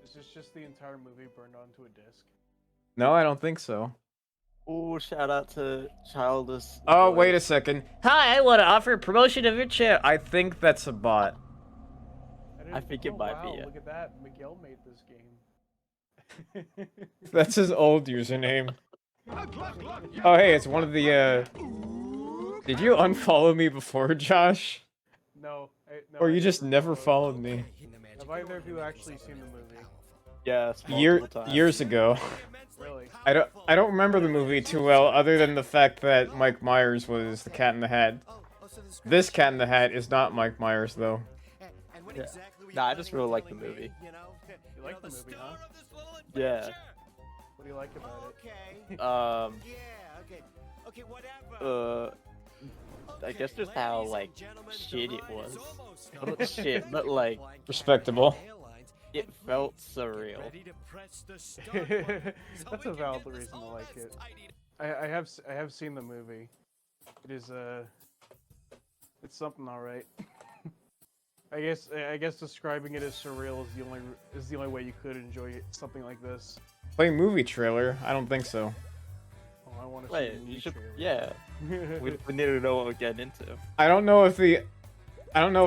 Is this just the entire movie burned onto a disc? No, I don't think so. Oh, shout out to Childish. Oh, wait a second. Hi, I want to offer a promotion of your chair. I think that's a bot. I think it might be. Look at that. Miguel made this game. That's his old username. Oh, hey, it's one of the, Did you unfollow me before, Josh? No. No, Or you just never followed me? Have either of you actually seen the movie? Yes. Years ago. Really? I don't remember the movie too well, other than the fact that Mike Myers was the Cat in the Hat. This Cat in the Hat is not Mike Myers, though. Yeah. Nah, I just really like the movie. You like the movie, huh? Yeah. What do you like about it? I guess just how like shit it was. Not shit, but like Respectable. it felt surreal. That's a valid reason to like it. I have seen the movie. It is it's something alright. I guess describing it as surreal is the only way you could enjoy something like this. Play movie trailer? I don't think so. Oh, I want to Wait, see the you should. trailer. Yeah, we need to know what we're getting into. I don't know if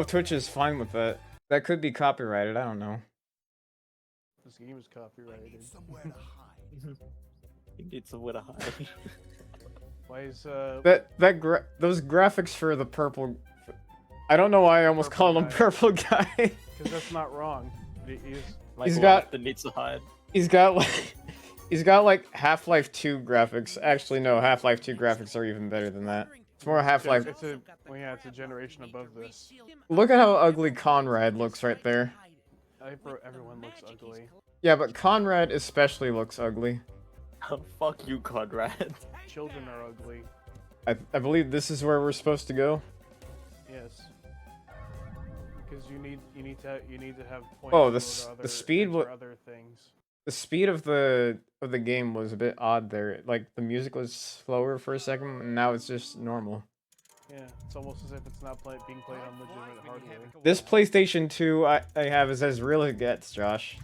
Twitch is fine with that. That could be copyrighted. I don't know. This game is copyrighted. You need somewhere to hide. Why is those graphics for the purple? I don't know why I almost Purple called him guy. Purple Guy. Because that's not wrong. Like, He's got- that needs to hide. He's got like Half-Life 2 graphics. Actually, no, Half-Life 2 graphics are even better than that. It's more Half-Life. It's a generation above this. Look at how ugly Conrad looks right there. Everyone looks ugly. Yeah, but Conrad especially looks ugly. Fuck you, Conrad. Children are ugly. I believe this is where we're supposed to go. Yes. Because you need to have points. Oh, to the speed enter other things. The speed of the game was a bit odd there. Like the music was slower for a second, and now it's just normal. Yeah, it's almost as if it's not being played on legitimate hardware. This PlayStation 2 I have is as real as it gets, Josh.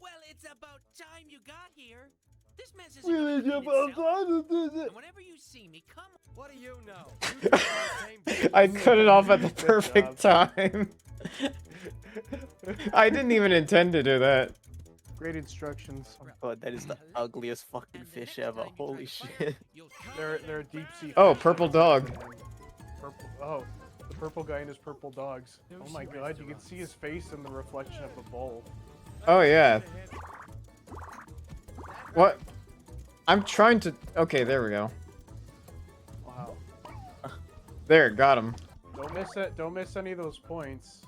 Well, it's about time you got here. This mess is Really about time. And whenever you see me, come. What do you know? I cut it off at the Good perfect time. I didn't even intend to do that. Great instructions. God, that is the ugliest fucking fish ever. Holy shit. They're a deep sea. Oh, fish. purple dog. Oh, the purple guy and his purple dogs. Oh my god, you can see his face in the reflection of the bowl. Oh yeah. What? I'm trying to. Okay, there we go. Wow. There, got him. Don't miss it. Don't miss any of those points.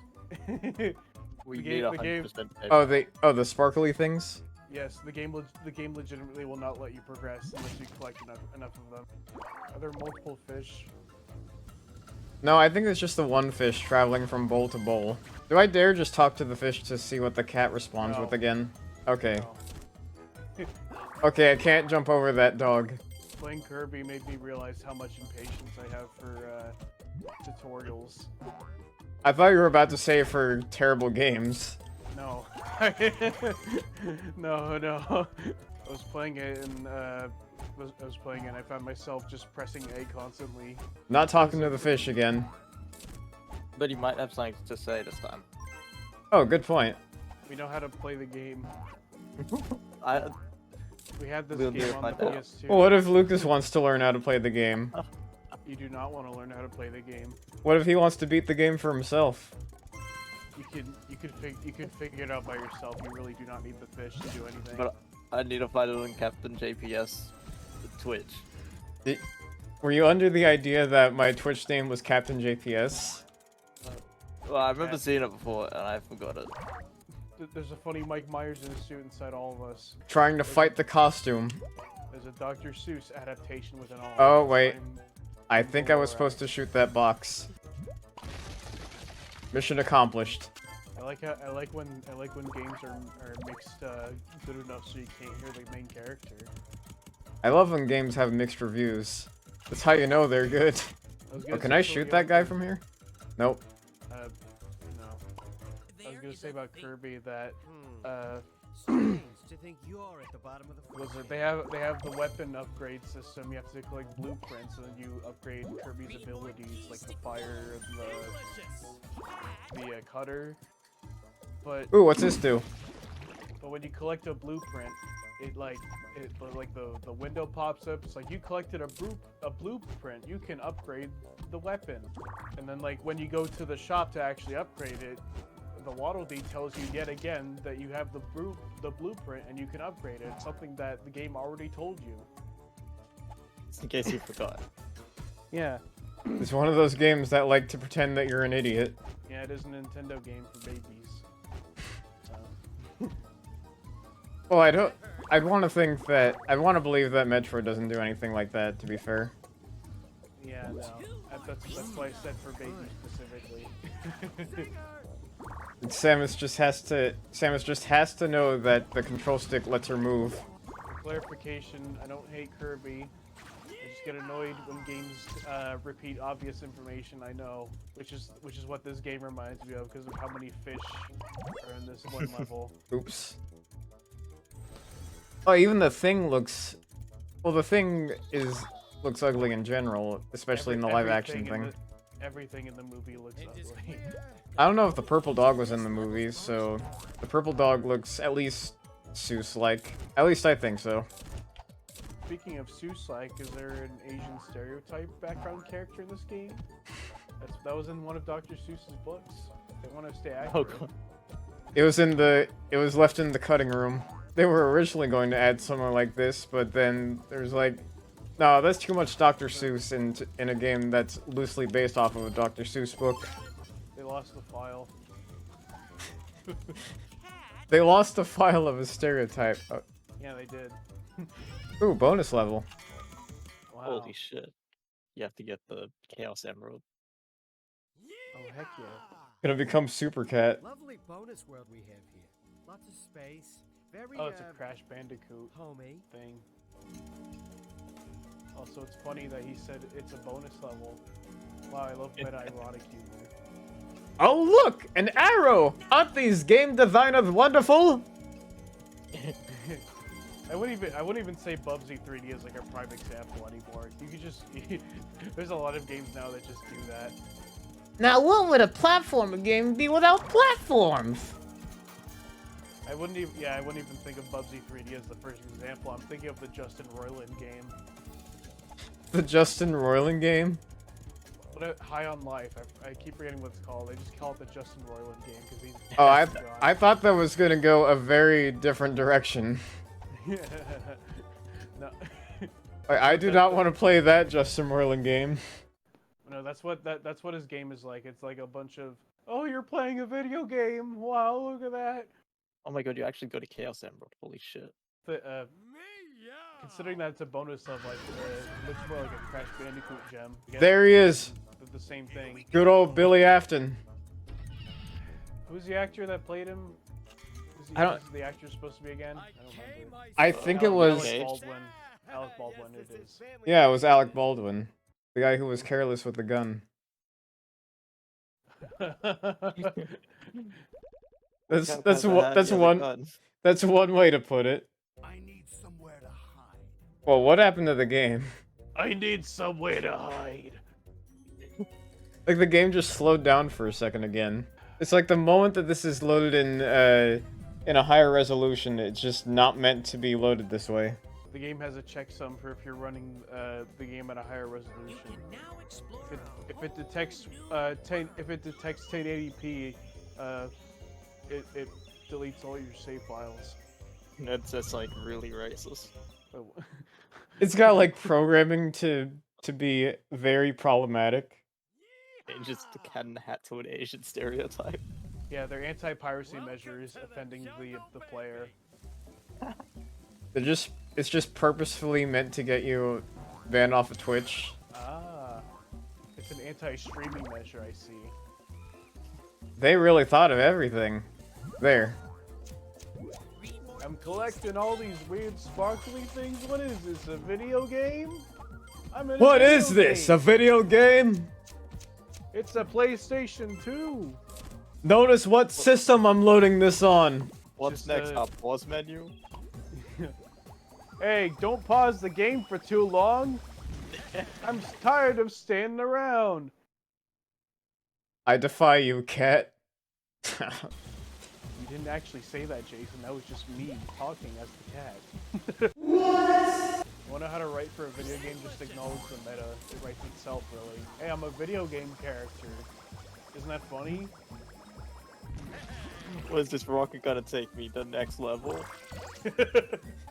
We The need game- 100%. Oh, the sparkly things. Yes, the game legitimately will not let you progress unless you collect enough of them. Are there multiple fish? No, I think it's just the one fish traveling from bowl to bowl. Do I dare just talk to the fish to see what the cat responds No. with again? Okay. No. Okay, I can't jump over that dog. Playing Kirby made me realize how much impatience I have for tutorials. I thought you were about to say for terrible games. No. No. I was playing it and I found myself just pressing A constantly. Not talking to the fish again. But you might have something to say this time. Oh, good point. We know how to play the game. I We had this We'll need game to on the find out. PS2. Well, what if Lucas wants to learn how to play the game? You do not want to learn how to play the game. What if he wants to beat the game for himself? You could figure it out by yourself. You really do not need the fish to do anything. But I need to find it on Captain JPS Twitch. Were you under the idea that my Twitch name was Captain JPS? Well, I remember seeing it before and I forgot it. There's a funny Mike Myers in a suit inside all of us. Trying to fight the costume. There's a Dr. Seuss adaptation within all of us. Oh, wait. I'm- I think I was supposed to shoot that box. Mission accomplished. I like when games are mixed good enough so you can't hear the main character. I love when games have mixed reviews. That's how you know they're good. Oh, can I shoot that guy from here? Nope. No. I was gonna say about Kirby that Strange to think you're at the bottom of the food Was it? chain. They have the weapon upgrade system. You have to collect blueprints, and then you upgrade Kirby's abilities, like the fire, the cutter. But Ooh, what's this do? when you collect a blueprint, the window pops up. It's like you collected a blueprint. You can upgrade the weapon, and then like when you go to the shop to actually upgrade it, the Waddle Dee tells you yet again that you have the blueprint and you can upgrade it. Something that the game already told you. Just in case you forgot. Yeah. It's one of those games that like to pretend that you're an idiot. Yeah, it is a Nintendo game for babies. So. Well, I'd want to believe that Metroid doesn't do anything like that, to be fair. Yeah, no. That's why I said for babies specifically. Samus just has to know that the control stick lets her move. For clarification, I don't hate Kirby. I just get annoyed when games repeat obvious information I know, which is what this game reminds me of because of how many fish are in this one level. Oops. Oh, even the thing looks... Well, the thing looks ugly in general, especially in the live-action thing. Everything in the movie looks ugly. I don't know if the purple dog was in the movie, so... The purple dog looks at least Seuss-like. At least I think so. Speaking of Seuss-like, is there an Asian stereotype background character in this game? That was in one of Dr. Seuss's books. They want to stay accurate. Oh, God. It was left in the cutting room. They were originally going to add someone like this, but then there's like, no, that's too much Dr. Seuss in a game that's loosely based off of a Dr. Seuss book. They lost the file. They lost the file of a stereotype. Oh. Yeah, they did. Ooh, bonus level. Wow. Holy shit. You have to get the Chaos Emerald. Oh, heck yeah. Gonna become Super Cat. Lovely bonus world we have here. Lots of space. Very, Oh, it's a Crash Bandicoot homey. thing. Also, it's funny that he said it's a bonus level. Wow, I love meta-ironic humor. Oh look, an arrow! Aren't these game designers wonderful? I wouldn't even say Bubsy 3D is like a prime example anymore. You could just there's a lot of games now that just do that. Now what would a platformer game be without platforms? I wouldn't even think of Bubsy 3D as the first example. I'm thinking of the Justin Roiland game. The Justin Roiland game? What High on Life. I keep forgetting what it's called. They just call it the Justin Roiland game because he's. Oh, I thought that was gonna go a very different direction. No. I do not want to play that Justin Roiland game. No, that's what his game is like. It's like a bunch of, oh, you're playing a video game. Wow, look at that. Oh my god, you actually go to Chaos Emerald. Holy shit. Considering that it's a bonus level, it looks more like a Crash Bandicoot gem. Again, There he is. the same thing. Good old Billy Afton. Who's the actor that played him? I don't- Who's the actor supposed to be again? I don't remember. I think it was... Alec Baldwin. Alec Baldwin, it is. Yeah, it was Alec Baldwin. The guy who was careless with the gun. That's one way to put it. I need somewhere to hide. Well, what happened to the game? I need somewhere to hide. Like the game just slowed down for a second again. It's like the moment that this is loaded in a higher resolution, it's just not meant to be loaded this way. The game has a checksum for if you're running the game at a higher resolution. If it detects 1080p, it deletes all your save files. That's like really racist. Oh. It's got like programming to be very problematic. It's just the cat in the hat to an Asian stereotype. Yeah, their anti-piracy measures offending the player. It's just purposefully meant to get you banned off of Twitch. Ah, it's an anti-streaming measure, I see. They really thought of everything. There. I'm collecting all these weird sparkly things. What is this, a video game? I'm in a What video is this? game. A video game? It's a PlayStation 2. Notice what system I'm loading this on. What's Just, next? Our pause menu? Hey, don't pause the game for too long. I'm tired of standing around. I defy you, cat. You didn't actually say that, Jason. That was just me talking as the cat. What? Wanna know how to write for a video game? Just acknowledge the meta. It writes itself, really. Hey, I'm a video game character. Isn't that funny? Was this rocket gonna take me to the next level?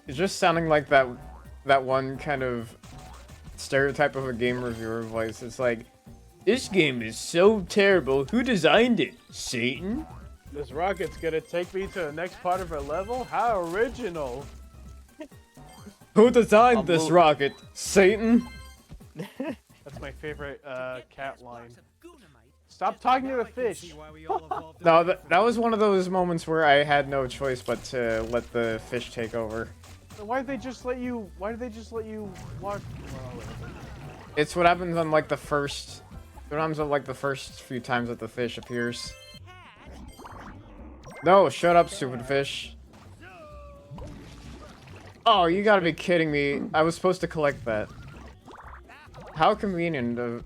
It's just sounding like that one kind of stereotype of a game reviewer voice. It's like, this game is so terrible. Who designed it? Satan? This rocket's gonna take me to the next part of a level? How original! Who designed this rocket? Satan? That's my favorite cat line. Stop talking to the fish! No, that was one of those moments where I had no choice but to let the fish take over. Why did they just let you? Why did they just let you walk? Well, It's what happens on like the first. What happens on like the first few times that the fish appears. No, shut up, stupid fish. Oh, you gotta be kidding me. I was supposed to collect that. How convenient of...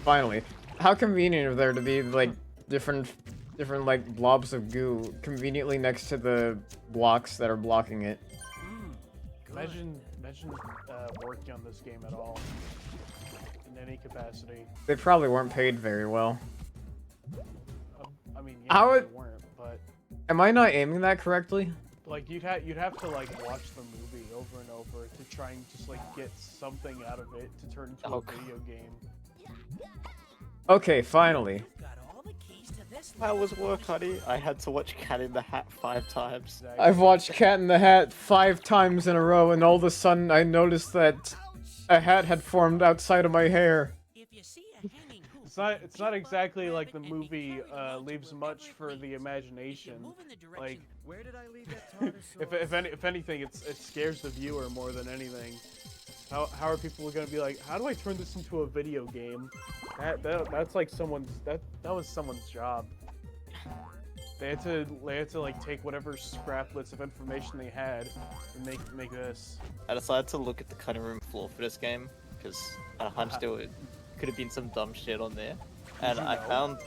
Finally. How convenient of there to be, like, different like, blobs of goo conveniently next to the blocks that are blocking it. imagine working on this game at all. In any capacity. They probably weren't paid very well. I mean, How yeah, it- they weren't, but... Am I not aiming that correctly? Like, you'd have to, like, watch the movie over and over to try and just, like, get something out of it to turn into a video game. Okay, finally. How was work, honey? I had to watch Cat in the Hat 5 times. I've watched Cat in the Hat 5 times in a row, and all of a sudden I noticed that a hat had formed outside of my hair. It's not exactly like the movie leaves much for the imagination. Like, if anything, it scares the viewer more than anything. How are people gonna be like, how do I turn this into a video game? That's like that was someone's job. They had to like take whatever scraplets of information they had and make this. I decided to look at the cutting room floor for this game because I hunched it could have been some dumb shit on there, and I found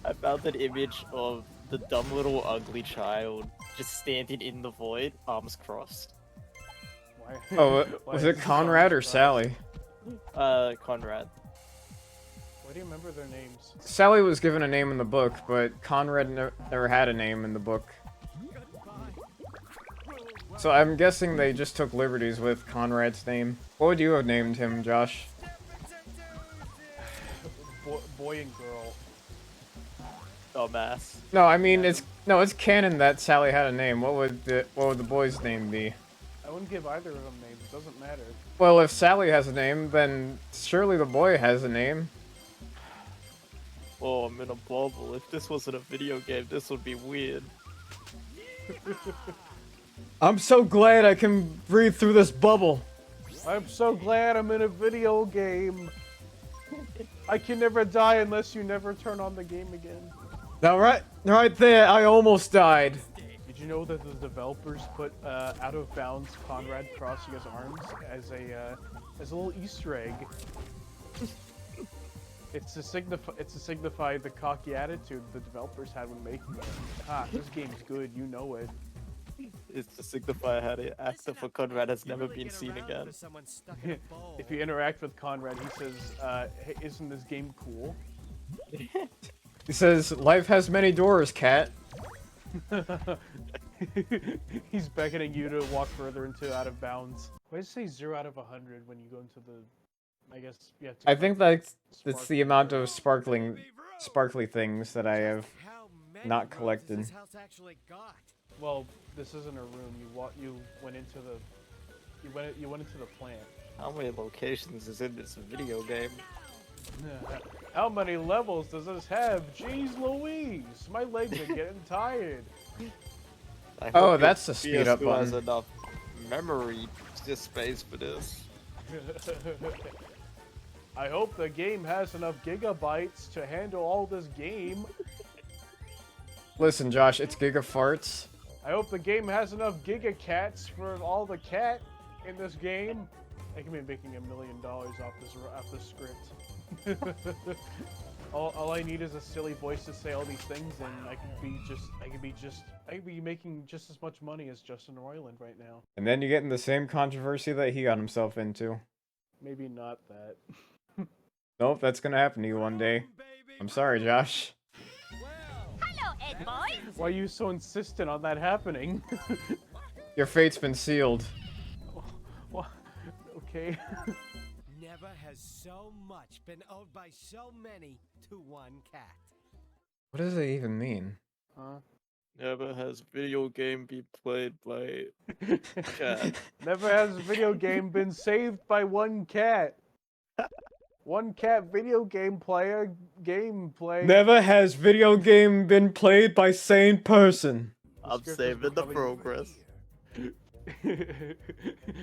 an image of the dumb little ugly child just standing in the void, arms crossed. Why? Oh, why was is it this Conrad or surprised? Sally? Conrad. Why do you remember their names? Sally was given a name in the book, but Conrad never had a name in the book. So I'm guessing they just took liberties with Conrad's name. What would you have named him, Josh? Boy and girl. Dumbass. No, I mean it's canon that Sally had a name. What would the boy's name be? I wouldn't give either of them names. It doesn't matter. Well, if Sally has a name, then surely the boy has a name. Oh, I'm in a bubble. If this wasn't a video game, this would be weird. I'm so glad I can breathe through this bubble. I'm so glad I'm in a video game. I can never die unless you never turn on the game again. Now, right there, I almost died. Did you know that the developers put out of bounds Conrad crossing his arms as a little Easter egg? It's to signify the cocky attitude the developers had when making it. Ah, this game's good, you know it. It's to signify how the actor for Conrad has never been seen again. If you interact with Conrad, he says, hey, isn't this game cool? He says, life has many doors, cat. He's beckoning you to walk further into out of bounds. Why does it say 0 out of 100 when you go into the... I guess you have to... I think that's the amount of sparkly things that I have not collected. Well, this isn't a room. You went into the plant. How many locations is in this video game? How many levels does this have? Jeez Louise, my legs are getting tired. I Oh, hope that's your the speed up PS2 has button. enough memory space for this. I hope the game has enough gigabytes to handle all this game. Listen, Josh, it's Giga Farts. I hope the game has enough Giga Cats for all the cat in this game. I can be making $1 million off this script. all I need is a silly voice to say all these things, and I could be making just as much money as Justin Roiland right now. And then you get in the same controversy that he got himself into. Maybe not that. Nope, that's gonna happen to you one day. I'm sorry, Josh. Hello, Ed boy. Why are you so insistent on that happening? Your fate's been sealed. What? Okay. Never has so much been owed by so many to one cat. What does that even mean? Huh? Never has video game be played by cat. Never has a video game been saved by one cat. One cat video game player gameplay. Never has video game been played by sane person. I'm script is saving the becoming- progress.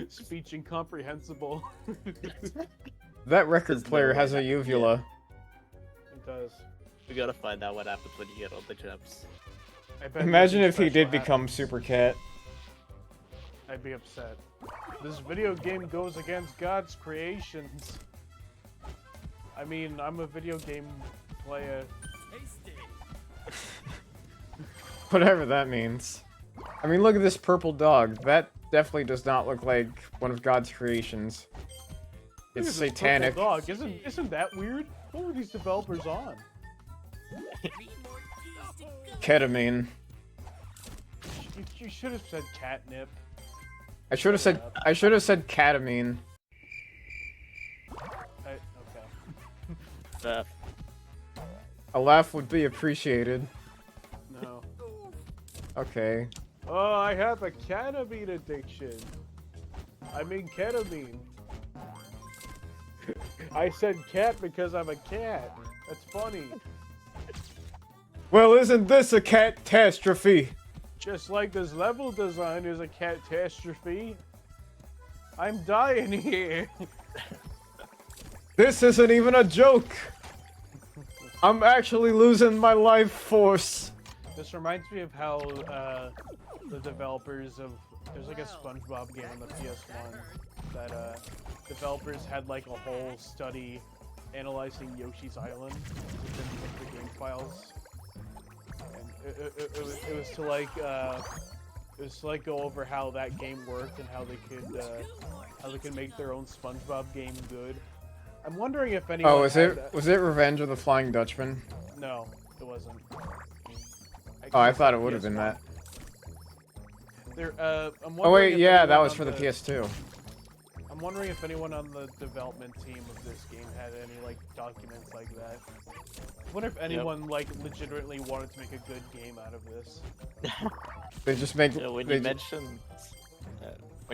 Speech incomprehensible. That record There's no player way has a that- uvula. It does. We gotta find out what happens when you get all the gems. I bet Imagine nothing if he special did become happens. Super Cat. I'd be upset. This video game goes against God's creations. I mean, I'm a video game player. Whatever that means. I mean, look at this purple dog. That definitely does not look like one of God's creations. Look It's at this purple satanic. dog. Isn't that weird? What were these developers on? Ketamine. You should have said catnip. I should have said ketamine. Okay. A laugh would be appreciated. No. Okay. Oh, I have a ketamine addiction. I mean ketamine. I said cat because I'm a cat. That's funny. Well, isn't this a catastrophe? Just like this level design is a catastrophe. I'm dying here. This isn't even a joke. I'm actually losing my life force. This reminds me of how the developers of there's like a SpongeBob game on the PS1 that developers had like a whole study analyzing Yoshi's Island within like, the game files. And it was to like go over how that game worked and how they could make their own SpongeBob game good. I'm wondering if anyone. Oh, was it Revenge of the Flying Dutchman? No, it wasn't. Oh, I thought it would have been that. I'm Oh wait, wondering if yeah, that anyone was on for the PS2. I'm wondering if anyone on the development team of this game had any like documents like that. I wonder if anyone like legitimately wanted to make a good game out of this. They just make. Yeah, when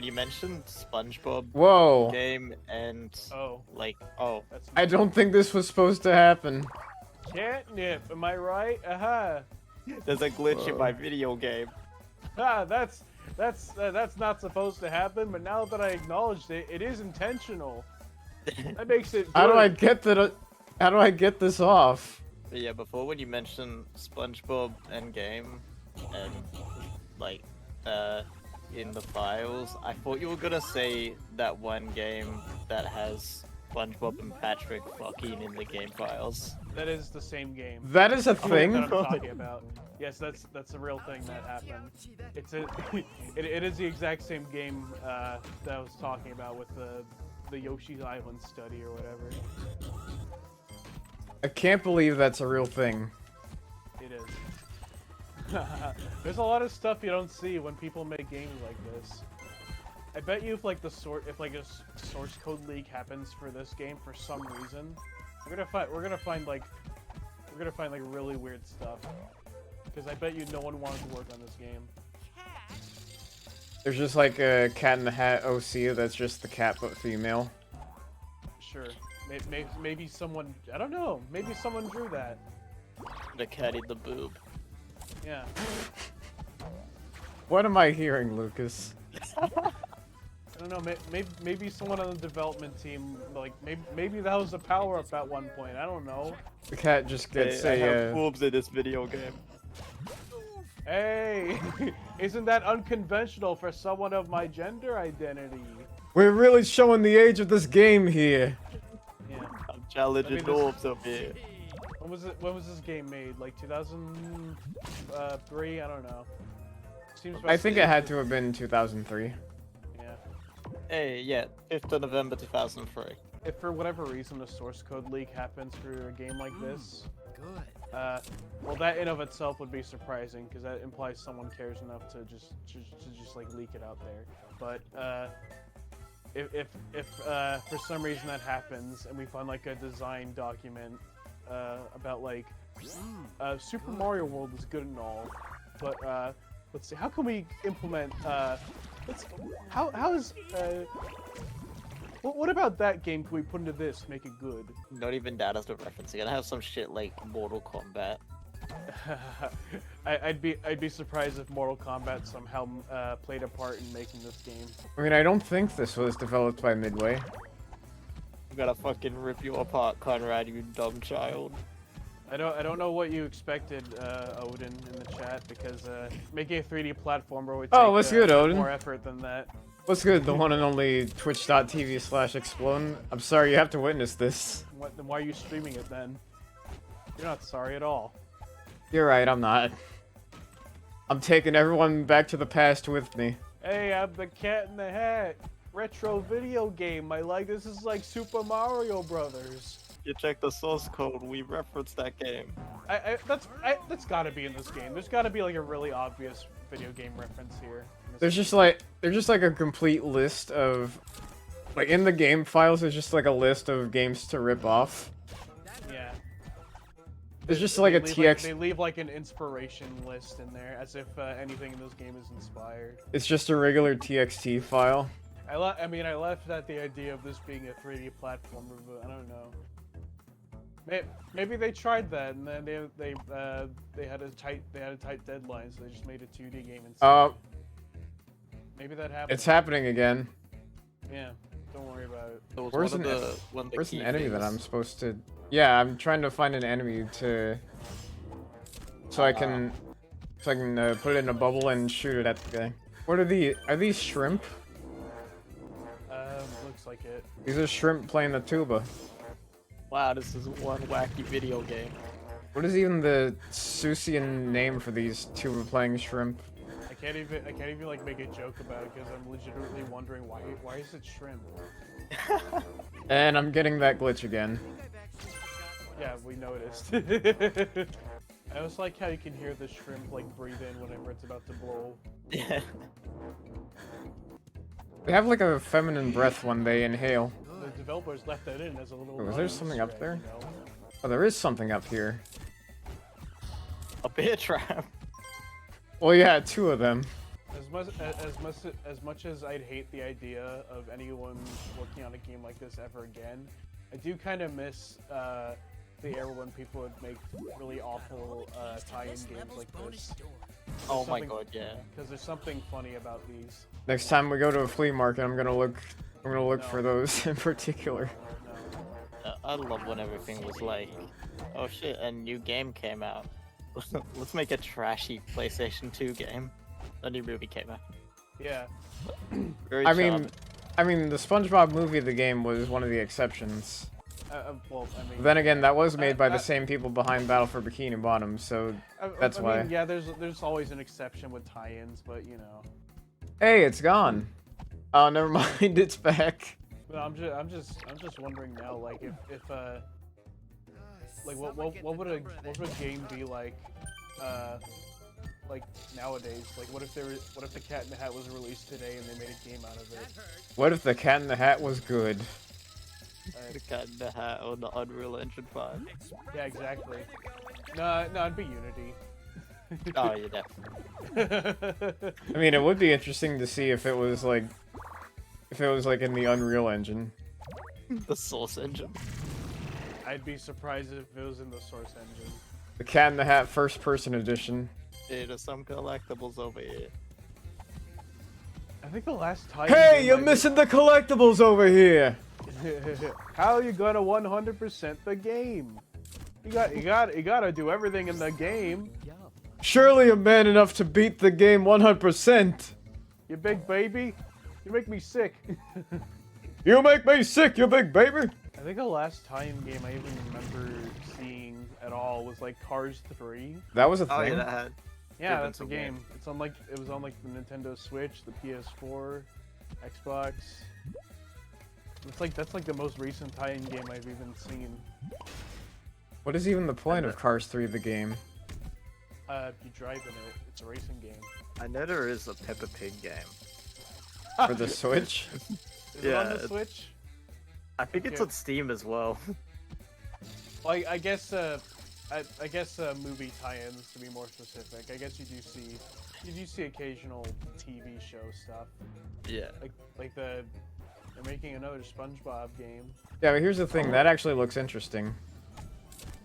you mentioned SpongeBob Whoa! game and That's I don't think this was supposed to happen. catnip. Am I right? Aha. there's a glitch in my video game. Ah, that's not supposed to happen. But now that I acknowledged it, it is intentional. That makes it. Good. How do I get that? How do I get this off? But yeah, before when you mentioned SpongeBob and game and like in the files, I thought you were gonna say that one game that has SpongeBob and Patrick fucking in the game files. That is the same game. That is a That thing. I'm talking about. Yes, that's a real thing that happened. It's it is the exact same game that I was talking about with the Yoshi's Island study or whatever. I can't believe that's a real thing. It is. There's a lot of stuff you don't see when people make games like this. I bet you if like a source code leak happens for this game for some reason, we're gonna find like really weird stuff. Because I bet you no one wanted to work on this game. There's just like a Cat in the Hat OC that's just the cat but female. Sure. Maybe someone, I don't know, maybe someone drew that. The cat in the boob. Yeah. What am I hearing, Lucas? I don't know, maybe someone on the development team, like, maybe that was a power-up at one point, I don't know. The cat just gets I have a. boobs in this video game. Hey, isn't that unconventional for someone of my gender identity? We're really showing the age of this game here. Yeah. I'm challenging I mean, Norbs up here. When was it? When was this game made? Like 2003? I don't know. Seems I think it had to have been 2003. Yeah. Hey, yeah, 5th of November 2003. If for whatever reason a source code leak happens for a game like this, Good. well, that in of itself would be surprising because that implies someone cares enough to just like leak it out there. But if for some reason that happens and we find like a design document about like Super Mario World is good and all, but let's see, how can we implement how is what about that game can we put into this to make it good? Not even that as the reference. You're gonna have some shit like Mortal Kombat. I'd be surprised if Mortal Kombat somehow played a part in making this game. I mean, I don't think this was developed by Midway. I'm gonna fucking rip you apart, Conrad, you dumb child. I don't know what you expected, Odin, in the chat, because making a 3D platformer would take what's good, Odin? more effort than that. What's good? The one and only twitch.tv/explone. I'm sorry you have to witness this. Then why are you streaming it then? You're not sorry at all. You're right, I'm not. I'm taking everyone back to the past with me. Hey, I'm the Cat in the Hat. Retro video game. This is like Super Mario Brothers. You check the source code, we referenced that game. That's gotta be in this game. There's gotta be like a really obvious video game reference here. There's just like a complete list of, like, in the game files. There's just like a list of games to rip off. Yeah. There's just like a TX. They leave like an inspiration list in there, as if anything in this game is inspired. It's just a regular TXT file. I mean, I laughed at the idea of this being a 3D platformer, but I don't know. Maybe they tried that, and then they had a tight deadline, so they just made a 2D game instead. Maybe that happened. It's happening again. Yeah, don't worry about it. So Where's an enemy that I'm supposed to? Yeah, I'm trying to find an enemy so I can put it in a bubble and shoot it at the guy. What are these shrimp? Looks like it. These are shrimp playing the tuba. Wow, this is one wacky video game. What is even the Seussian name for these tuba playing shrimp? I can't even like make a joke about it because I'm legitimately wondering why is it shrimp? And I'm getting that glitch again. Yeah, we noticed. I also like how you can hear the shrimp like breathe in whenever it's about to blow. Yeah. They have like a feminine breath when they inhale. The developers left that in as a little. Was there something up there? You know? Oh, there is something up here. A bear trap. Well, yeah, 2 of them. As much as I'd hate the idea of anyone working on a game like this ever again, I do kind of miss the era when people would make really awful tie-in games like this. Oh my god, yeah. Because there's something funny about these. Next time we go to a flea market, I'm gonna look for those in particular. No. I love when everything was like, oh shit, a new game came out. Let's make a trashy PlayStation 2 game. A new movie came out. Yeah. Very I charming. mean, the SpongeBob movie, the game, was one of the exceptions. Well, I mean. Then again, that was made by the same people behind Battle for Bikini Bottom, so that's I why. mean, yeah, there's always an exception with tie-ins, but you know. Hey, it's gone. Oh, never mind, it's back. But I'm just wondering now, like if like what would a game be like nowadays? Like what if the Cat in the Hat was released today and they made a game out of it? What if the Cat in the Hat was good? The Cat in the Hat on the Unreal Engine 5. Yeah, exactly. No, it'd be Unity. Oh, yeah, definitely. I mean, it would be interesting to see if it was like in the Unreal Engine. The Source Engine. I'd be surprised if it was in the Source Engine. The Cat in the Hat First Person Edition. Hey, there's some collectibles over here. I think the last time. Hey, you're missing the collectibles over here. How are you gonna 100% the game? You gotta do everything in the game. Surely a man enough to beat the game 100%. You big baby. You make me sick. You make me sick, you big baby. I think the last tie-in game I even remember seeing at all was like Cars 3. That was a thing. Oh yeah, that had. Yeah, Different that's a to game. It's on like it was on like the Nintendo Switch, the PS4, Xbox. It's like that's like the most recent tie-in game I've even seen. What is even the point of Cars 3, the game? You drive in it. It's a racing game. I know there is a Peppa Pig game. For the Switch? Is it on the Switch? I think it's Yeah. on Steam as well. Well, I guess I guess movie tie-ins to be more specific. I guess you do see occasional TV show stuff. Yeah. Like they're making another SpongeBob game. Yeah, but here's the thing. That actually looks interesting.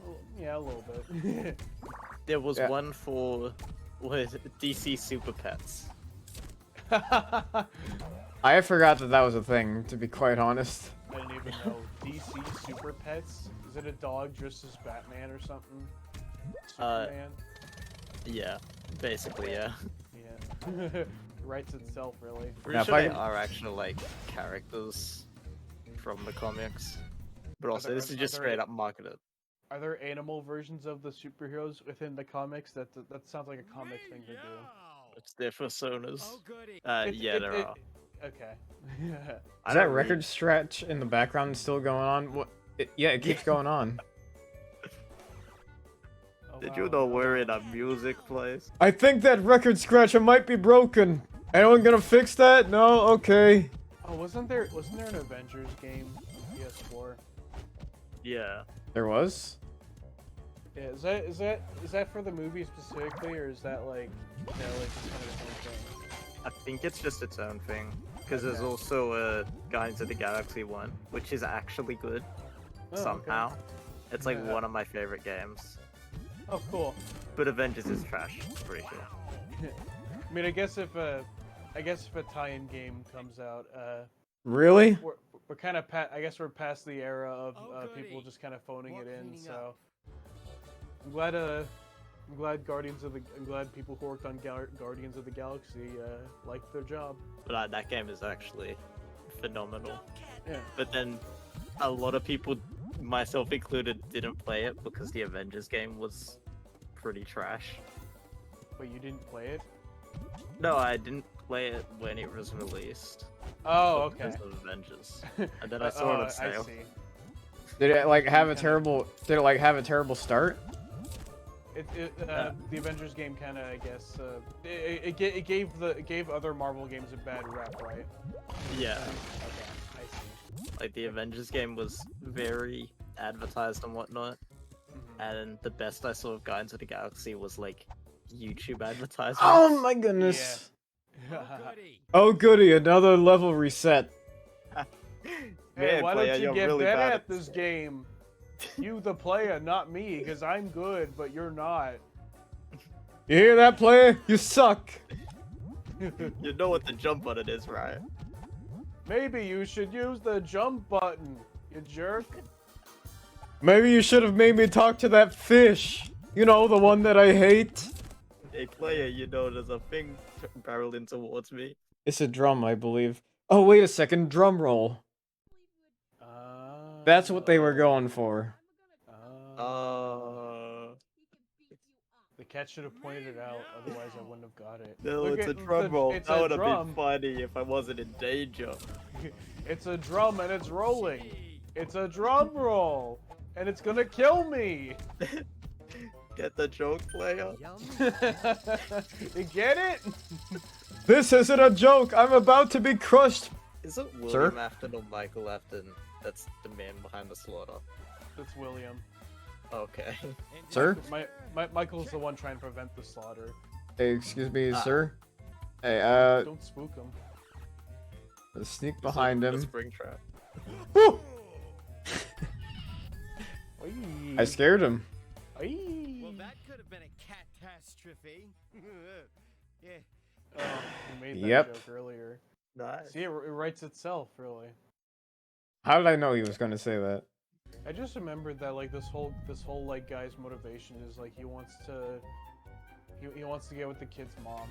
Well, yeah, a little bit. There was Yeah. one for with DC Super Pets. I forgot that was a thing, to be quite honest. I didn't even know. DC Super Pets? Is it a dog dressed as Batman or something? Superman? Yeah, basically, yeah. Yeah. Writes itself, really. Pretty Yeah, sure if they I- are actually like characters from the comics, but also there- this is are just there- straight up marketed. Are there animal versions of the superheroes within the comics? That sounds like a comic thing to do. It's their personas. Oh, goody. Yeah, there are. Okay. I Is that don't record read- stretch in the background still going on? What? Yeah, it keeps going on. Oh, Did wow. you know we're in a music place? I think that record scratcher might be broken. Anyone gonna fix that? No? Okay. Oh, wasn't there an Avengers game on PS4? Yeah. There was? Yeah, is that for the movie specifically, or is that like like kind of its own thing? I think it's just its own thing. Because there's Okay. also a Guardians of the Galaxy one, which is actually good Oh, okay. somehow. It's like Yeah. one of my favorite games. Oh, cool. But Avengers is trash, pretty sure. I mean, I guess if a tie-in game comes out, Really? we're kind of I guess we're past the era of Oh, people goody. just kind of phoning More it in. cleaning So up. I'm glad I'm glad people who worked on Guardians of the Galaxy liked their job. But that game is actually phenomenal. Yeah. But then a lot of people, myself included, didn't play it because the Avengers game was pretty trash. But you didn't play it? No, I didn't play it when it was released. Oh, okay. Because of Avengers. And then I saw it on I sale. see. Did it like have a terrible? Did it like have a terrible start? The Avengers game kind of, I guess, it gave other Marvel games a bad rep, right? Yeah. Okay, I see. Like the Avengers game was very advertised and whatnot. Mhm. And the best I saw of Guardians of the Galaxy was like YouTube advertisements. Oh my goodness! Oh, goody. Oh goody, another level reset. Hey, Man, why player, don't you you're get really better bad at this game? You, the player, not me, because I'm good, but you're not. You hear that, player? You suck. You know what the jump button is, right? Maybe you should use the jump button, you jerk. Maybe you should have made me talk to that fish. You know, the one that I hate. Hey player, you know there's a thing barreling towards me. It's a drum, I believe. Oh, wait a second. Drum roll. That's what they were going for. The cat should have pointed it out, otherwise I wouldn't have got it. No, Look it's a at drum roll. It's That a would have drum. been funny if I wasn't in danger. It's a drum and it's rolling. It's a drum roll, and it's gonna kill me. Get the joke, player? Yum. You get it? This isn't a joke. I'm about to be crushed. Is it Sir? William Afton or Michael Afton that's the man behind the slaughter? That's William. Okay. Sir? Michael's the one trying to prevent the slaughter. Hey, excuse me, Ah. sir. Hey, Don't spook him. sneak behind The him. spring trap. Woo! Oy. I scared him. Oy. Well, that could have been a catastrophe. Yeah. Oh, you made that Yep. joke earlier. Nice. See, it writes itself, really. How did I know he was gonna say that? I just remembered that like this whole like guy's motivation is like he wants to He wants to get with the kid's mom.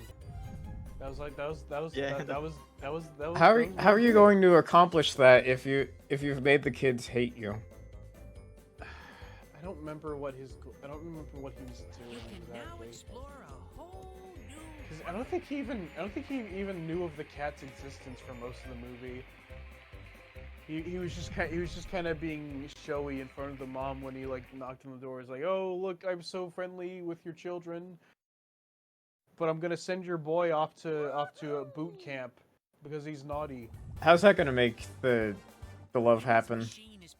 That was Yeah. that was. How are you going to accomplish that if you've made the kids hate you? I don't remember what he was doing exactly. Because I don't think he even knew of the cat's existence for most of the movie. He was just kind of being showy in front of the mom when he like knocked on the door. He's like, "Oh, look, I'm so friendly with your children, but I'm gonna send your boy off to a boot camp because he's naughty." How's that gonna make the love happen?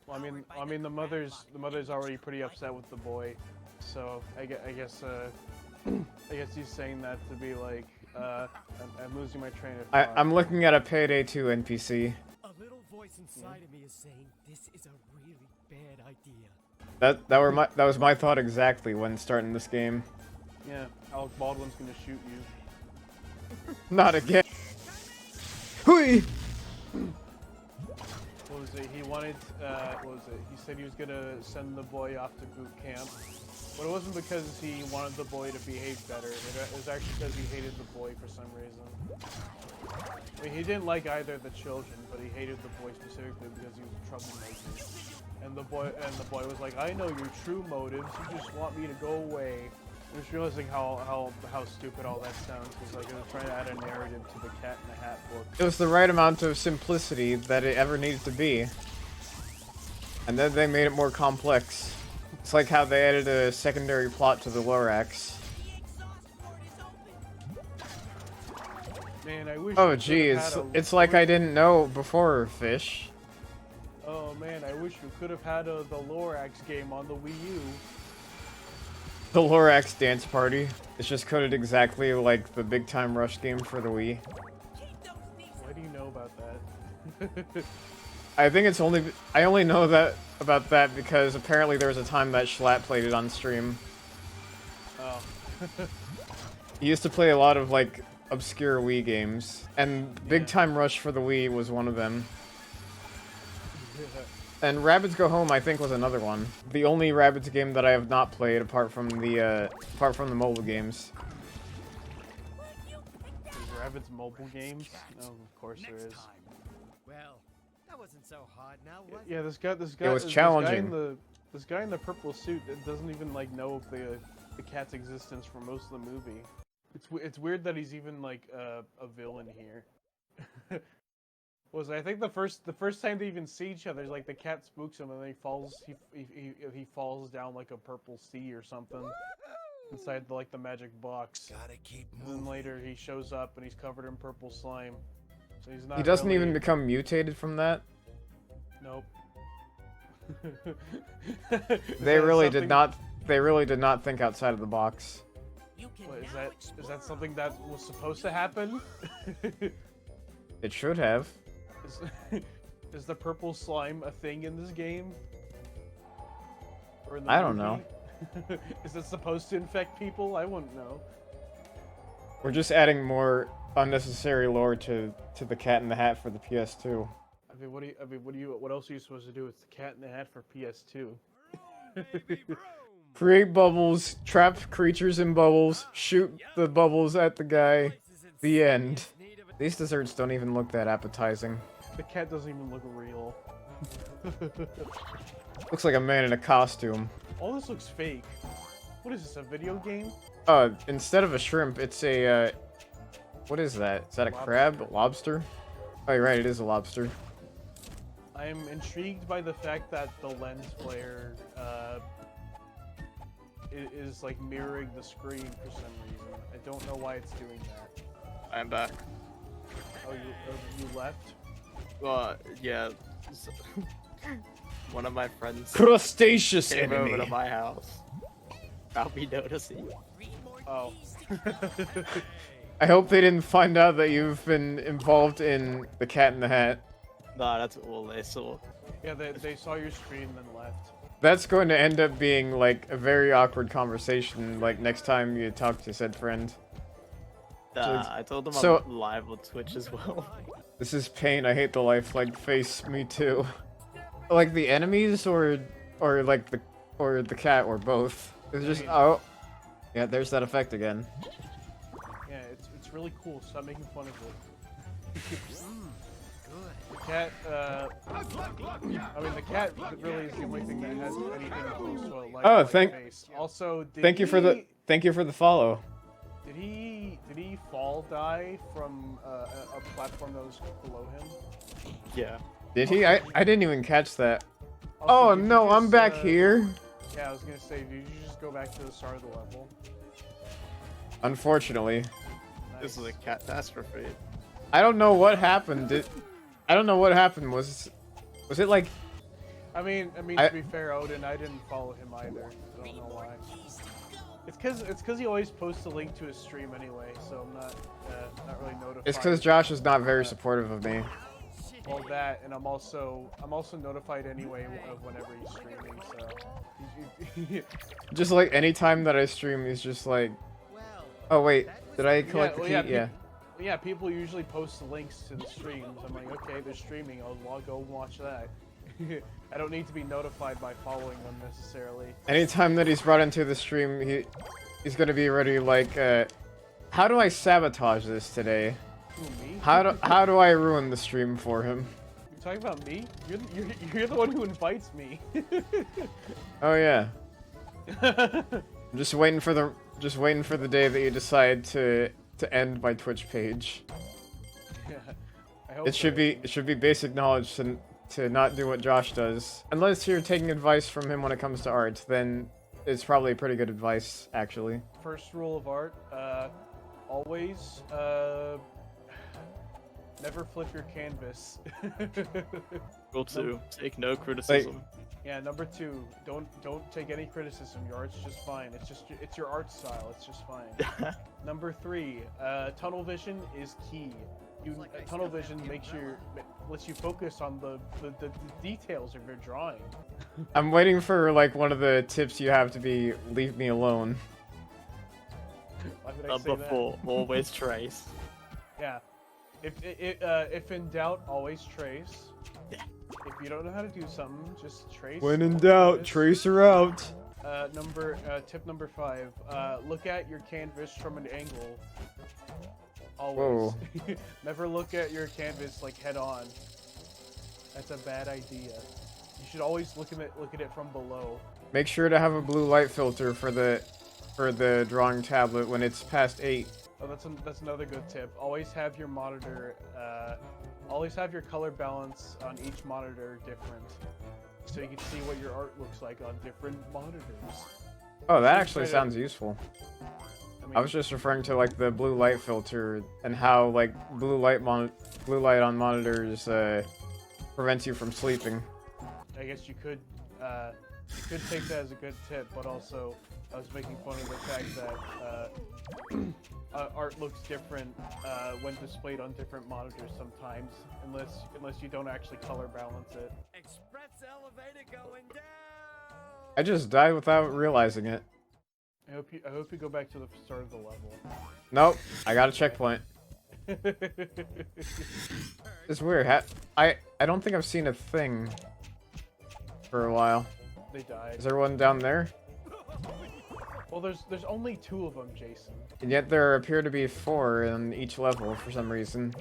Well, I mean, the mother's already pretty upset with the boy, so I guess he's saying that to be like, I'm losing my train of thought. I'm looking at a Payday 2 NPC. A little voice inside of me is saying this is a really bad idea. That was my thought exactly when starting this game. Yeah, Alec Baldwin's gonna shoot you. Not again. Hui! What was it? He wanted, what was it? He said he was gonna send the boy off to boot camp. But it wasn't because he wanted the boy to behave better. It was actually because he hated the boy for some reason. I mean, he didn't like either of the children, but he hated the boy specifically because he was a troublemaker. And the boy was like, "I know your true motives. You just want me to go away." I'm just realizing how stupid all that sounds, because like it was trying to add a narrative to the Cat in the Hat book. It was the right amount of simplicity that it ever needed to be. And then they made it more complex. It's like how they added a secondary plot to the Lorax. Man, I wish. Oh geez, it's like I didn't know before, Fish. Oh man, I wish we could have had the Lorax game on the Wii U. The Lorax Dance Party. It's just coded exactly like the Big Time Rush game for the Wii. Why do you know about that? I think it's I only know about that because apparently there was a time that Schlatt played it on stream. Oh. He used to play a lot of like obscure Wii games, and Big Time Rush for the Wii was one of them. And Rabbids Go Home, I think, was another one. The only Rabbids game that I have not played apart from the mobile games. There's Rabbids mobile games? No, of course there is. Well, that wasn't so hard now, was it? Yeah, this guy. It was challenging. This guy in the purple suit doesn't even like know of the cat's existence for most of the movie. It's weird that he's even like a villain here. I think the first time they even see each other is like the cat spooks him and then he falls down like a purple sea or something inside the magic box. Gotta keep And moving. then later he shows up and he's covered in purple slime. So he's not. He doesn't really... even become mutated from that. Nope. They really did not. They really did not think outside of the box. What, is that something that was supposed to happen? It should have. Is the purple slime a thing in this game? Or in the I don't movie? Is it supposed to infect people? I wouldn't know. We're just adding more unnecessary lore to the Cat in the Hat for the PS2. What else are you supposed to do with the Cat in the Hat for PS2? Create bubbles, trap creatures in bubbles, shoot the bubbles at the guy. The end. These desserts don't even look that appetizing. The cat doesn't even look real. Looks like a man in a costume. All this looks fake. What is this, a video game? Instead of a shrimp, it's a, what is that? Is that a crab? Lobster? Oh, you're right, it is a lobster. I am intrigued by the fact that the lens flare, is like mirroring the screen for some reason. I don't know why it's doing that. I'm back. Oh, you left? Well, yeah. One of my friends Crustaceous came over enemy. to my house. I'll be noticing. Oh. I hope they didn't find out that you've been involved in the Cat in the Hat. Nah, that's all they saw. Yeah, they saw your screen and then left. That's going to end up being like a very awkward conversation, like next time you talk to said friend. I told them So- I'm live on Twitch as well. This is pain, I hate the lifelike face, me too. Like the enemies or the cat or both. It's just Yeah, there's that effect again. Yeah, it's really cool. Stop making fun of it. Good. The cat, I mean, the cat really is the only thing that has anything close to a lifelike face. Also, Thank you for the follow. Did he fall die from a platform that was below him? Yeah. Did he? I didn't even catch that. Also, Oh did you no, I'm just, back here. Yeah, I was gonna say, did you just go back to the start of the level? Unfortunately. This is a catastrophe. I don't know what happened. I don't know what happened. Was it like? I mean, to be fair, Odin, I didn't follow him either. I don't know why. It's cause he always posts a link to his stream anyway, so I'm not really notified. It's because Josh is not very supportive of me. Well, that, and I'm also notified anyway of whenever he's streaming. So. Just like any time that I stream, he's just like, oh wait, did I collect the key? Yeah. Yeah, people usually post the links to the streams. I'm like, okay, they're streaming. I'll go watch that. I don't need to be notified by following them necessarily. Anytime that he's brought into the stream, he's gonna be ready like, how do I sabotage this today? Who, me? How do I ruin the stream for him? You're talking about me? You're the one who invites me. Oh yeah. I'm just waiting for the day that you decide to end my Twitch page. Yeah, I hope It should be basic knowledge to not do what Josh does. Unless you're taking advice from him when it comes to art, then it's probably pretty good advice, actually. First rule of art, always, never flip your canvas. Rule 2, take no criticism. Yeah, number 2, don't take any criticism. Your art's just fine. It's your art style. It's just fine. Number 3, tunnel vision is key. Tunnel vision lets you focus on the details of your drawing. I'm waiting for like one of the tips you have to be leave me alone. Why would I say Number that? 4, always trace. Yeah. If in doubt, always trace. Yeah. If you don't know how to do something, just trace. When in doubt, trace her out. Tip number 5. Look at your canvas from an angle. Always. Whoa. Never look at your canvas like head on. That's a bad idea. You should always look at it from below. Make sure to have a blue light filter for the drawing tablet when it's past 8. Oh, that's another good tip. Always have your monitor. Always have your color balance on each monitor different, so you can see what your art looks like on different monitors. Oh, that actually sounds useful. I I was just referring to like the blue light filter and how like blue light on monitors prevents you from sleeping. I guess you could take that as a good tip, but also I was making fun of the fact that art looks different when displayed on different monitors sometimes, unless you don't actually color balance it. Express elevator going down. I just died without realizing it. I hope you go back to the start of the level. Nope, I got a checkpoint. It's weird. I don't think I've seen a thing for a while. They died. Is there one down there? Well, there's only 2 of them, Jason. And yet there appear to be 4 in each level for some reason.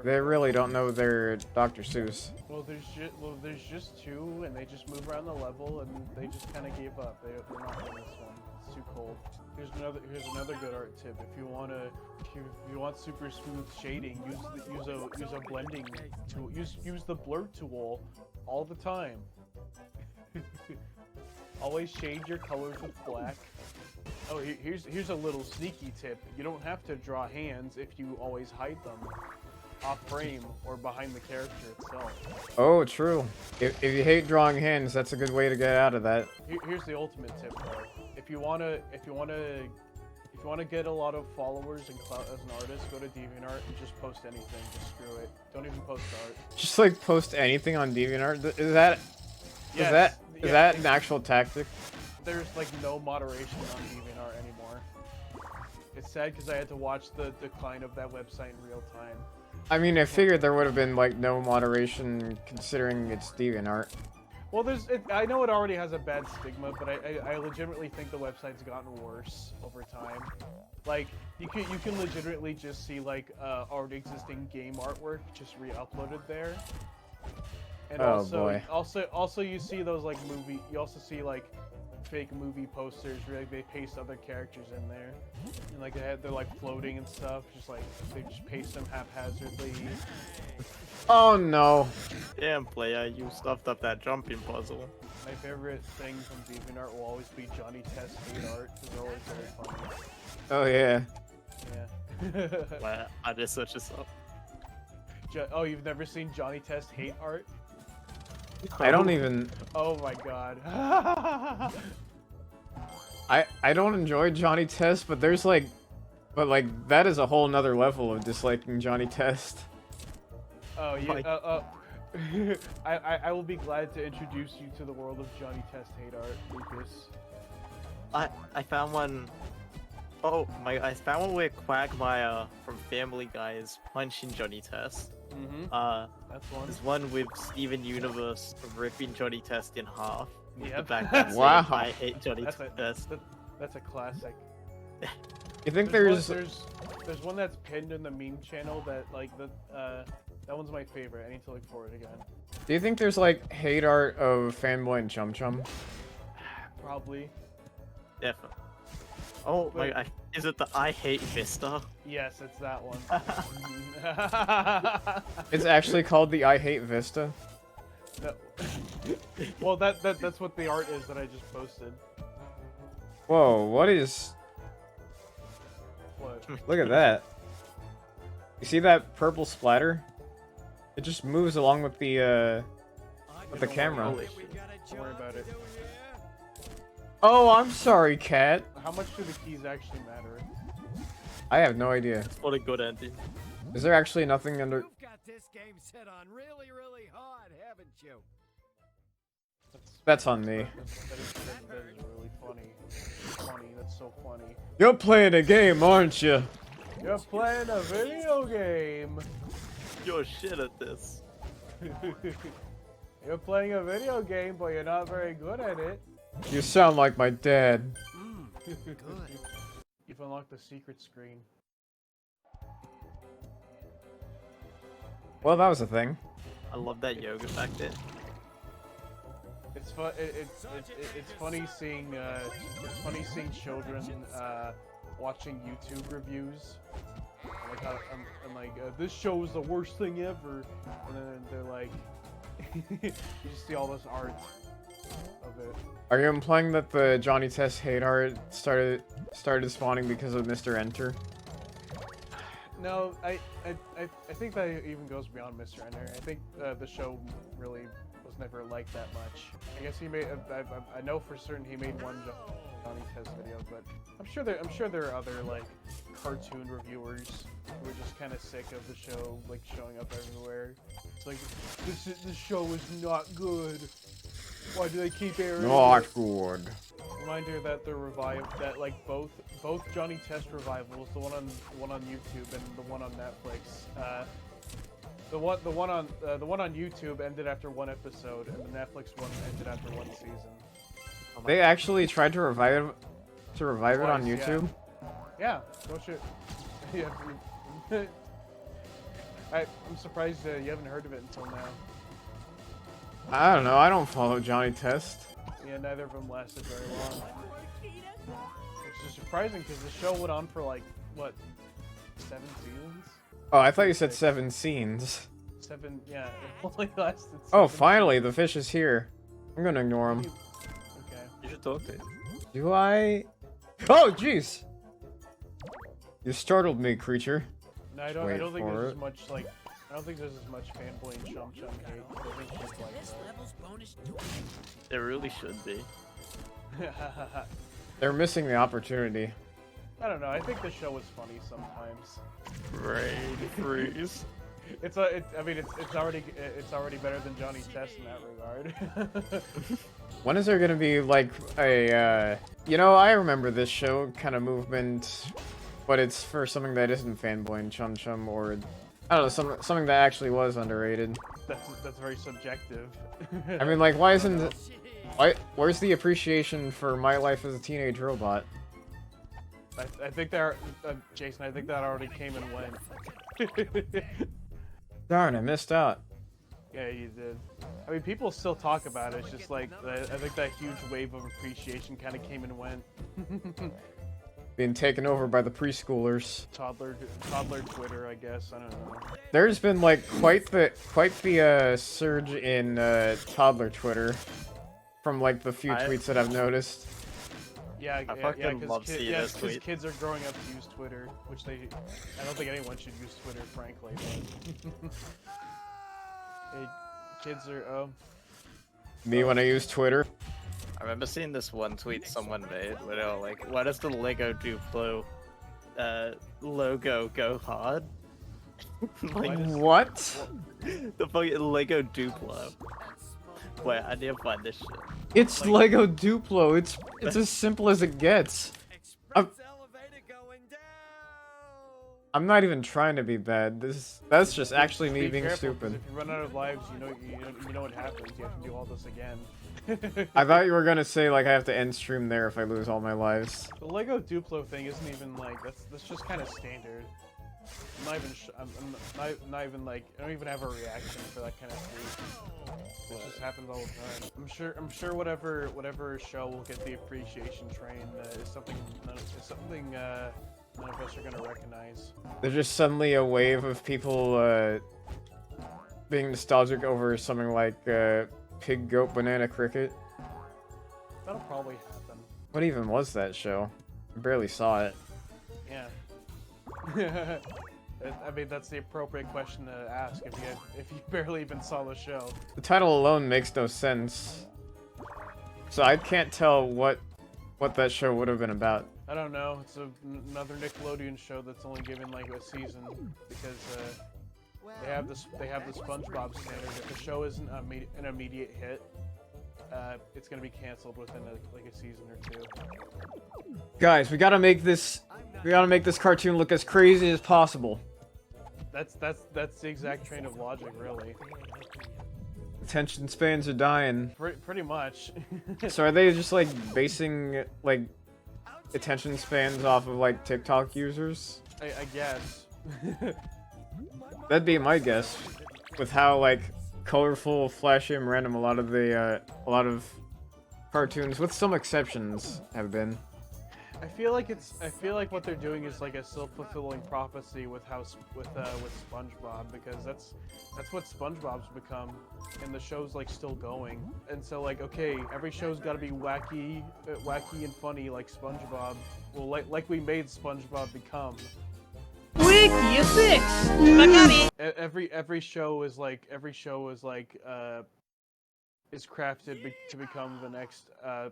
They really don't know their Dr. Seuss. Well, there's just 2, and they just move around the level, and they just kind of gave up. They're not doing this one. It's too cold. Here's another good art tip. If you want super smooth shading, use a blending tool. Use the blur tool all the time. Always shade your colors with black. Oh, here's a little sneaky tip. You don't have to draw hands if you always hide them off frame or behind the character itself. Oh, true. If you hate drawing hands, that's a good way to get out of that. Here's the ultimate tip though. If you wanna get a lot of followers and clout as an artist, go to DeviantArt and just post anything. Just screw it. Don't even post art. Just like post anything on DeviantArt. Is that an actual tactic? There's like no moderation on DeviantArt anymore. It's sad because I had to watch the decline of that website in real time. I mean, I figured there would have been like no moderation considering it's DeviantArt. Well, I know it already has a bad stigma, but I legitimately think the website's gotten worse over time. Like, you can legitimately just see like already existing game artwork just re-uploaded there. And Oh, boy. also you see those like you also see like fake movie posters where like, they paste other characters in there, and like they're like floating and stuff, just like they just paste them haphazardly. Oh no. Damn, player, you stuffed up that jumping puzzle. My favorite thing from DeviantArt will always be Johnny Test hate art, because they're always really funny. Oh yeah. Yeah. Well, I just searched this up. Oh, you've never seen Johnny Test hate art? I don't even. Oh my god. I don't enjoy Johnny Test, but there's like, that is a whole nother level of disliking Johnny Test. Oh, you. I will be glad to introduce you to the world of Johnny Test hate art, Lucas. I found one. Oh my! I found one where Quagmire from Family Guy is punching Johnny Test. That's one. There's one with Steven Universe ripping Johnny Test in half. With Yep. the back Wow. I hate Johnny Test. That's a classic. You think There's there's one that's pinned in the meme channel that like that one's my favorite. I need to look for it again. Do you think there's like hate art of Fanboy and Chum Chum? Probably. Definitely. Oh Wait. my! Is it the I Hate Vista? Yes, it's that one. It's actually called the I Hate Vista. No. Well, that's what the art is that I just posted. Whoa, what is... What? Look at that. You see that purple splatter? It just moves along with the camera. Holy shit. Don't worry about it. Oh, I'm sorry, cat. How much do the keys actually matter? I have no idea. What a good ending. Is there actually nothing under... You've got this game set on really, really hard, haven't you? That's on me. That is really funny. Funny. That's so funny. You're playing a game, aren't you? You're playing a video game. You're shit at this. You're playing a video game, but you're not very good at it. You sound like my dad. Good. You've unlocked the secret screen. Well, that was a thing. I love that yoga back there. It's fun. It's funny seeing children watching YouTube reviews. Like I'm like this show is the worst thing ever, and then they're like, you just see all this art of it. Are you implying that the Johnny Test hate art started spawning because of Mr. Enter? No, I think that even goes beyond Mr. Ender. I think the show really was never like that much. I guess he made. I know for certain he made one Johnny Test video, but I'm sure there are other like cartoon reviewers who are just kind of sick of the show like showing up everywhere. It's like this show is not good. Why do they keep airing Not it? good. Reminder that like both Johnny Test revivals, the one on YouTube and the one on Netflix. The one on YouTube ended after one episode, and the Netflix one ended after one season. They actually tried to revive it on Twice, yeah. YouTube. Yeah, don't you? Yeah. I'm surprised you haven't heard of it until now. I don't know. I don't follow Johnny Test. Yeah, neither of them lasted very long. Which is surprising because the show went on for like what, 7 seasons? Oh, I thought you said 7 scenes. 7, yeah. It only lasted. Oh, 7 finally, the fish is here. I'm gonna ignore him. Okay. You should talk to him. Do I? Oh, jeez! You startled me, creature. No, I don't Wait think for there's it. as much like. I don't think there's as much fanboy and chum chum hate. I think it's just like. There really should be. They're missing the opportunity. I don't know. I think the show is funny sometimes. Rain freeze. I mean, it's already better than Johnny Test in that regard. When is there gonna be like a? You know, I remember this show kind of movement, but it's for something that isn't fanboy and chum chum, or I don't know, something that actually was underrated. that's very subjective. I mean, like, why isn't it... Where's the appreciation for My Life as a Teenage Robot? I think that Jason. I think that already came and went. Darn, I missed out. Yeah, you did. I mean, people still talk about it. It's just like I think that huge wave of appreciation kind of came and went. Being taken over by the preschoolers. Toddler Twitter, I guess. I don't know. There's been like quite the surge in toddler Twitter from like the few tweets that I've noticed. Yeah, I fucking love seeing this because tweet. kids are growing up to use Twitter, which I don't think anyone should use Twitter, frankly. But hey, kids are Me when I use Twitter. I remember seeing this one tweet someone made where they were like, why does the Lego Duplo logo go hard? Like, What? the fucking Lego Duplo. Wait, I need to find this shit. It's Like- Lego Duplo. It's as simple as it gets. Express elevator going down. I'm not even trying to be bad. That's just actually me be being careful, 'cause stupid. If you run out of lives, you know what happens. You have to do all this again. I thought you were gonna say like I have to end stream there if I lose all my lives. The Lego Duplo thing isn't even like that's just kind of standard. I'm not even I'm not even like I don't even have a reaction for that kind of tweet. It just happens all the time. I'm sure whatever show will get the appreciation train is something none of us are gonna recognize. There's just suddenly a wave of people being nostalgic over something like Pig, Goat, Banana, Cricket. That'll probably happen. What even was that show? I barely saw it. Yeah. I mean, that's the appropriate question to ask if you barely even saw the show. The title alone makes no sense. So I can't tell what that show would have been about. I don't know. It's another Nickelodeon show that's only given like a season because they have the SpongeBob standard. If the show isn't an immediate hit, it's gonna be canceled within like a season or two. Guys, we gotta make this cartoon look as crazy as possible. That's the exact train of logic, really. Attention spans are dying. Pretty much. So are they just like basing like attention spans off of like TikTok users? I guess. That'd be my guess, with how like colorful, flashy, and random a lot of cartoons, with some exceptions, have been. I feel like what they're doing is like a self-fulfilling prophecy with SpongeBob, because that's what SpongeBob's become, and the show's like still going. And so like, okay, every show's got to be wacky and funny like SpongeBob. Well, like we made SpongeBob become. Wiki 6! Macari! Every show is crafted to become the next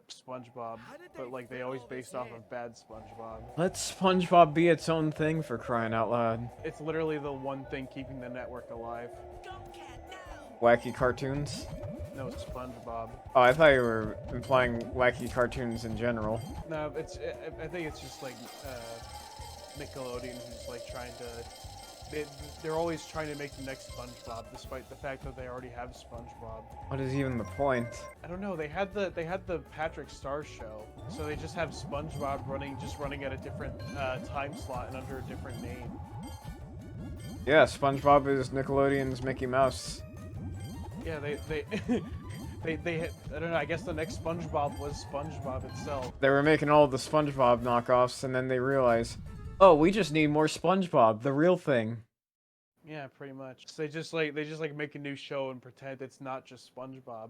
SpongeBob, but like they always based off of bad SpongeBob. Let SpongeBob be its own thing, for crying out loud. It's literally the one thing keeping the network alive. Wacky cartoons? No, it's SpongeBob. Oh, I thought you were implying wacky cartoons in general. No, I think it's just like Nickelodeon who's like trying to. They're always trying to make the next SpongeBob, despite the fact that they already have SpongeBob. What is even the point? I don't know. They had the Patrick Star show, so they just have SpongeBob running at a different time slot and under a different name. Yeah, SpongeBob is Nickelodeon's Mickey Mouse. Yeah, they I don't know. I guess the next SpongeBob was SpongeBob itself. They were making all the SpongeBob knockoffs, and then they realized, oh, we just need more SpongeBob, the real thing. Yeah, pretty much. So they just make a new show and pretend it's not just SpongeBob.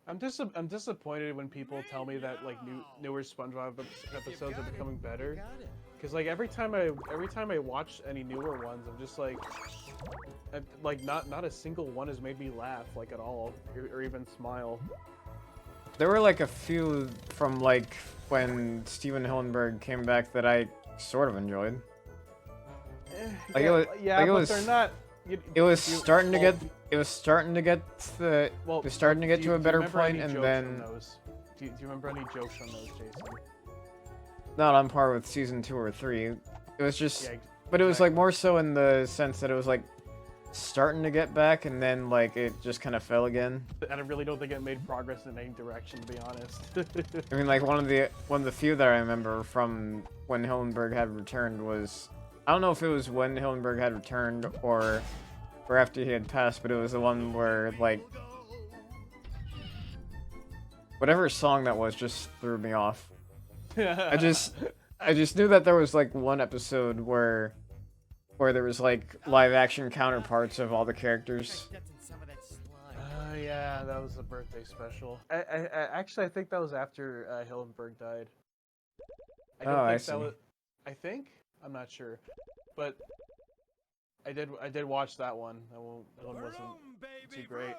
I'm disappointed when people tell me that like newer SpongeBob episodes are becoming better, because like every time I watch any newer ones, I'm just like not a single one has made me laugh like at all or even smile. There were like a few from like when Steven Hillenburg came back that I sort of enjoyed. Like it was they're not. It was starting to get to a better point, and then do you remember any jokes on those, Jason? not on par with season 2 or 3. It was just, Yeah, but it was like more so in the sense that it was like starting to get back, and then like it just kind of fell again. And I really don't think it made progress in any direction, to be honest. I mean, like one of the few that I remember from when Hillenberg had returned was, I don't know if it was when Hillenberg had returned or after he had passed, but it was the one where like whatever song that was just threw me off. I just knew that there was like one episode where there was like live action counterparts of all the characters. Yeah, that was the birthday special. Actually, I think that was after Hillenberg died. I see. I think? I'm not sure, but I did watch that one. That one wasn't too great.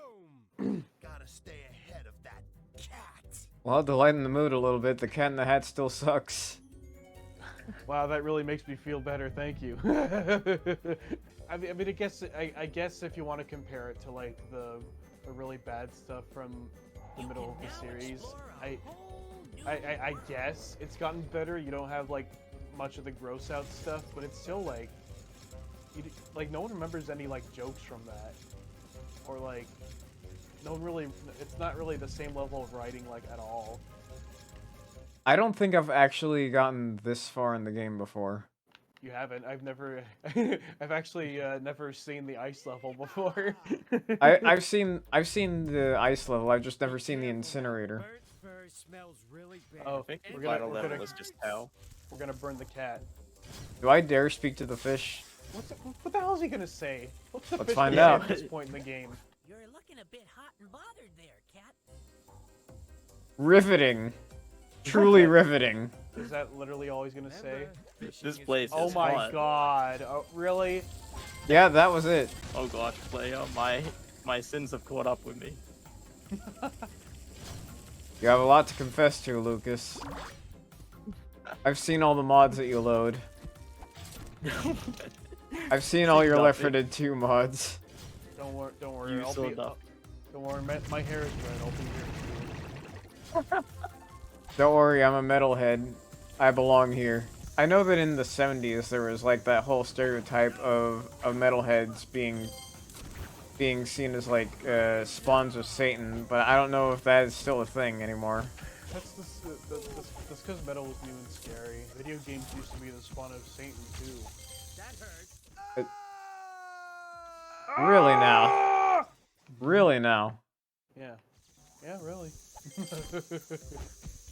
Gotta stay ahead of that cat. Well, to lighten the mood a little bit, the Cat in the Hat still sucks. Wow, that really makes me feel better. Thank you. I mean, I guess if you want to compare it to like the really bad stuff from the middle of the series, I guess it's gotten better. You don't have like much of the gross out stuff, but it's still like, no one remembers any like jokes from that, or like no one really. It's not really the same level of writing like at all. I don't think I've actually gotten this far in the game before. You haven't. I've never. I've actually never seen the ice level before. I've seen the ice level. I've just never seen the incinerator. Oh, I think we're the gonna, final we're level gonna, was just hell. we're gonna burn the cat. Do I dare speak to the fish? What the hell is he gonna say? What's the Let's fish find gonna say out. at this point in the game? You're looking a bit hot and bothered there, cat. Riveting. Truly riveting. Is that literally all he's gonna say? This place Oh is my hot. god! Oh, really? Yeah, that was it. Oh gosh, player, my sins have caught up with me. You have a lot to confess to, Lucas. I've seen all the mods that you load. I've seen all your Left 4 Dead 2 mods. Don't worry. Don't worry. You saw enough. Don't worry. My hair is red. I'll be here too. Don't worry, I'm a metalhead. I belong here. I know that in the 70s there was like that whole stereotype of metalheads being seen as like spawns of Satan, but I don't know if that is still a thing anymore. That's because metal was new and scary. Video games used to be the spawn of Satan too. That hurts. Really now? Really now? Yeah. Yeah, really.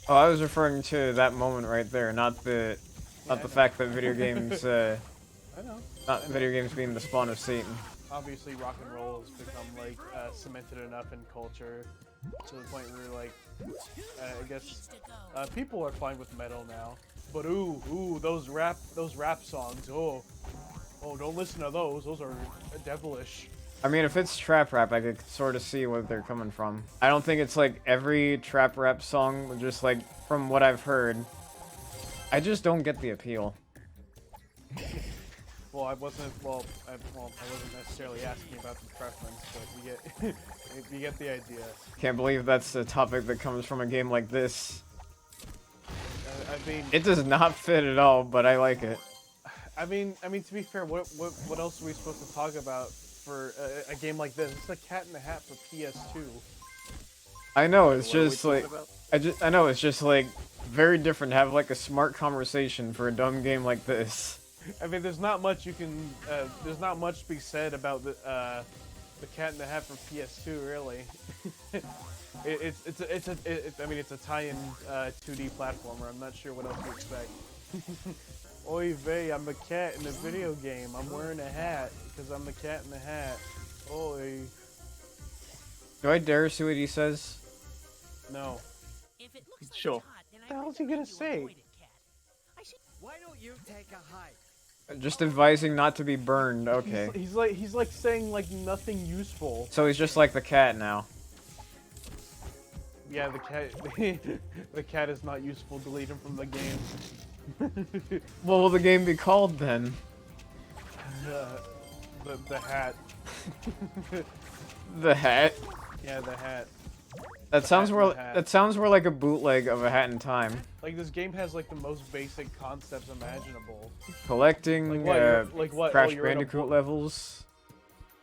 Oh, I was referring to that moment right there, not the fact that video games I know. not video games being the spawn of Satan. Obviously, rock and roll has become like cemented enough in culture to the point where like I guess people are fine with metal now. But ooh, those rap songs. Oh, don't listen to those. Those are devilish. I mean, if it's trap rap, I could sort of see where they're coming from. I don't think it's like every trap rap song, but just like from what I've heard, I just don't get the appeal. Well, I wasn't necessarily asking about the preference, but you get the idea. Can't believe that's a topic that comes from a game like this. I mean, It does not fit at all, but I like it. I mean, to be fair, what else are we supposed to talk about for a game like this? It's a Cat in the Hat for PS2. I know, it's What are we just like talking about? I know it's just like very different to have like a smart conversation for a dumb game like this. I mean, there's not much there's not much to be said about the Cat in the Hat for PS2, really. It's a tie-in 2D platformer. I'm not sure what else to expect. Oy vey, I'm a cat in a video game. I'm wearing a hat because I'm the Cat in the Hat. Oy. Do I dare see what he says? No. If it looks like Sure. it's hot, then I The hell's he gonna recommend you say? avoid it, cat. I should Why don't you take a hike? Just advising not to be burned. Okay. He's like saying like nothing useful. So he's just like the cat now. Yeah, the cat. The cat is not useful. Delete him from the game. What will the game be called then? The hat. The Hat? Yeah, the hat. That sounds Hat more. in the Hat. That sounds more like a bootleg of A Hat in Time. Like this game has like the most basic concepts imaginable. Collecting Like what? Like what? Crash Oh, you're in a Bandicoot book. levels.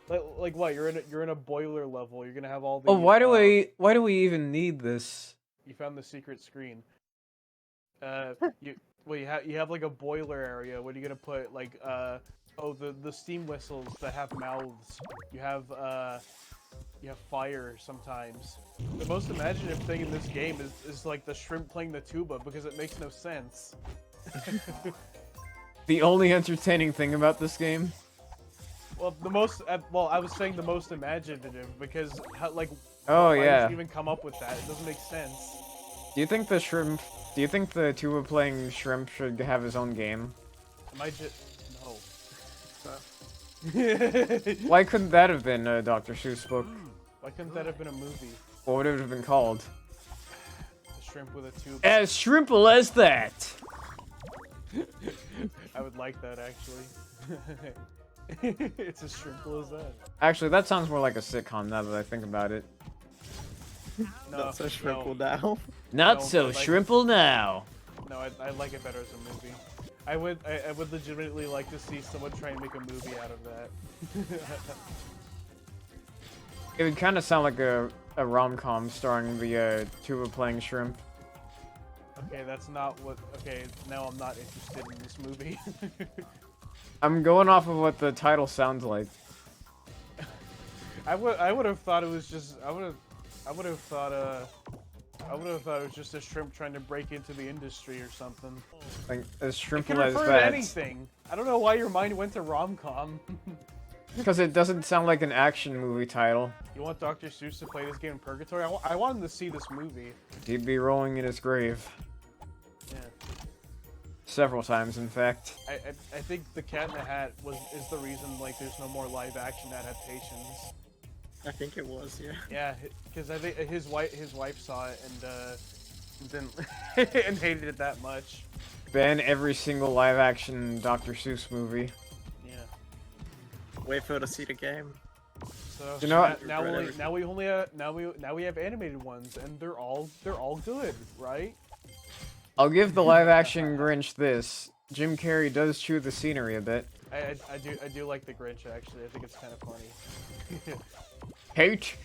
Like what? You're in a boiler level. You're gonna have all the. Oh, why do we even need this? You found the secret screen. You have like a boiler area. What are you gonna put? Like the steam whistles that have mouths. You have fire sometimes. The most imaginative thing in this game is like the shrimp playing the tuba because it makes no sense. The only entertaining thing about this game? Well, I was saying the most imaginative because Oh why yeah. did you even come up with that? It doesn't make sense. Do you think the tuba playing shrimp should have his own game? Am I just no? Why couldn't that have been a Dr. Seuss book? Why couldn't that have been a movie? What would it have been called? A shrimp with a tube. As shrimple as that! I would like that actually. It's as shrimple as that. Actually, that sounds more like a sitcom now that I think about it. No, Not so shrimpled no, now. Not No, so like- shrimple now. no, I like it better as a movie. I would legitimately like to see someone try and make a movie out of that. It would kind of sound like a rom-com starring the tuba playing shrimp. Okay, that's not what. Okay, now I'm not interested in this movie. I'm going off of what the title sounds like. I would have thought it was just I would have thought it was just a shrimp trying to break into the industry or something. Like as It can shrimple as refer to that. anything. I don't know why your mind went to rom-com. Because it doesn't sound like an action movie title. You want Dr. Seuss to play this game in Purgatory? I want him to see this movie. He'd be rolling in his grave. Yeah. Several times, in fact. I think The Cat in the Hat is the reason like there's no more live action adaptations. I think it was, yeah. Yeah, because I think his wife saw it and didn't and hated it that much. Ban every single live action Dr. Seuss movie. Yeah. Wait for her to see the game. So You know what? now we have animated ones and they're all good, right? I'll give the live action Grinch this. Jim Carrey does chew the scenery a bit. I do like the Grinch actually. I think it's kind of funny. Hate,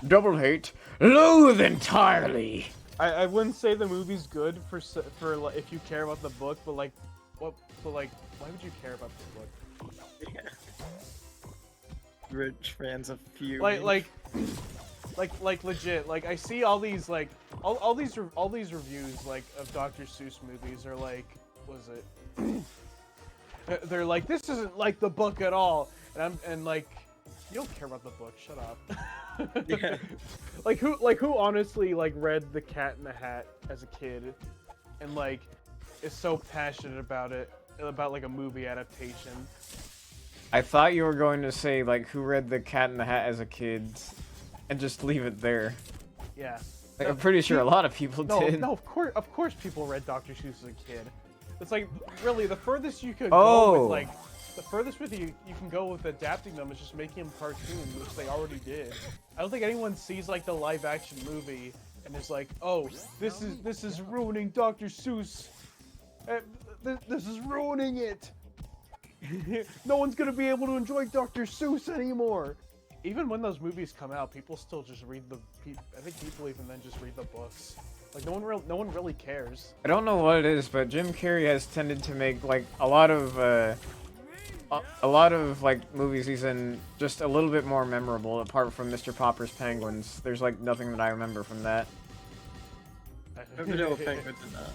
double hate, loathe entirely. I wouldn't say the movie's good for like, if you care about the book, but like why would you care about the book? Yeah. Rich fans of few. Like legit. Like I see all these like all these reviews like of Dr. Seuss movies are like, what is it? They're like, this isn't like the book at all, and like, you don't care about the book. Shut up. Yeah. Like who honestly like read The Cat in the Hat as a kid, and like is so passionate about it, about like a movie adaptation. I thought you were going to say, like, who read The Cat in the Hat as a kid, and just leave it there. Yeah. Like, I'm pretty sure a lot of people did. No, of course people read Dr. Seuss as a kid. It's like, really, the furthest you could Oh. go with, like, the furthest with you can go with adapting them is just making them cartoons, which they already did. I don't think anyone sees, like, the live-action movie and is like, oh, this is ruining Dr. Seuss. This is ruining it. No one's gonna be able to enjoy Dr. Seuss anymore. Even when those movies come out, people still just read I think people even then just read the books. Like no one really cares. I don't know what it is, but Jim Carrey has tended to make, like, a lot of like movies he's in just a little bit more memorable. Apart from Mr. Popper's Penguins, there's like nothing that I remember from that. Maybe they were penguins in that.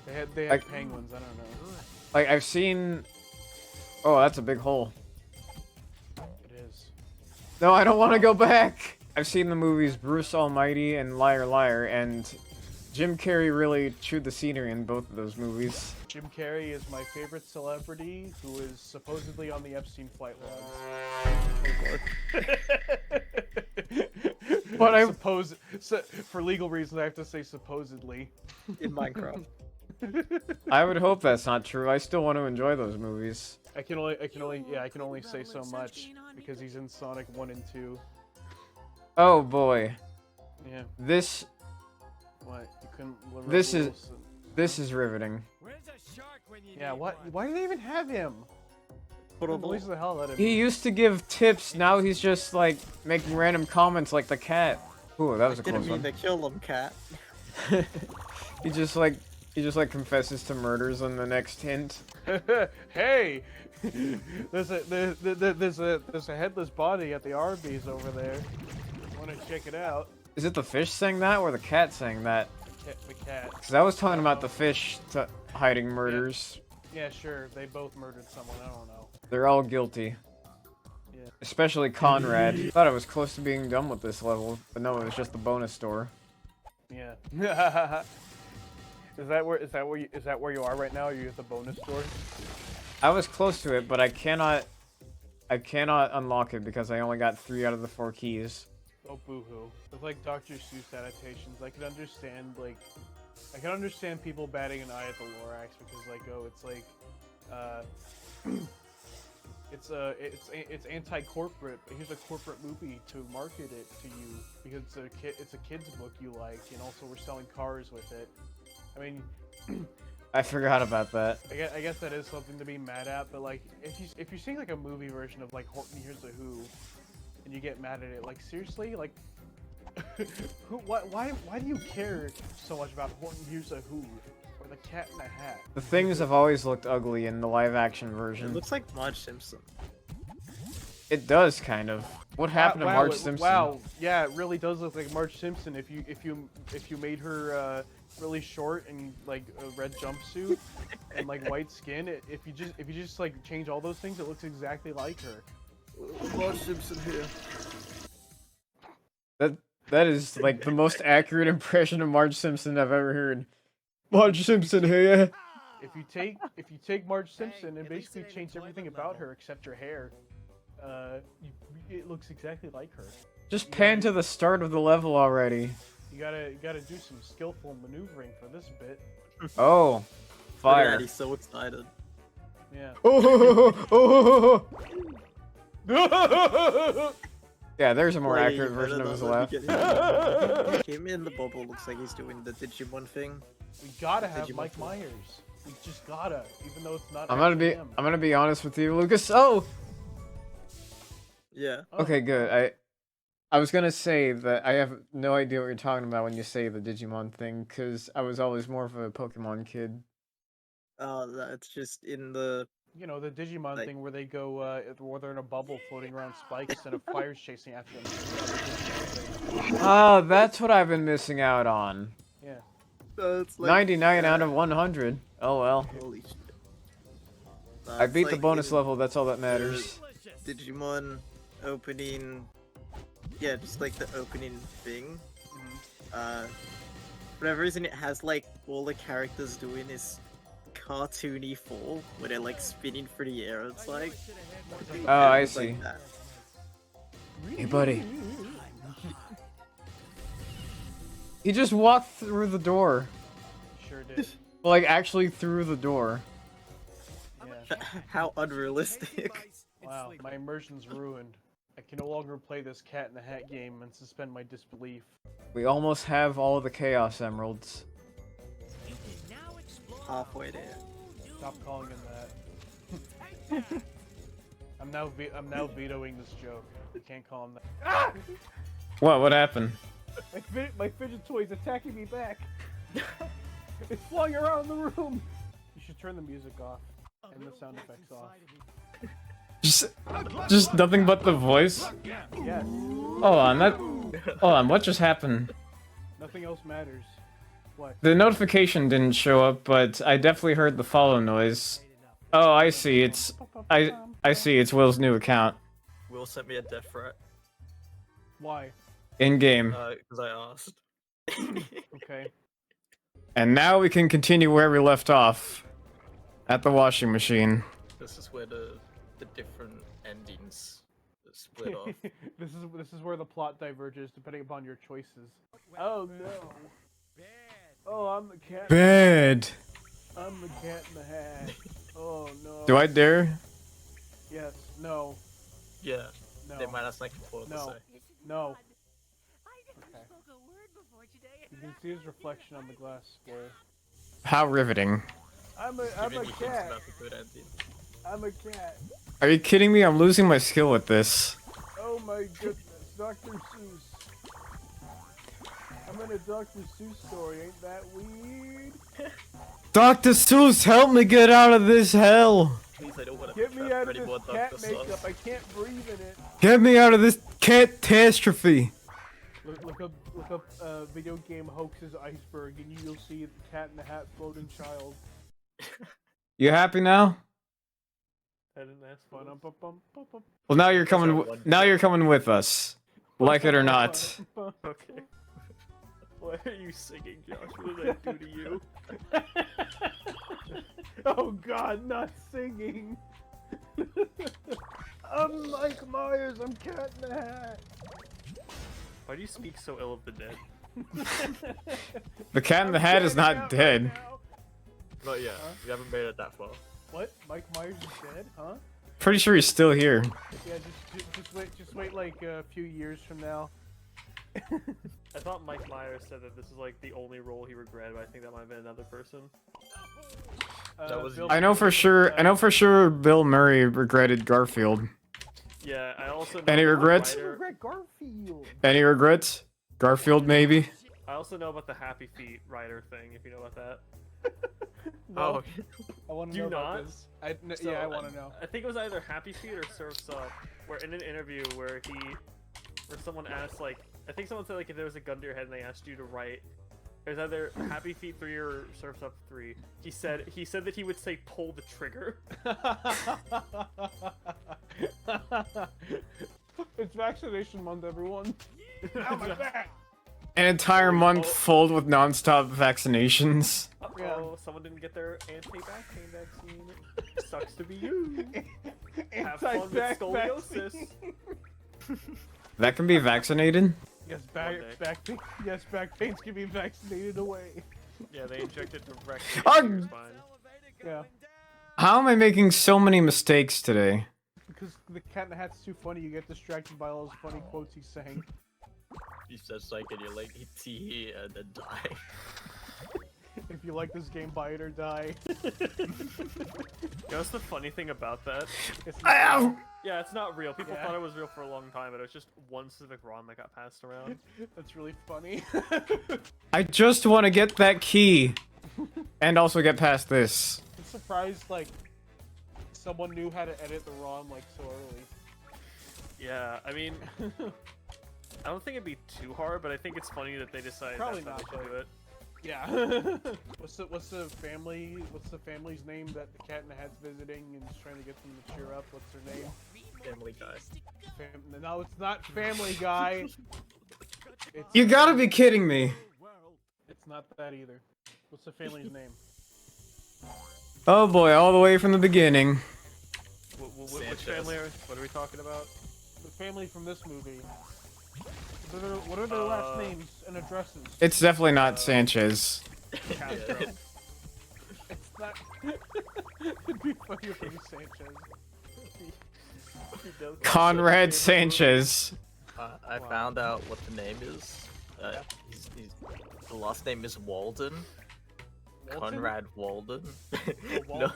They had Like- penguins. I don't know. Like I've seen. Oh, that's a big hole. It is. No, I don't want to go back. I've seen the movies Bruce Almighty and Liar Liar, and Jim Carrey really chewed the scenery in both of those movies. Jim Carrey is my favorite celebrity who is supposedly on the Epstein flight logs. But I- for legal reasons I have to say supposedly. In Minecraft. I would hope that's not true. I still want to enjoy those movies. I can only say so much because he's in Sonic 1 and 2. Oh boy, Yeah. this What? You couldn't remember This is- Wilson? this is riveting. Where's a shark when you Yeah, need what? one? Why do they even have him? Annoys the hell out of He me. used to give tips, now he's just like making random comments like the cat. Ooh, that was a Didn't close mean one. to kill him, cat. He just like confesses to murders on the next hint. Hey, there's a headless body at the Arby's over there. Want to check it out? Is it the fish saying that or the cat saying that? The cat. Because I was talking about the fish hiding murders. Yeah, sure. They both murdered someone. I don't know. They're all guilty. Yeah. Especially Conrad. Thought I was close to being done with this level, but no, it was just the bonus store. Yeah. Is that where you are right now? Are you at the bonus store? I was close to it, but I cannot unlock it because I only got 3 out of the 4 keys. Oh, boo-hoo. With like Dr. Seuss adaptations, I can understand people batting an eye at the Lorax because like, oh, it's like, it's anti-corporate. But here's a corporate movie to market it to you because it's a kid's book you like, and also we're selling cars with it. I mean, I forgot about that. I guess that is something to be mad at. But like, if you're seeing like a movie version of like Horton Hears a Who, and you get mad at it, like seriously, like, why do you care so much about Horton Hears a Who or the Cat in the Hat? The things have always looked ugly in the live-action It version. looks like Marge Simpson. It does kind of. What happened to Marge Simpson? Wow, yeah, it really does look like Marge Simpson. If you made her really short and like a red jumpsuit and like white skin, if you just like change all those things, it looks exactly like her. Marge Simpson here. That is like the most accurate impression of Marge Simpson I've ever heard. Marge Simpson here. If you take Marge Simpson and basically change everything about her except her hair, it looks exactly like her. Just pan to the start of the level already. You gotta do some skillful maneuvering for this bit. Oh, fire! He's so excited. Yeah. Oh. Yeah, there's a more accurate version of his laugh. Him in the bubble looks like he's doing the Digimon thing. We gotta have Mike Myers. We just gotta, even though it's not. I'm him. gonna be honest with you, Lucas. Oh. Yeah. Oh. Okay, good. I was gonna say that I have no idea what you're talking about when you say the Digimon thing, because I was always more of a Pokemon kid. That's just in the... You know, the Digimon thing where they go, where they're in a bubble floating around spikes and a fire's chasing after them. Oh, that's what I've been missing out on. Yeah. It's like, 99 out of 100. Oh well. Holy shit. I beat the bonus level, that's all that matters. Digimon opening... Yeah, just like the opening thing. For whatever reason, it has like all the characters doing this cartoony fall where they're like spinning through the air. It's like, Oh, I it's see. like that. Hey, buddy. He just walked through the door. Sure did. Like, actually through the door. Yeah. How unrealistic. Wow, my immersion's ruined. I can no longer play this Cat in the Hat game and suspend my disbelief. We almost have all the Chaos Emeralds. You can now explore Halfway there. Stop calling him that. I'm now vetoing this joke. You can't call him that. Ah! What happened? My fidget toy's attacking me back. It's flying around the room. You should turn the music off and the sound effects off. Just nothing but the voice? Yes. Hold on, what just happened? Nothing else matters. What? The notification didn't show up, but I definitely heard the follow noise. Oh, I see, I see, it's Will's new account. Will sent me a death threat. Why? In-game. Because I asked. Okay. And now we can continue where we left off. At the washing machine. This is where the different endings split off. This is where the plot diverges depending upon your choices. Oh no. Oh, I'm the cat. Bad. I'm the Cat in the Hat. Oh no. Do I dare? Yes. No. Yeah. No. They might have something important No. to say. No. I never Okay. spoke a word before today. You can see his reflection on the glass bowl. How riveting. I'm a Giving you hints cat. about the good ending. I'm a cat. Are you kidding me? I'm losing my skill with this. Oh my goodness, Dr. Seuss. I'm in a Dr. Seuss story, ain't that weird? Dr. Seuss, help me get out of this hell! Please, I don't want to Get me out of any more this cat Dr. makeup, Seuss. I can't breathe in it. Get me out of this catastrophe! Look up video game hoaxes iceberg and you'll see the Cat in the Hat floating child. You happy now? I didn't ask for it. Well, now you're coming. Now you're coming with us, like it or not. Okay. Why are you singing, Josh? What did I do to you? Oh god, not singing! I'm Mike Myers, I'm Cat in the Hat! Why do you speak so ill of the dead? The Cat in the Hat is not dead. Not yet. You haven't made it that far. What? Mike Myers is dead? Huh? Pretty sure he's still here. Yeah, just wait like a few years from now. I thought Mike Myers said that this is like the only role he regretted, but I think that might have been another person. That was- Bill I know for Murray, sure. I know for sure. Bill Murray regretted Garfield. Yeah, I also know Any that the regrets? writer- Regret Garfield. Any regrets? Garfield, maybe. I also know about the Happy Feet writer thing, if you know about that. No, I want Do to you know about not? this. So, Yeah, I want to know. I think it was either Happy Feet or Surf's Up, where in an interview where someone asked, like, I think someone said, like, if there was a gun to your head and they asked you to write, it was either Happy Feet 3 or Surf's Up 3. He said that he would say, pull the trigger. It's vaccination month, everyone. Ow, my back! An entire month filled with non-stop vaccinations. Uh-oh, someone didn't get their anti-vaccine vaccine. Sucks to be you. Have fun with Anti-back scoliosis. vaccine. That can be vaccinated. Yes, One day. back pains can be vaccinated away. Yeah, they injected directly Oh, into your spine. Yeah, How am I making so many mistakes today? because the Cat in the Hat's too funny. You get distracted by all those funny quotes he's saying. You said like and you're like tee and then die. If you like this game, buy it or die. You know what's the funny thing about that? It's Ow! Yeah, it's not real. People Yeah. thought it was real for a long time, but it was just one specific ROM that got passed around. That's really funny. I just want to get that key, and also get past this. I'm surprised, like, someone knew how to edit the ROM, like, so early. Yeah, I mean, I don't think it'd be too hard, but I think it's funny that they decided Probably that's how not, they should do it. Yeah. what's the family's name that the Cat in the Hat's visiting and is trying to get them to cheer up? What's their name? Family Guy. No, it's not Family Guy. It's, You gotta be kidding me. It's not that either. What's the family's name? Oh boy, all the way from the beginning. Which Sanchez. family what are we talking about? The family from this movie. What are their last names and addresses? It's definitely not Sanchez. Castro. It's not. It'd be funny if it was Sanchez. He does- Conrad Sanchez. I found out what the name is. The last name is Walden. Walton? Conrad Walden. Oh, No, Walden.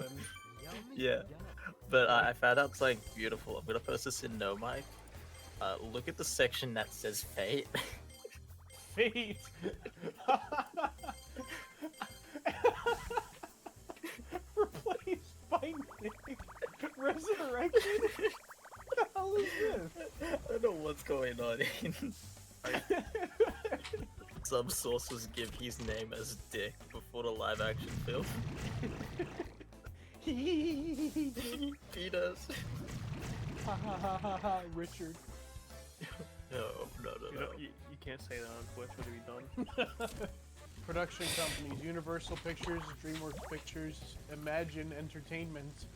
yeah. But I found out something beautiful. I'm gonna post this in No Mic. Look at the section that says Fate. Fate. Replaced by Nick. Resurrection. What the hell is this? I don't know what's going on. Some sources give his name as Dick before the live action film. He does. Ha ha ha ha ha. Richard. No. You can't say that on Twitch. What have you done? Production companies: Universal Pictures, DreamWorks Pictures, Imagine Entertainment.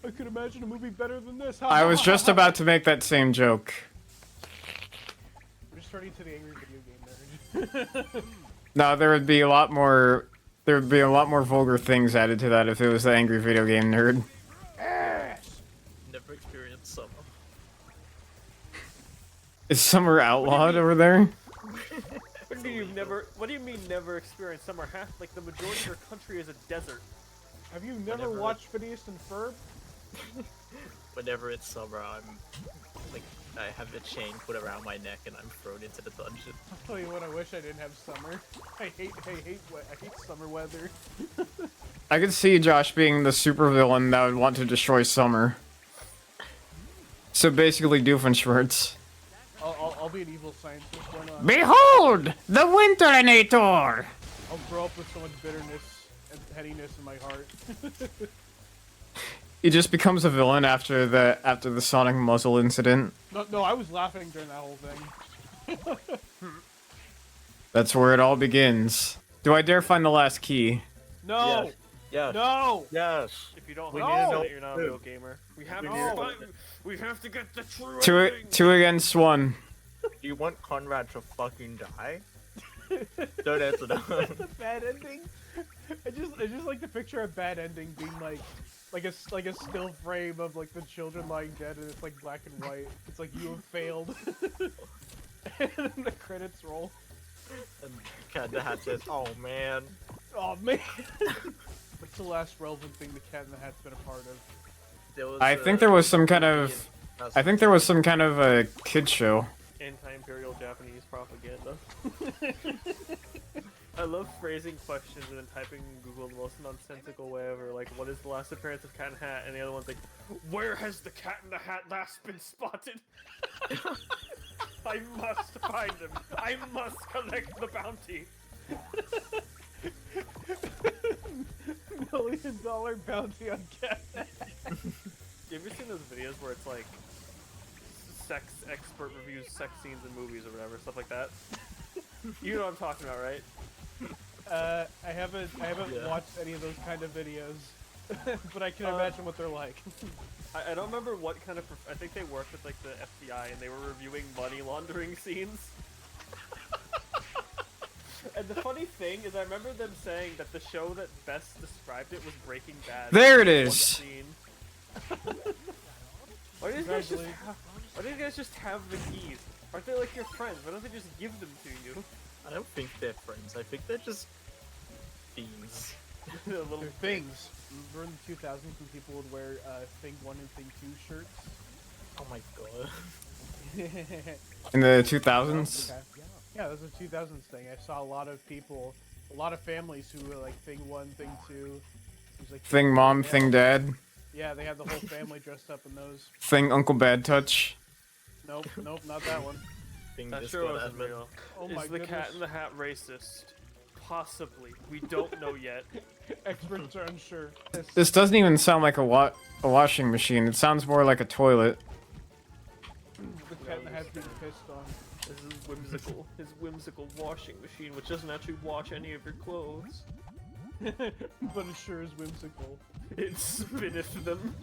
I could imagine a movie better than this. Ha, I ha, was ha, just ha. about to make that same joke. We're just starting to the angry video game nerd. No, there would be a lot more. There would be a lot more vulgar things added to that if it was the angry video game nerd. Ass. Never experienced summer. Is Summer outlawed over there? What do you mean never experienced summer? Half like the majority of your country is a desert. Have you never Whenever- watched Phineas and Ferb? Whenever it's summer, I'm like, I have a chain put around my neck and I'm thrown into the dungeon. I'll tell you what, I wish I didn't have summer. I hate summer weather. I could see Josh being the supervillain that would want to destroy summer. So basically, Doofenshmirtz. I'll be an evil scientist. Why not? Behold, the Winterinator! I'll grow up with so much bitterness and pettiness in my heart. He just becomes a villain after the Sonic muzzle incident. No, I was laughing during that whole thing. That's where it all begins. Do I dare find the last key? No! Yes. No! Yes. If you don't We have need to it, know- you're not a real gamer. We have No. we have to get the true ending. Two against one. Do you want Conrad to fucking die? Don't answer that. Bad ending. I just like to picture a bad ending being like a still frame of like the children lying dead and it's like black and white. It's like you have failed. And then the credits roll. And Cat in the Hat says, "Oh man." Oh man. What's the last relevant thing the Cat in the Hat's been a part of? There was, I think there was some kind of a kid show. Anti-imperial Japanese propaganda. I love phrasing questions and then typing in Google the most nonsensical way ever. Like, what is the last appearance of Cat in the Hat? And the other one's like, where has the Cat in the Hat last been spotted? I must find him. I must collect the bounty. $1 million bounty on Cat in the Hat. You ever seen those videos where it's like sex expert reviews sex scenes in movies or whatever, stuff like that? You know what I'm talking about, right? I haven't Yeah. watched any of those kind of videos, but I can imagine what they're like. I don't remember what kind of. I think they worked with like the FBI and they were reviewing money laundering scenes. And the funny thing is, I remember them saying that the show that best described it was Breaking Bad. There it One is. scene. Why do you guys just have the keys? Aren't they like your friends? Why don't they just give them to you? I don't think they're friends. I think they're just fiends. The little They're things. Remember in the 2000s when people would wear Thing 1 and Thing 2 shirts? Oh my god. In the 2000s? Okay. Yeah, that was a 2000s thing. I saw a lot of people, a lot of families who were like Thing 1, Thing 2. It was like Thing mom, yeah. thing dad, Yeah, they had the whole family dressed up in those. thing Uncle Bad Touch. Nope, not that one. Thing That just sure got wasn't admin. real. Oh Is my the goodness. Cat in the Hat racist? Possibly. We don't know yet. Experts are unsure. This doesn't even sound like a washing machine. It sounds more like a toilet. The Cat in the Hat's being pissed on. This is whimsical. His whimsical washing machine, which doesn't actually wash any of your clothes. But it sure is whimsical. It spinneth them.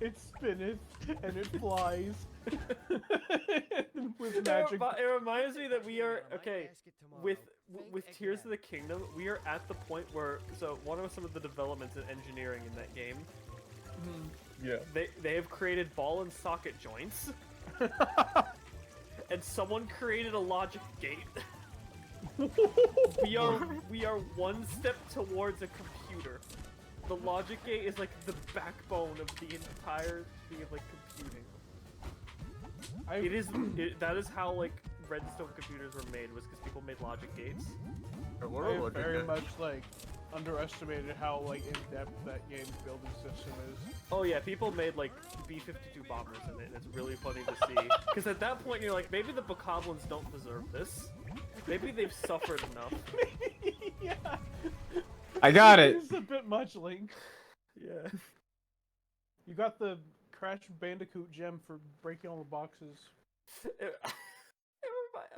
It spinneth and it flies. With magic. It reminds me that we are okay with Tears of the Kingdom. We are at the point where one of some of the developments in engineering in that game. Yeah. They have created ball and socket joints, and someone created a logic gate. we are one step towards a computer. The logic gate is like the backbone of the entire thing of like computing. That is how like redstone computers were made, was because people made logic gates. What I a have logic very gate. much like underestimated how like in depth that game's building system is. Oh yeah, people made like B-52 bombers in it, and it's really funny to see. Because at that point you're like, maybe the Bokoblins don't deserve this. Maybe they've suffered enough. Yeah. I got it. It's a bit much, Link. Yeah. You got the Crash Bandicoot gem for breaking all the boxes.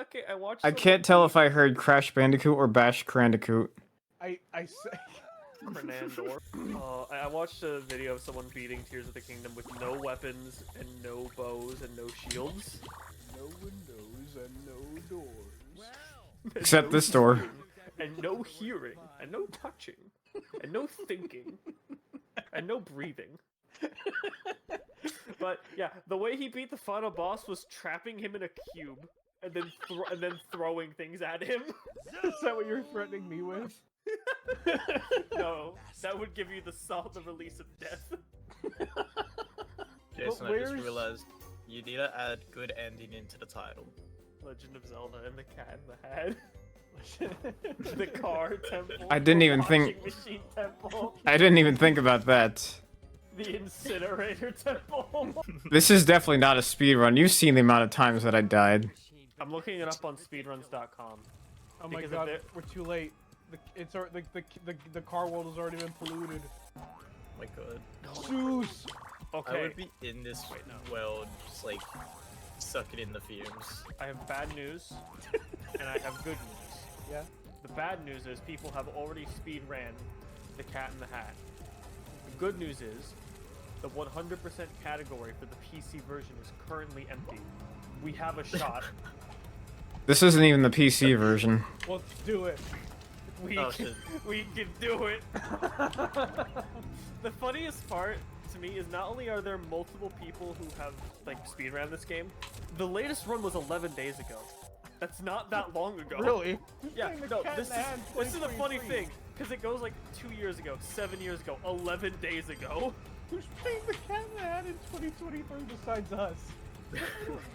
Okay, I watched. I can't tell if I heard Crash Bandicoot or Bash Crandicoot. I say. Fernandor. I watched a video of someone beating Tears of the Kingdom with no weapons and no bows and no shields. No windows and no doors. Except this door. And no hearing, and no touching, and no thinking, and no breathing. But yeah, the way he beat the final boss was trapping him in a cube and then throwing things at him. Is that what you're threatening me with? No, that would give you the release of death. Jason, I where's- just realized you need to add good ending into the title. Legend of Zelda and the Cat in the Hat. The car temple. I didn't the even think- washing machine temple. I didn't even think about that. The incinerator temple. This is definitely not a speedrun. You've seen the amount of times that I died. I'm looking it up on speedruns.com. Oh my Because god, if we're too late. The car world has already been polluted. Oh my god. Seuss! I Okay, would be in this world, just like sucking in the fumes. I have bad news, and I have good news. Yeah? The bad news is people have already speed ran the Cat in the Hat. The good news is the 100% category for the PC version is currently empty. We have a shot. This isn't even the PC version. Let's do it. We Oh, can, shit. we can do it. The funniest part to me is not only are there multiple people who have like speedrun this game, the latest run was 11 days ago. That's not that long ago. Really? Yeah, Playing the no, Cat this in the Hat in is the funny 2023. thing, because it goes like 2 years ago, 7 years ago, 11 days ago. Who's playing the Cat in the Hat in 2023 besides us?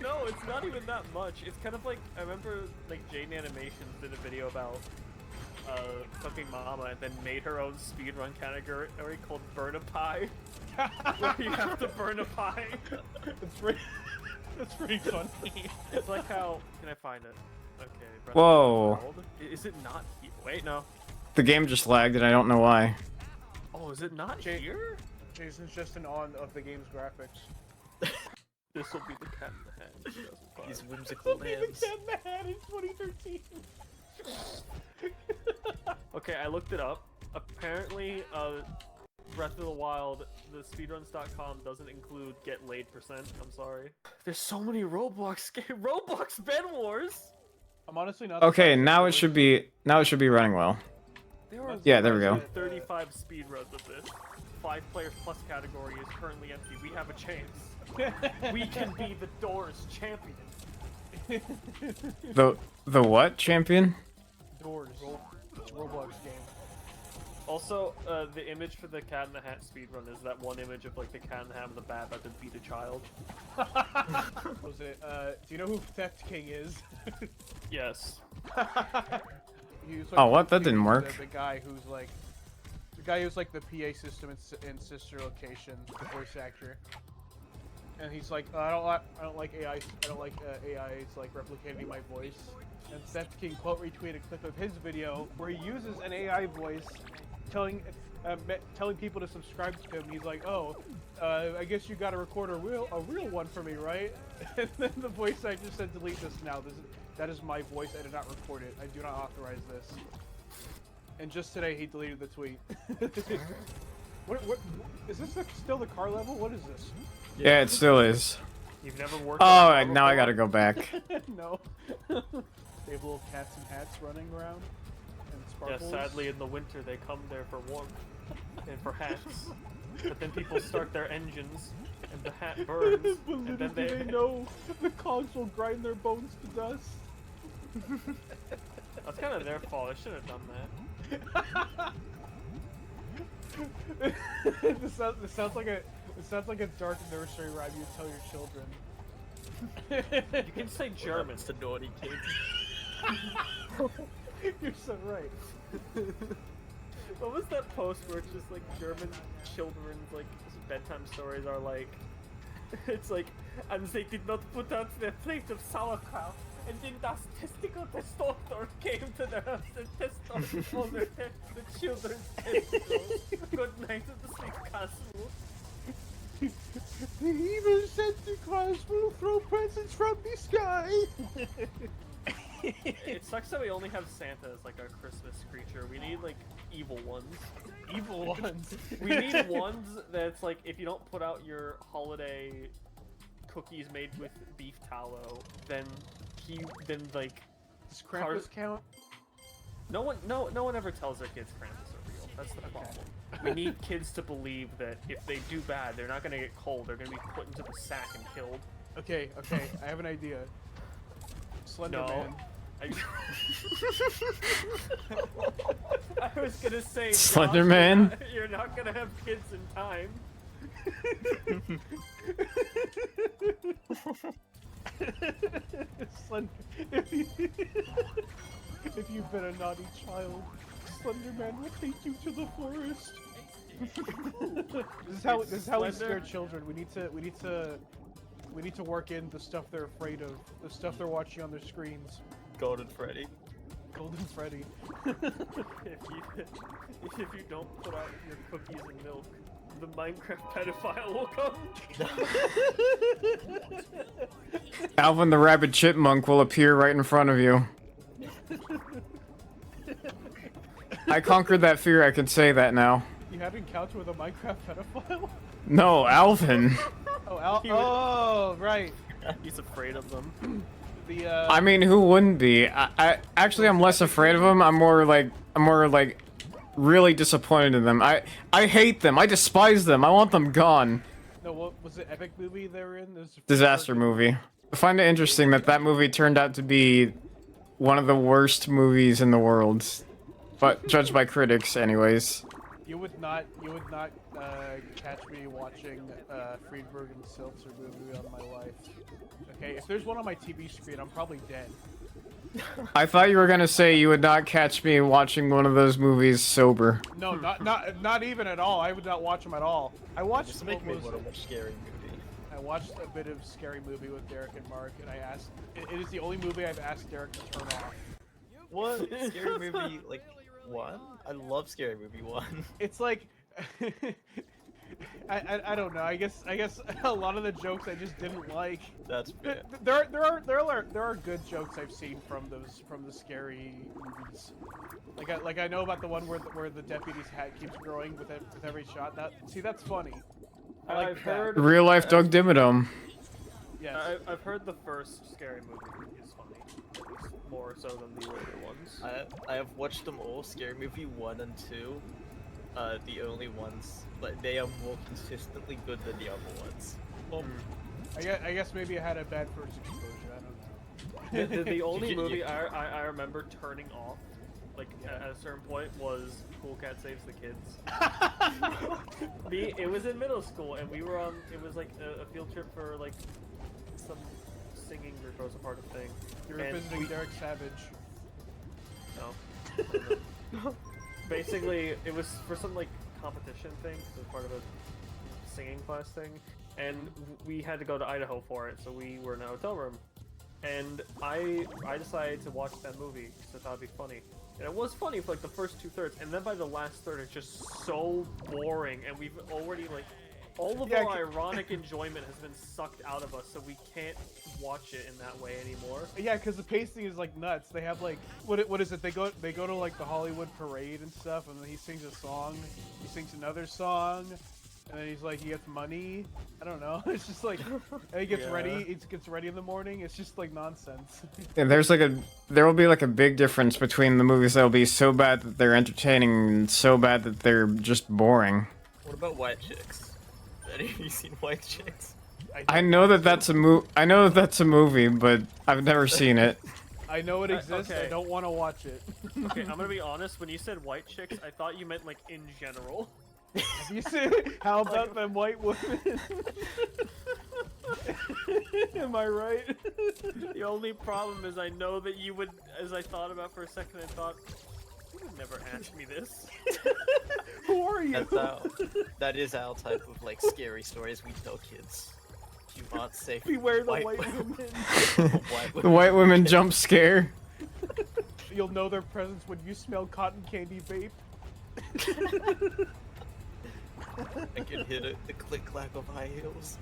No, it's not even that much. It's kind of like, I remember like Jaden Animations did a video about cooking mama and then made her own speedrun category called Burn a Pie. Where you have to burn a pie. That's pretty funny. It's like how, can I find it? Okay. Breath of the Whoa. Wild. Is it not here? Wait, no. The game just lagged and I don't know why. Oh, is it not Jay- here? Jason's just in awe of the game's graphics. This will be the Cat in the Hat. in 2005. These whimsical The names. Cat in the Hat in 2013. Okay, I looked it up. Apparently, Breath of the Wild, the speedruns.com doesn't include get laid %. I'm sorry. There's so many Roblox Roblox Bed Wars. I'm honestly not. Okay, surprised now that it should be running well. There are Yeah, there we go. 35 speedruns of this. 5 players plus category is currently empty. We have a chance. We can be the Doors champion. The what, champion? Doors. It's a Roblox game. Also, the image for the Cat in the Hat speedrun is that one image of like the Cat in the Hat with the bat about to beat a child. Was it? Do you know who Theft King is? Yes. He was, Oh, what? the- That didn't work. The guy who's like the PA system in Sister Location, the voice actor. And he's like, I don't like AI. I don't like AI. It's like replicating my voice. And Theft King quote retweeted a clip of his video where he uses an AI voice, telling people to subscribe to him. He's like, oh, I guess you got to record a real one for me, right? And then the voice actor said, delete this now. That is my voice. I did not record it. I do not authorize this. And just today he deleted the tweet. What is this still the car level? What is this? Yeah, it still is. You've never worked. Oh, on a now I Roblox? gotta go back. No. They have little cats and hats running around. And Yeah, sparkles. sadly in the winter they come there for warmth and for hats. But then people start their engines and the hat burns. But And little then do they know the cogs will grind their bones to dust. That's kind of their fault. I should have done that. This sounds like a dark nursery rhyme you tell your children. You can say German. It's the naughty kids. You're so right. What was that post where it's just like German children's like bedtime stories are like, it's like, and they did not put out their plate of sauerkraut, and then das testicle testosterone came to their house and tested on the children's testicles. Good night at the Sweet Castle. The evil Santa Claus will throw presents from the sky. It sucks that we only have Santa as like our Christmas creature. We need like evil ones. Evil ones. We need ones that's like, if you don't put out your holiday cookies made with beef tallow, then like Does Krampus count? no one ever tells their kids Krampus are real. That's the problem. We need kids to believe that if they do bad, they're not gonna get cold. They're gonna be put into the sack and killed. Okay, I have an idea. Slender No. Man. I was gonna say, Slender Josh, Man? You're not gonna have kids in time. If you've been a naughty child, Slender Man will take you to the forest. This is how we scare children. We need to work in the stuff they're afraid of, the stuff they're watching on their screens. Golden Freddy. Golden Freddy. If you don't put out your cookies and milk, the Minecraft pedophile will come. Alvin the Rabbit Chipmunk will appear right in front of you. I conquered that fear, I can say that now. You had an encounter with a Minecraft pedophile? No, Alvin. Oh, right. He's afraid of them. I mean, who wouldn't be? Actually, I'm less afraid of them. I'm more like really disappointed in them. I hate them. I despise them. I want them gone. No, what was it? Epic movie they were in? Disaster movie. I find it interesting that that movie turned out to be one of the worst movies in the world, but judged by critics, anyways. You would not catch me watching Friedberg and Seltzer movie on my life. Okay, if there's one on my TV screen, I'm probably dead. I thought you were gonna say you would not catch me watching one of those movies sober. No, not even at all. I would not watch them at all. I watched Just make me want to watch Scary Movie. I watched a bit of Scary Movie with Derek and Mark, and I asked. It is the only movie I've asked Derek to turn off. What? Scary Movie, like, 1? I love Scary Movie 1. It's like, I don't know. I guess a lot of the jokes I just didn't like. That's fair. There are good jokes I've seen from the Scary movies. Like I know about the one where the deputy's hat keeps growing with every shot. That's funny. I've heard Real life Doug Dimmadome. Yes. I've heard the first Scary Movie is funny, at least more so than the older ones. I have watched them all, Scary Movie 1 and 2. The only ones, but they are more consistently good than the other ones. Well, I guess maybe I had a bad first exposure. I don't know. The only movie I remember turning off, like at a certain point, was Cool Cat Saves the Kids. It was in middle school, and we were on. It was like a field trip for like some singing Rosa Parks thing. You were visiting Derek Savage. No. Basically, it was for some like competition thing. It was part of a singing class thing, and we had to go to Idaho for it. So we were in a hotel room, and I decided to watch that movie because I thought it'd be funny. And it was funny for like the first 2/3, and then by the last third, it's just so boring, and we've already like all of our ironic enjoyment has been sucked out of us, so we can't watch it in that way anymore. Yeah, because the pacing is like nuts. They have like what is it? They go to like the Hollywood parade and stuff, and then he sings a song. He sings another song, and then he's like he gets money. I don't know. It's just like and he gets ready. He gets ready in the morning. It's just like nonsense. And there will be like a big difference between the movies that will be so bad that they're entertaining and so bad that they're just boring. What about White Chicks? Have you seen White Chicks? I know that that's a movie, but I've never seen it. I know it exists. Okay. I don't want to watch it. Okay, I'm gonna be honest. When you said white chicks, I thought you meant like in general. You see? How about them white women? Am I right? The only problem is I know that you would, as I thought about for a second, I thought, you would never ask me this. Who are you? That is our type of like scary stories we tell kids. You aren't safe. Beware the white women. The white women jump scare. You'll know their presence when you smell cotton candy vape. I can hear the click-clack of high heels.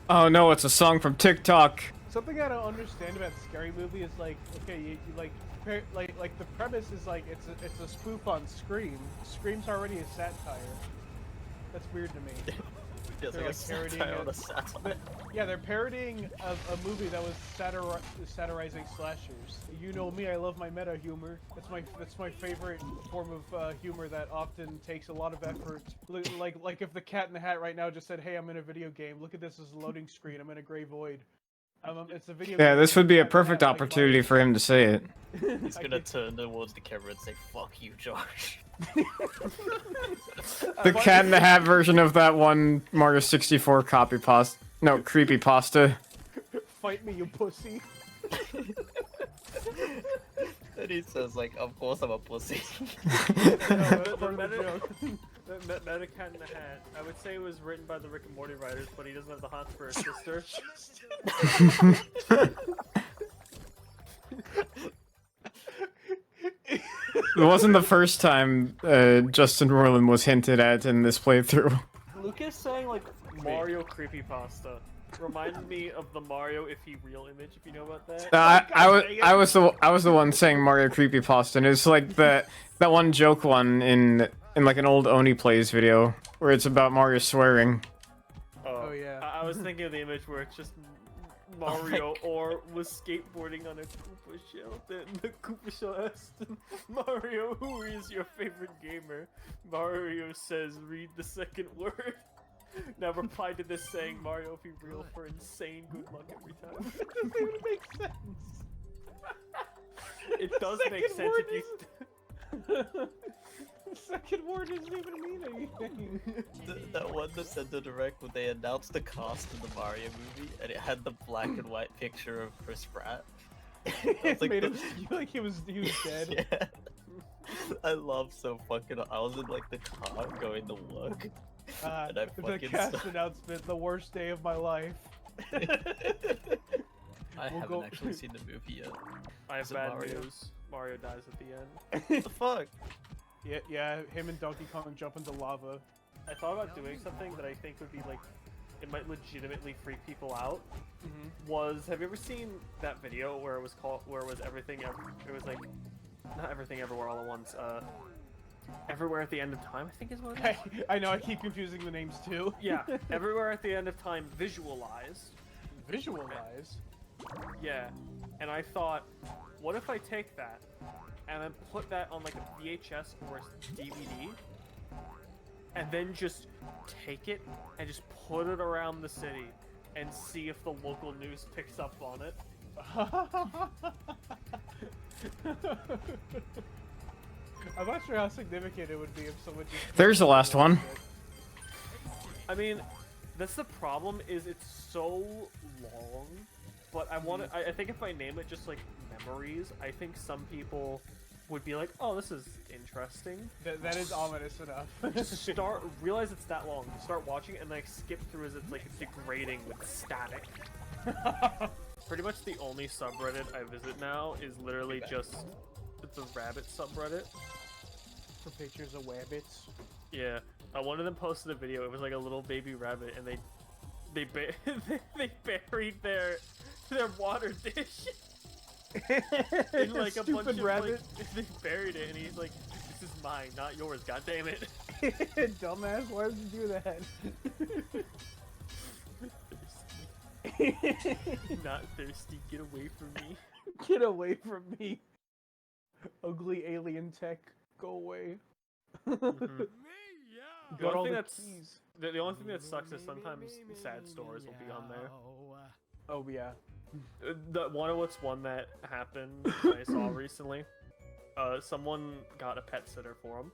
Oh no, it's a song from TikTok. Something I don't understand about Scary Movie is like, okay, you like the premise is like it's a spoof on Scream. Scream's already a satire. That's weird to me. It's like a satire on a satire. Yeah, they're parodying a movie that was satirizing slashers. You know me, I love my meta humor. That's my favorite form of humor that often takes a lot of effort. Like if the Cat in the Hat right now just said, "Hey, I'm in a video game. Look at this as a loading screen. I'm in a gray void." It's a video. Yeah, game this would be a Cat in the perfect Hat, like, opportunity for him to say it. He's gonna turn towards the camera and say, "Fuck you, Josh." The Cat in the Hat version of that one Mario 64 copy pasta. No, creepy pasta. Fight me, you pussy. And he says, like, "Of course I'm a pussy." That's The part of the meta, joke. Meta Cat in the Hat. I would say it was written by the Rick and Morty writers, but he doesn't have the hots for his sister. It wasn't the first time Justin Roiland was hinted at in this playthrough. Lucas saying like Mario creepypasta reminded me of the Mario if he real image. If you know about that. I was the one saying Mario creepypasta, and it's like that one joke one in like an old Oni Plays video where it's about Mario swearing. Oh, yeah. I was thinking of the image where it's just Mario or was skateboarding on a Koopa shell. Then the Koopa shell asked Mario, "Who is your favorite gamer?" Mario says, "Read the second word." Now reply to this saying, "Mario, if you real for insane good luck every time." It doesn't even make sense. It does make sense if you. The second word doesn't even mean anything. That one Nintendo Direct when they announced the cast of the Mario movie, and it had the black and white picture of Chris Pratt. It made him feel like he was dead. Yeah. I love so fucking. I was in like the car going to work. And I The fucking cast suck. announcement, the worst day of my life. I We'll haven't go- actually seen the movie yet. I have Is it bad Mario? news. Mario dies at the end. What the fuck? Yeah, him and Donkey Kong jump into lava. I thought about doing something that I think would be like, it might legitimately freak people out. Have you ever seen that video where it was everything? It was like, not everything everywhere all at once. Everywhere at the end of time, I think is what it is. I know, I keep confusing the names too. Yeah, everywhere at the end of time visualized. Visualize. Yeah, and I thought, what if I take that and then put that on like a VHS or a DVD, and then just take it and just put it around the city and see if the local news picks up on it. I'm not sure how significant it would be if someone just. There's the last one. I mean, that's the problem, is it's so long, but I want to, I think if I name it just like memories, I think some people would be like, oh, this is interesting. That is ominous enough. Just realize it's that long, start watching it and like skip through as it's like degrading with static. Pretty much the only subreddit I visit now is literally just the rabbit subreddit. For pictures of rabbits. Yeah, one of them posted a video. It was like a little baby rabbit, and they buried their water dish in like a bunch of rabbit. like, they buried it, and he's like, "This is mine, not yours. God damn it!" Dumbass, why would you do that? Not thirsty. Get away from me. Get away from me. Ugly alien tech. Go away. The Got all only thing the that's keys. the only thing that sucks is sometimes sad stories will be on there. Oh yeah. One that happened I saw recently. Someone got a pet sitter for him,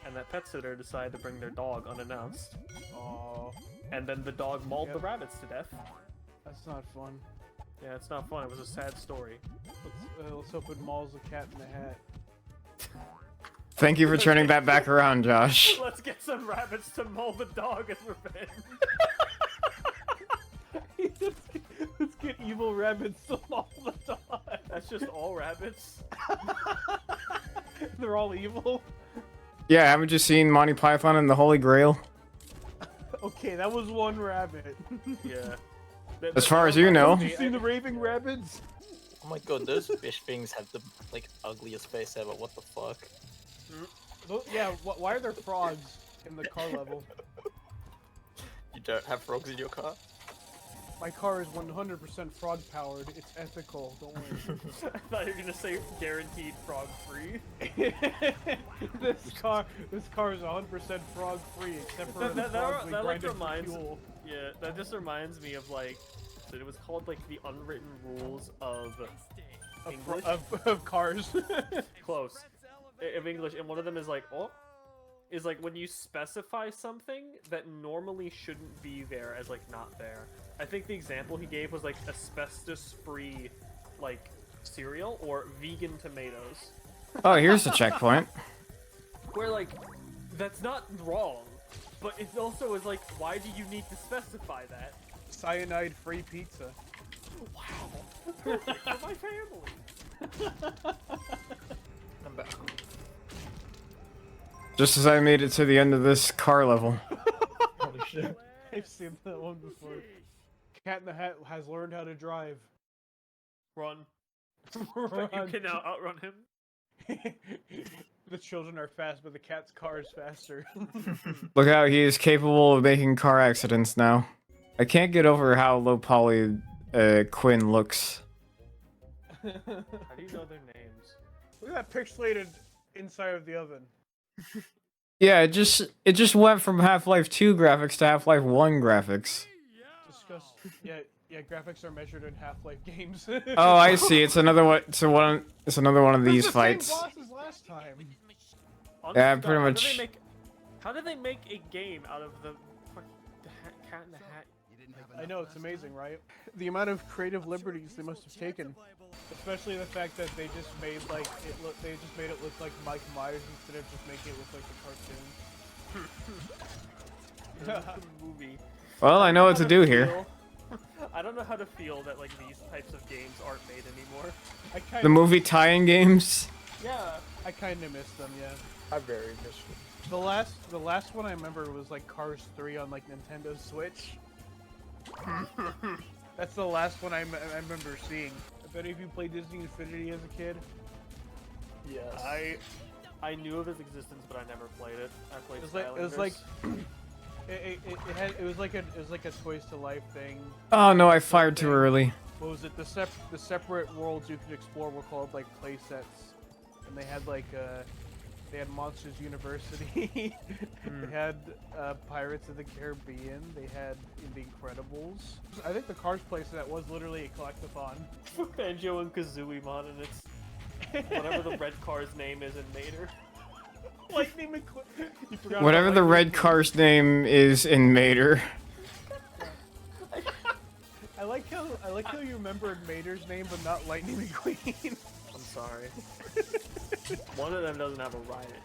and that pet sitter decided to bring their dog unannounced, Oh, and then the dog mauled the Yep. rabbits to death. that's not fun. Yeah, it's not fun. It was a sad story. Let's hope it mauls the cat in the hat. Thank you for turning that back around, Josh. Let's get some rabbits to maul the dog as revenge. Let's get evil rabbits to maul the dog. That's just all rabbits. They're all evil. Yeah, haven't you seen Monty Python and the Holy Grail? Okay, that was one rabbit. Yeah. As far as you know. Have you seen the raving rabbits? Oh my god, those fish things have the like ugliest face ever. What the fuck? Yeah, why are there frogs in the car level? You don't have frogs in your car? My car is 100% frog powered. It's ethical. Don't worry. I thought you were gonna say guaranteed frog free. this car is 100% frog free except for the frogs we that like grind into reminds fuel. Yeah, that just reminds me of like watched it. It was called like the unwritten rules of English. Of cars. Close. Of English, and one of them is like, when you specify something that normally shouldn't be there as like not there. I think the example he gave was like asbestos-free, like cereal or vegan tomatoes. Oh, here's the checkpoint. Where like, that's not wrong, but it also is like, why do you need to specify that? Cyanide-free pizza. Wow. Perfect for my family. I'm back. Just as I made it to the end of this car level. Holy shit. I've seen that one before. Cat in the Hat has learned how to drive. Run. But you can now outrun him. The children are fast, but the cat's car is faster. Look how he is capable of making car accidents now. I can't get over how low poly Quinn looks. How do you know their names? Look at that pixelated inside of the oven. Yeah, it just went from Half-Life 2 graphics to Half-Life 1 graphics. Discuss. Yeah, graphics are measured in Half-Life games. Oh, I see. It's another one. It's another one of these It's the fights. same boss as last time. Yeah, Honestly, pretty God, much. How did they make a game out of the Cat in the Hat? I know, it's amazing, right? The amount of creative liberties they must have taken. Especially the fact that they just made they just made it look like Mike Myers instead of just making it look like a cartoon. The movie. Well, I know what to do here. I don't know how to feel that like these types of games aren't made anymore. The movie tie-in games. Yeah. I kind of miss them, yeah. I very miss it. The last one I remember was like Cars 3 on like Nintendo Switch. That's the last one I remember seeing. If any of you played Disney Infinity as a kid, Yes. I knew of its existence, but I never played it. I played it was like it was like a Toys to Life thing. Oh no, I fired too early. What was it? The separate worlds you could explore were called like play sets, and they had like they had Monsters University, they had Pirates of the Caribbean, they had The Incredibles. I think the Cars play set was literally a collectathon. Banjo and Kazooie mod, and it's whatever the red car's name is in Mater. Lightning McQueen. Whatever the red car's name is in Mater. I like how you remembered Mater's name but not Lightning McQueen. I'm sorry. One of them doesn't have a ride at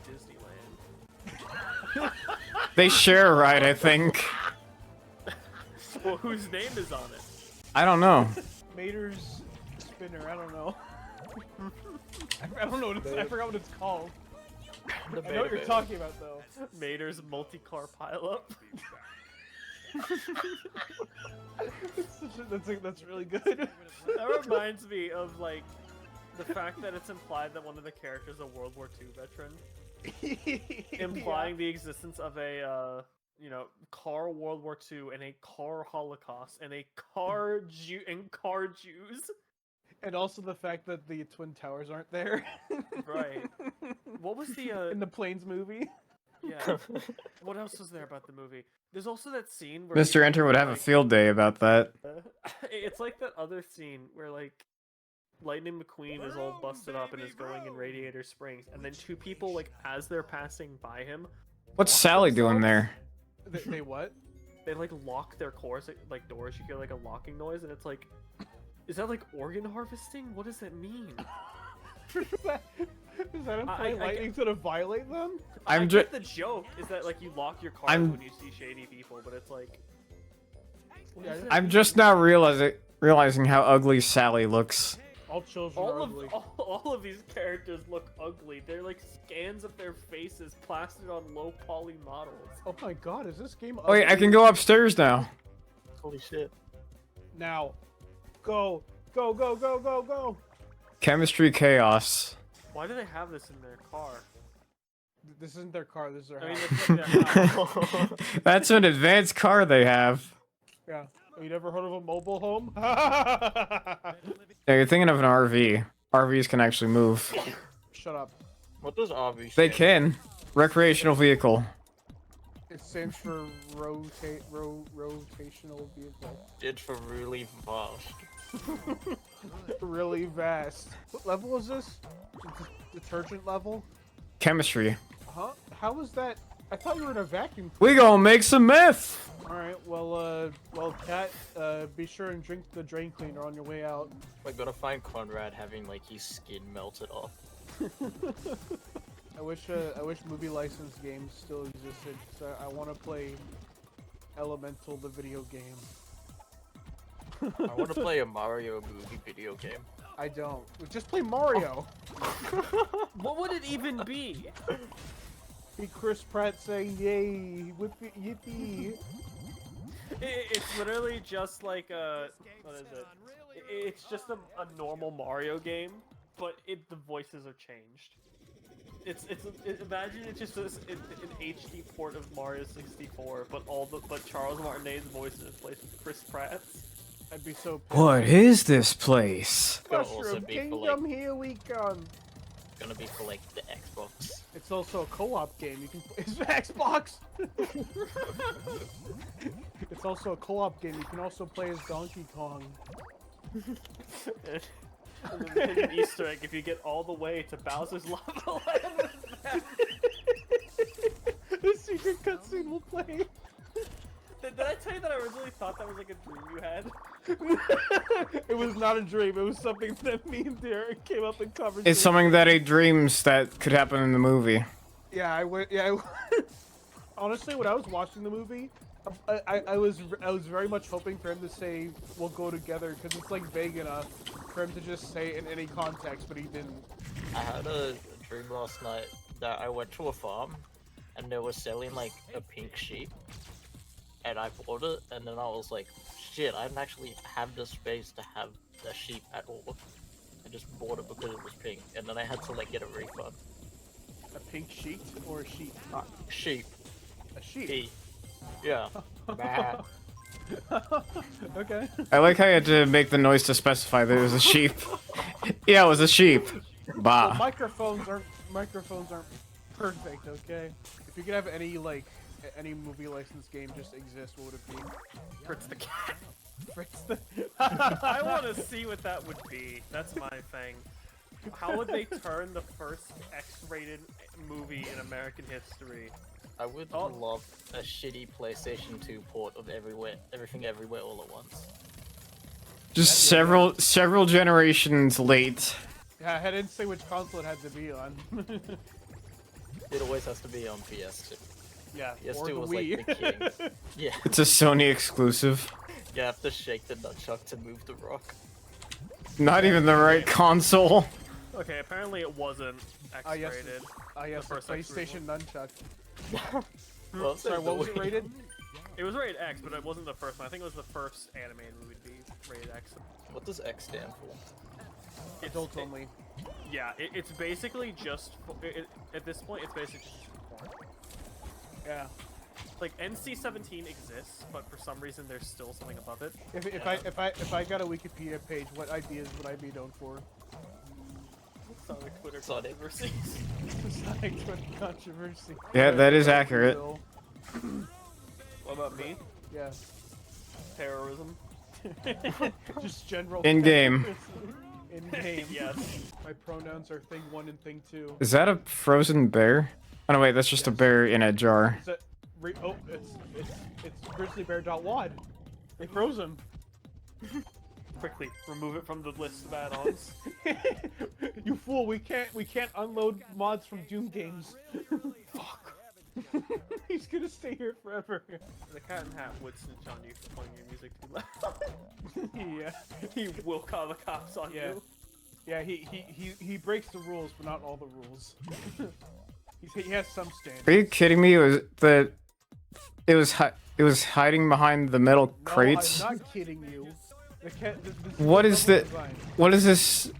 Disneyland. They share a ride, I think. Well, whose name is on it? I don't know. Mater's spinner. I don't know. I don't know what I forgot what it's called. I know what you're talking about though. Mater's multi-car pileup. That's really good. That reminds me of like the fact that it's implied that one of the characters is a World War II veteran, implying the existence of a car World War II and a car Holocaust and a car Jews. And also the fact that the Twin Towers aren't there. Right. What was the in the Planes movie? Yeah. What else was there about the movie? There's also that scene where Mr. Enter would have a field day about that. it's like that other scene where like Lightning McQueen is all busted up and is going in Radiator Springs, and then two people like as they're passing by him. What's Sally doing there? They what? They like lock their cars, like doors. You get like a locking noise, and it's like, is that like organ harvesting? What does that mean? Does that imply lightning's gonna violate them? I get the joke is that like you lock your cars when you see shady people, but it's like. I'm just now realizing how ugly Sally looks. All children are ugly. All of these characters look ugly. They're like scans of their faces plastered on low poly models. Oh my god, is this game ugly? Oh wait, I can go upstairs now. Holy shit. Now. Go. Go, go, go, go, go. Chemistry chaos. Why do they have this in their car? This isn't their car, this is their I mean, house. it's like their house. That's an advanced car they have. Yeah. You never heard of a mobile home? Yeah, you're thinking of an RV. RVs can actually move. Shut up. What does RV They stand can. Recreational vehicle. It stands for rotational vehicle. Did for really fast. Really vast. What level is this? Detergent level? Chemistry. Huh? How was that? I thought you were in a vacuum. We gonna make some meth. All right. Well, Cat, be sure and drink the drain cleaner on your way out. We're gonna find Conrad having like his skin melted off. I wish movie license games still existed. So I want to play Elemental, the video game. I want to play a Mario movie video game. I don't. Just play Mario. What would it even be? Be Chris Pratt saying "Yay, whippy, yippee." It's literally just like a what is it? It's just a normal Mario game, but the voices are changed. Imagine it's just an HD port of Mario 64, but Charles Martinet's voice is replaced with Chris Pratt's. I'd be so pissed. What is this place? Gonna also Mushroom be for Kingdom, like, here we come. gonna be for like the Xbox. It's also a co-op game. You can play it's Xbox. It's also a co-op game. You can also play as Donkey Kong. And then there's an Easter egg if you get all the way to Bowser's Lava Land. The secret cutscene will play. Did I tell you that I originally thought that was like a dream you had? It was not a dream. It was something that me and Derek came up and covered. It's something that he dreams that could happen in the movie. Yeah, I went. Yeah, honestly, when I was watching the movie, I was very much hoping for him to say we'll go together because it's like vague enough for him to just say it in any context, but he didn't. I had a dream last night that I went to a farm and they were selling like a pink sheep. And I bought it, and then I was like, shit, I didn't actually have the space to have a sheep at all. I just bought it because it was pink, and then I had to like get a refund. A pink sheet or a sheep? Sheep. A sheep. P. Yeah. Bah. Okay. I like how you had to make the noise to specify that it was a sheep. Yeah, it was a sheep. Well, Bah. microphones aren't perfect. Okay. If you could have any any movie license game just exist, what would it be? Fritz the Cat. Fritz the. I want to see what that would be. That's my thing. How would they turn the first X-rated movie in American history? I would love a shitty PlayStation 2 port of Everything Everywhere All at Once. Just several generations late. Yeah, I didn't say which console it had to be on. It always has to be on PS2. Yeah, or PS2 the was Wii. like the king. Yeah. It's a Sony exclusive. You have to shake the nunchuck to move the rock. Not even the right console. Okay, apparently it wasn't X-rated. Yes, the first PlayStation nunchuck. Well, Sorry, what was it rated? It was rated X, but it wasn't the first one. I think it was the first animated movie to be rated X. What does X stand for? Adults only. Yeah, it's basically just at this point, it's basically just porn. Yeah. Like NC-17 exists, but for some reason there's still something above it. If I got a Wikipedia page, what ideas would I be known for? Sonic Twitter Sonic. controversies. Sonic Twitter controversy. Yeah, that is accurate. What about me? Yeah. Terrorism. Just general. In game. In game. Yes. My pronouns are thing 1 and thing 2. Is that a frozen bear? Oh no, wait, that's just a bear in a jar. Is that it's grizzlybear.wad. They froze him. Quickly remove it from the list of add-ons. You fool! We can't unload mods from Doom games. Fuck. He's gonna stay here forever. The Cat and Hat would snitch on you for playing your music too loud. Yeah. He will call the cops on you. Yeah. He breaks the rules, but not all the rules. He has some standards. Are you kidding me? It was hiding behind the metal crates. No, I'm not kidding you. What is this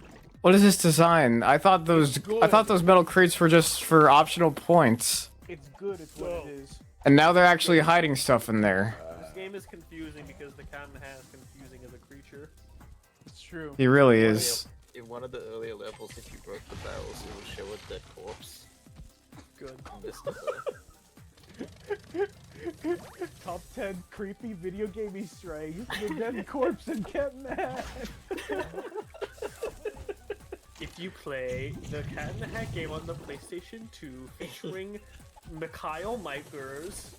design? I thought those metal crates were just for optional points. It's good. It's what it is. And now they're actually hiding stuff in there. This game is confusing because the Cat and Hat is confusing as a creature. It's true. He really is. In one of the earlier levels, if you broke the barrels, it would show a dead corpse. Good. And this is Top 10 creepy video game Easter eggs. The dead corpse and Cat in the Hat. If you play the Cat in the Hat game on the PlayStation 2 featuring Mikhail Mikers.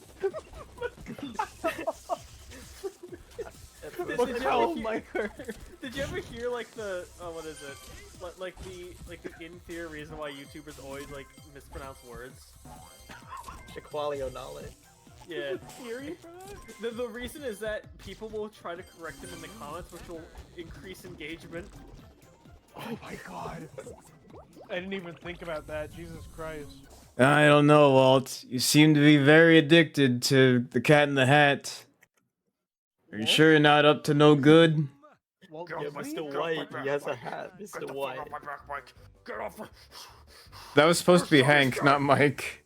Did you ever hear like the what is it? Like the in-theory reason why YouTubers always like mispronounce words? Equalio knowledge. Yeah. Theory for that? The reason is that people will try to correct them in the comments, which will increase engagement. Oh my god. I didn't even think about that. Jesus Christ. I don't know, Walt. You seem to be very addicted to the Cat in the Hat. Are you sure you're not up to no good? Walt Yeah, Disney? Mr. White, he has a hat. Mr. White. Get off! That was supposed to be Hank, not Mike.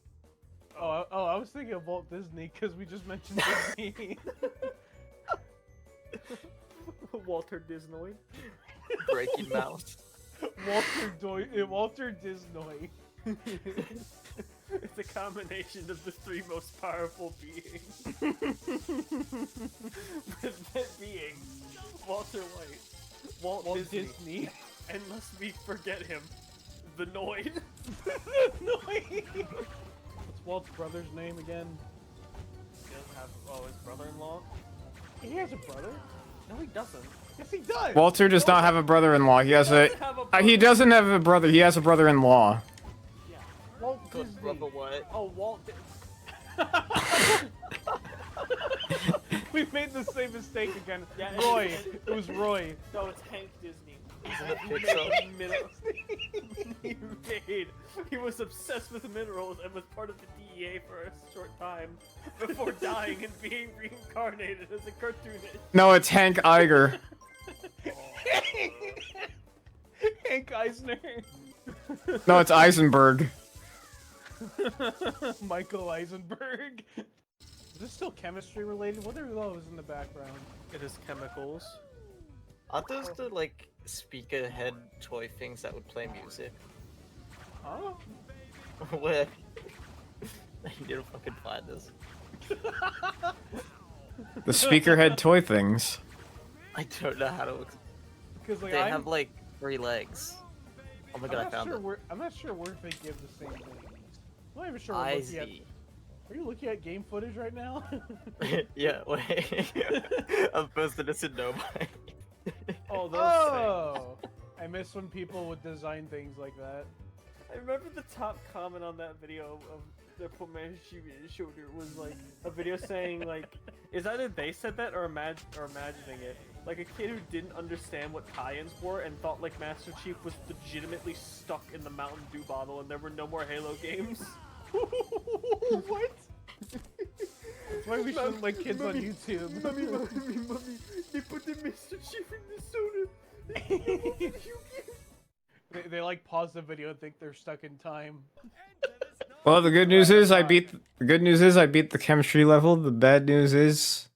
Oh, I was thinking of Walt Disney because we just mentioned Disney. Walter Disney. Breaking Mouse. Walter Disney. It's a combination of the three most powerful beings. That being Walter White, Walt Disney, and lest we forget him, the Noid. What's Walt's brother's name again? He doesn't have his brother-in-law. He has a brother? No, he doesn't. Yes, he does. Walter does not have a brother-in-law. He has a. He doesn't have a brother. He has a brother-in-law. Yeah. Walt Good Disney. brother White. Oh, Walt. We made the same mistake again. Yeah, Roy. It was Roy. No, it's Hank Disney. He was obsessed with minerals and was part of the DEA for a short time before dying and being reincarnated as a cartoonist. No, it's Hank Iger. Hank Eisner. No, it's Eisenberg. Michael Eisenberg. Is this still chemistry related? What are those in the background? It is chemicals. Are those the like speaker head toy things that would play music? Huh? Where? You didn't fucking find this. The speaker head toy things. I don't know how to. Because like They have like 3 legs. Oh my god, I found it. I'm not sure where they give the same things. I'm not even sure we're looking at. IZ. Are you looking at game footage right now? Yeah, wait. I'm posting this in Nobody. Oh, those Oh! I miss when people would design things like that. things. I remember the top comment on that video of the Pomeshi shooter was like a video saying like, is either they said that or imagining it. Like a kid who didn't understand what tie-ins were and thought like Master Chief was legitimately stuck in the Mountain Dew bottle and there were no more Halo games. What? That's why we shouldn't let kids on YouTube. Mommy, they put the Master Chief in the soda. They like pause the video and think they're stuck in time. Well, the good news is I beat the chemistry level. The bad news is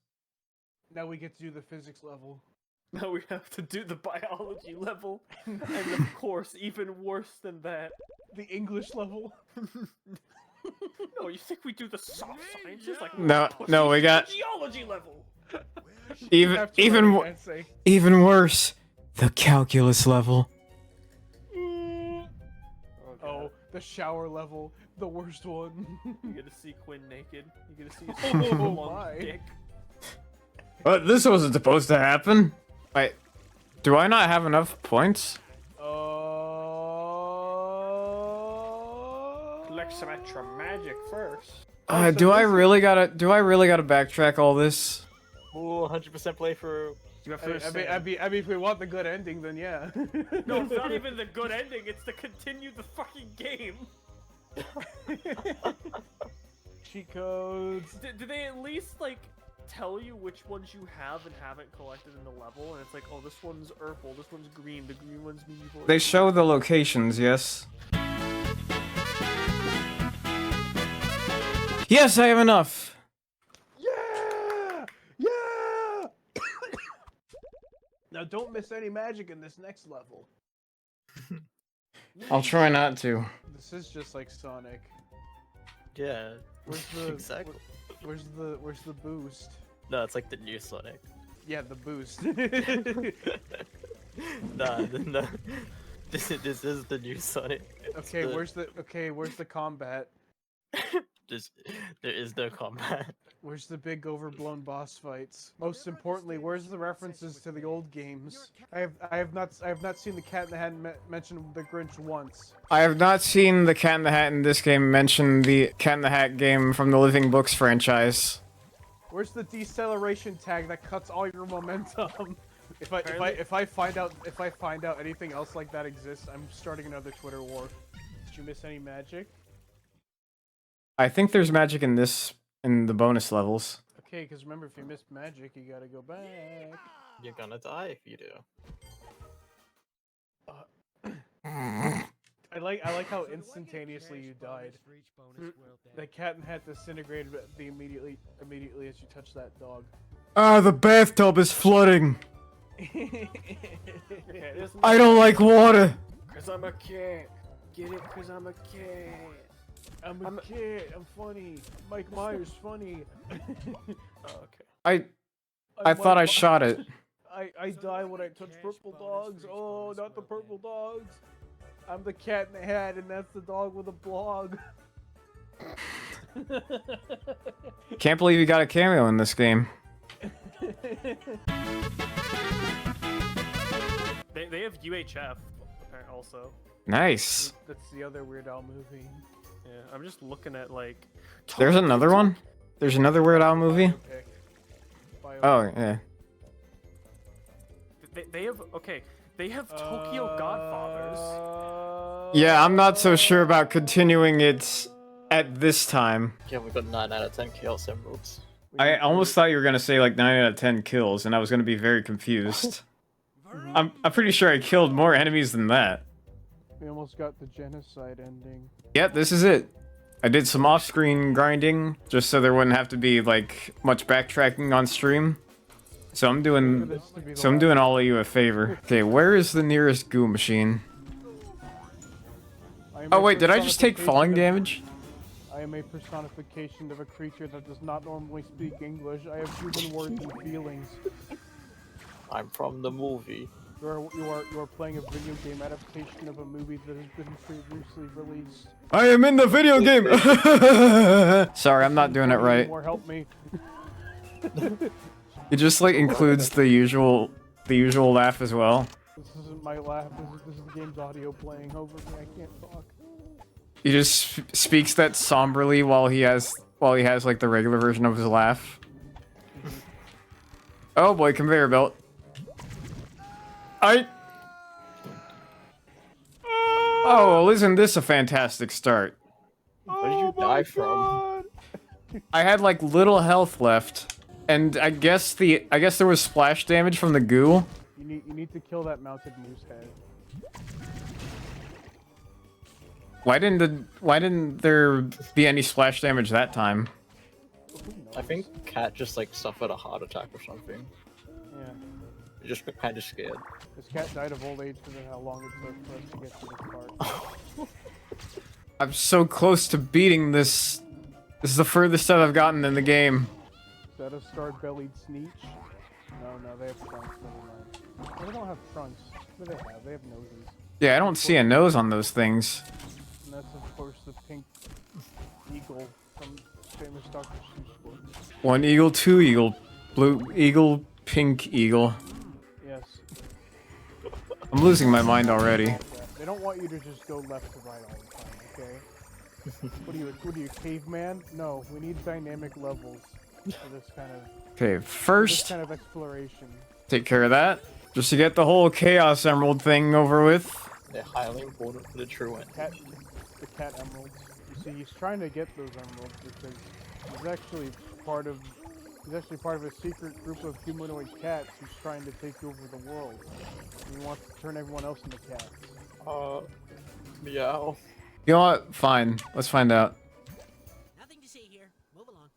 Now we get to do the physics level. Now we have to do the biology level, and of course, even worse than that. The English level. No, you think we do the soft sciences like no, we got geology level? You have to write an essay. even worse, the calculus level. Oh, the shower level, the worst one. You get to see Quinn naked. You get to see his Oh long my. dick. But this wasn't supposed to happen. Wait, do I not have enough points? Collect some extra magic first. Do I really gotta backtrack all this? Ooh, 100% playthrough. You have I mean, if we want the good ending, then yeah. No, it's not even the good ending. It's to continue the fucking game. Cheat codes. Do they at least like tell you which ones you have and haven't collected in the level? And it's like, oh, this one's purple, this one's green, the green one's medieval. They show the locations, yes. Yes, I have enough. Yeah! Yeah! Now don't miss any magic in this next level. I'll try not to. This is just like Sonic. Yeah, Where's the Exactly. Where's the boost? No, it's like the new Sonic. Yeah, the boost. No. This is the new Sonic. Okay, where's the combat? There is no combat. Where's the big overblown boss fights? Most importantly, where's the references to the old games? I have not seen the Cat in the Hat mention the Grinch once. I have not seen the Cat in the Hat in this game mention the Cat in the Hat game from the Living Books franchise. Where's the deceleration tag that cuts all your momentum? If I find out anything else like that exists, I'm starting another Twitter war. Did you miss any magic? I think there's magic in the bonus levels. Okay, because remember, if you missed magic, you gotta go back. You're gonna die if you do. I like how instantaneously you died. The Cat and Hat disintegrated immediately as you touched that dog. Ah, the bathtub is flooding. Okay, I don't like water. Cause I'm a cat. Get it? Cause I'm a cat. I'm a kid. I'm funny. Mike Myers funny. Oh, okay. I thought I shot it. I die when I touch purple dogs. Oh, not the purple dogs. I'm the Cat in the Hat, and that's the dog with a blog. Can't believe you got a cameo in this game. They have UHF also. Nice. That's the other Weird Al movie. Yeah, I'm just looking at like. There's another one? There's another Weird Al movie? Okay. Oh, yeah. They have They have Tokyo Godfathers. Yeah, I'm not so sure about continuing it at this time. Yeah, we got 9 out of 10 Chaos Emeralds. I almost thought you were gonna say like 9 out of 10 kills, and I was gonna be very confused. I'm pretty sure I killed more enemies than that. We almost got the genocide ending. Yep, this is it. I did some off-screen grinding, just so there wouldn't have to be like much backtracking on stream. So I'm doing all of you a favor. Okay, where is the nearest goo machine? Oh wait, did I just take falling damage? I am a personification of a creature that does not normally speak English. I have human words and feelings. I'm from the movie. You are playing a video game adaptation of a movie that has been previously released. I am in the video game! Sorry, I'm not doing it right. More help me. It just like includes the usual laugh as well. This isn't my laugh. This is the game's audio playing over me. I can't talk. He just speaks that somberly while he has like the regular version of his laugh. Oh boy, conveyor belt. Oh, well, isn't this a fantastic start? Where did you die from? I had like little health left, and I guess there was splash damage from the goo. You need to kill that mounted moose head. Why didn't there be any splash damage that time? I think Cat just like suffered a heart attack or something. Yeah. He just got kind of scared. This cat died of old age because of how long it took for us to get to this part. I'm so close to beating this. This is the furthest I've gotten in the game. Is that a star-bellied Sneech? No, they have trunks. Never mind. They don't have trunks. What do they have? They have noses. Yeah, I don't see a nose on those things. And that's, of course, the pink eagle from famous Dr. Seuss books. One eagle, two eagle, blue eagle, pink eagle. Yes. I'm losing my mind already. They don't want you to just go left to right all the time, okay? What are you, caveman? No, we need dynamic levels for this kind of... Okay, first, this kind of exploration. take care of that. Just to get the whole Chaos Emerald thing over with. They're highly important for the true end. The cat emeralds. You see, he's trying to get those emeralds because he's actually part of a secret group of humanoid cats who's trying to take over the world. And he wants to turn everyone else into cats. Meow. You know what? Fine. Let's find out. Nothing to see here. Move along.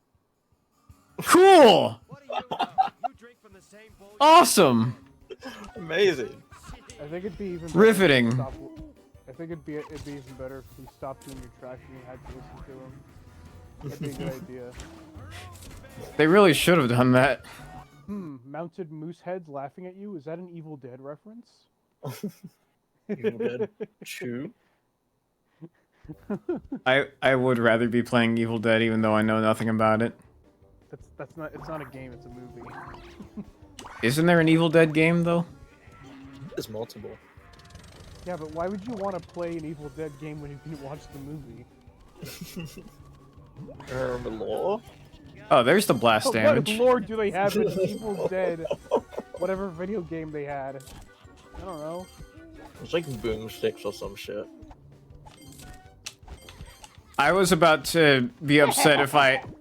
Cool! What do you know? You drink from the same bowl. Awesome! Amazing. I think it'd be even better Riveting. If you I think it'd be even better if he stopped doing your tracking and you had to listen to him. That'd be a good idea. They really should have done that. Mounted moose heads laughing at you? Is that an Evil Dead reference? Evil Dead 2. I would rather be playing Evil Dead even though I know nothing about it. That's not. It's not a game. It's a movie. Isn't there an Evil Dead game though? There's multiple. Yeah, but why would you want to play an Evil Dead game when you can watch the movie? Remember lore? Oh, there's the blast damage. What lore do they have in Evil Dead? Whatever video game they had. I don't know. It's like boomsticks or some shit. I was about to be upset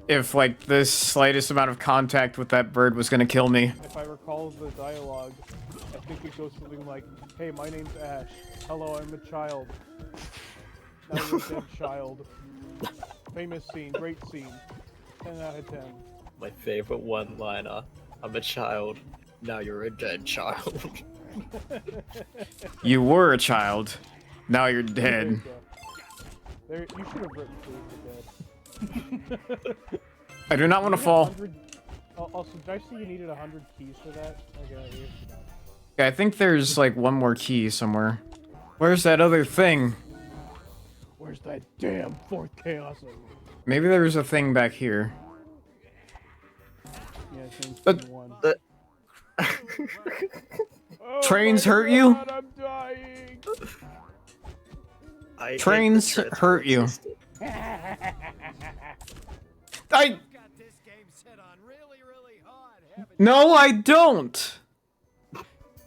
if like the slightest amount of contact with that bird was gonna kill me. If I recall the dialogue, I think it goes something like, "Hey, my name's Ash. Hello, I'm a child. Now you're a dead child." Famous scene, great scene. 10 out of 10. My favorite one-liner. I'm a child. Now you're a dead child. You were a child. Now you're dead. There, you should have written Food for Dead. I do not want to fall. Also, did I see you needed 100 keys for that? Okay, I think there's like one more key somewhere. Where's that other thing? where's that damn fourth chaos? Maybe there's a thing back here. Yeah, thing's But- one. Oh Trains hurt you? God, I'm dying. I hate Trains the transport hurt you. system. I Got this game set on really hard, haven't no, I don't.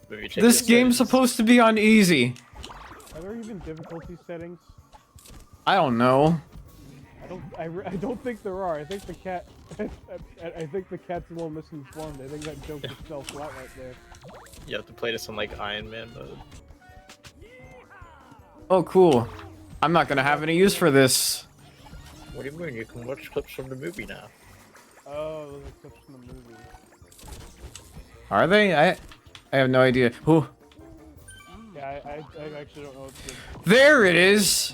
Maybe check This your game's settings. supposed to be on easy. Are there even difficulty settings? I don't know. I don't think there are. I think the cat. I think the cat's a little misinformed. I think that joke just fell flat right there. You have to play this on like Iron Man mode. Oh, cool. I'm not gonna have any use for this. What do you mean? You can watch clips from the movie now. Oh, those are clips from the movie. Are they? I have no idea. Ooh. Yeah, I actually don't know what There it is.